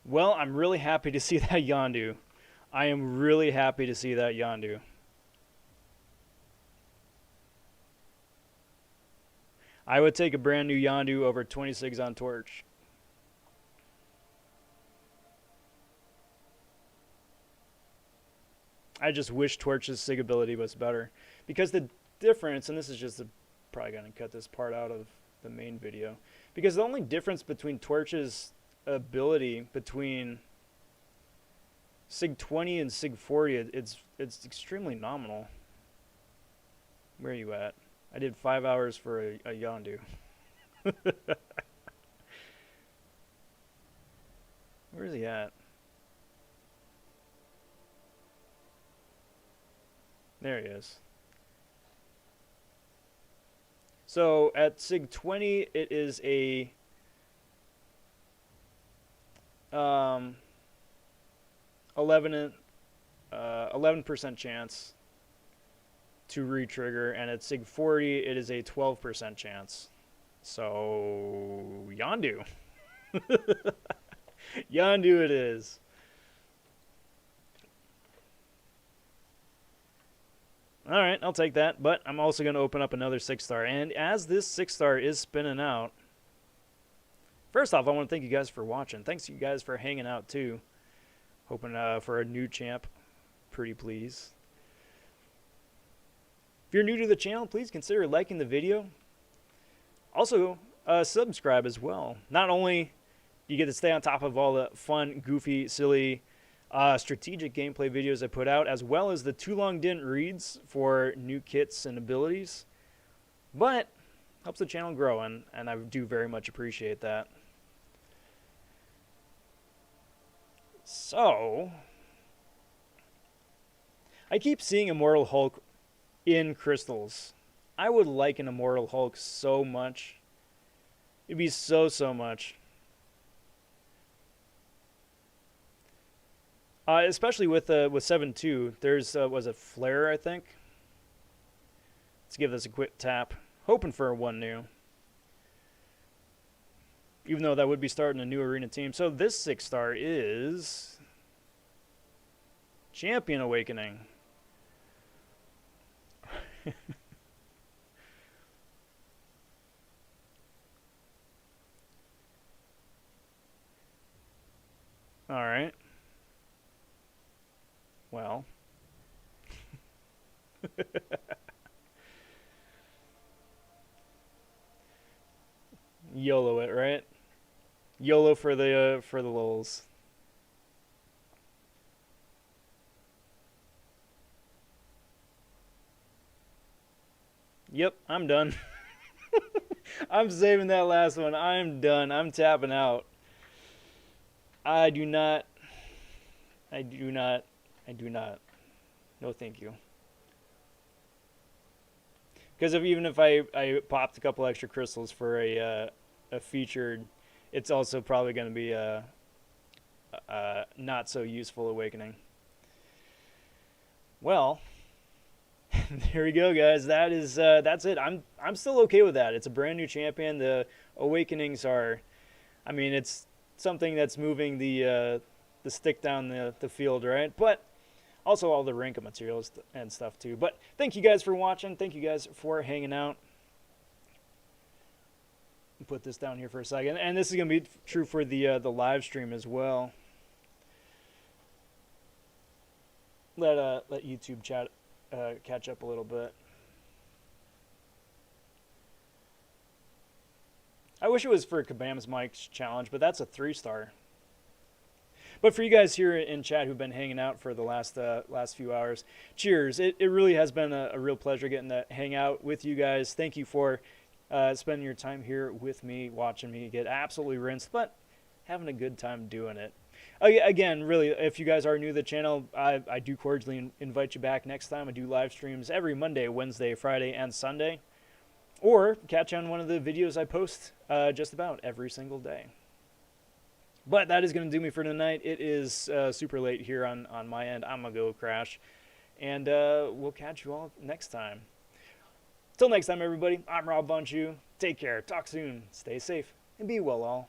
Well, I'm really happy to see that Yondu. I am really happy to see that Yondu. I would take a brand new Yondu over 26 on Torch. I just wish Torch's SIG ability was better. Because the difference, and this is just probably going to cut this part out of the main video, because the only difference between Torch's ability between SIG 20 and SIG 40, it's extremely nominal. Where are you at? I did 5 hours for a Yondu. Where is he at? There he is. So at SIG 20, it is a 11% chance to re-trigger, and at SIG 40, it is a 12% chance. So Yondu. Yondu it is. Alright, I'll take that, but I'm also going to open up another 6-star. And as this 6-star is spinning out, first off, I want to thank you guys for watching. Thanks to you guys for hanging out, too. Hoping for a new champ. Pretty please. If you're new to the channel, please consider liking the video. Also, subscribe as well. Not only do you get to stay on top of all the fun, goofy, silly, strategic gameplay videos I put out, as well as the too long didn't reads for new kits and abilities, but helps the channel grow, and I do very much appreciate that. So, I keep seeing Immortal Hulk in crystals. I would like an Immortal Hulk so much. It'd be so much. Especially with 7.2. There's, was it Flare, I think? Let's give this a quick tap. Hoping for a 1 new. Even though that would be starting a new arena team. So this 6-star is Champion Awakening. All right. Well. YOLO it, right? YOLO for the lulz. Yep, I'm done. I'm saving that last one. I'm done. I'm tapping out. I do not. No, thank you. Because even if I popped a couple extra crystals for a featured, it's also probably going to be a not so useful awakening. Well, there we go, guys. That's it. I'm still okay with that. It's a brand new champion. The awakenings are, I mean, it's something that's moving the stick down the field, right? But also all the rank materials and stuff too. But thank you guys for watching. Thank you guys for hanging out. Put this down here for a second, and this is gonna be true for the live stream as well. Let YouTube chat catch up a little bit. I wish it was for Kabam's Mike's challenge, but that's a 3-star. But for you guys here in chat who've been hanging out for the last few hours, cheers. It really has been a real pleasure getting to hang out with you guys. Thank you for spending your time here with me, watching me get absolutely rinsed, but having a good time doing it. Again, really, if you guys are new to the channel, I do cordially invite you back next time. I do live streams every Monday, Wednesday, Friday, and Sunday. Or catch on one of the videos I post just about every single day. But that is going to do me for tonight. It is super late here on my end. I'm going to go crash. And we'll catch you all next time. Till next time, everybody, I'm Rob Von Chu. Take care. Talk soon. Stay safe. And be well, all.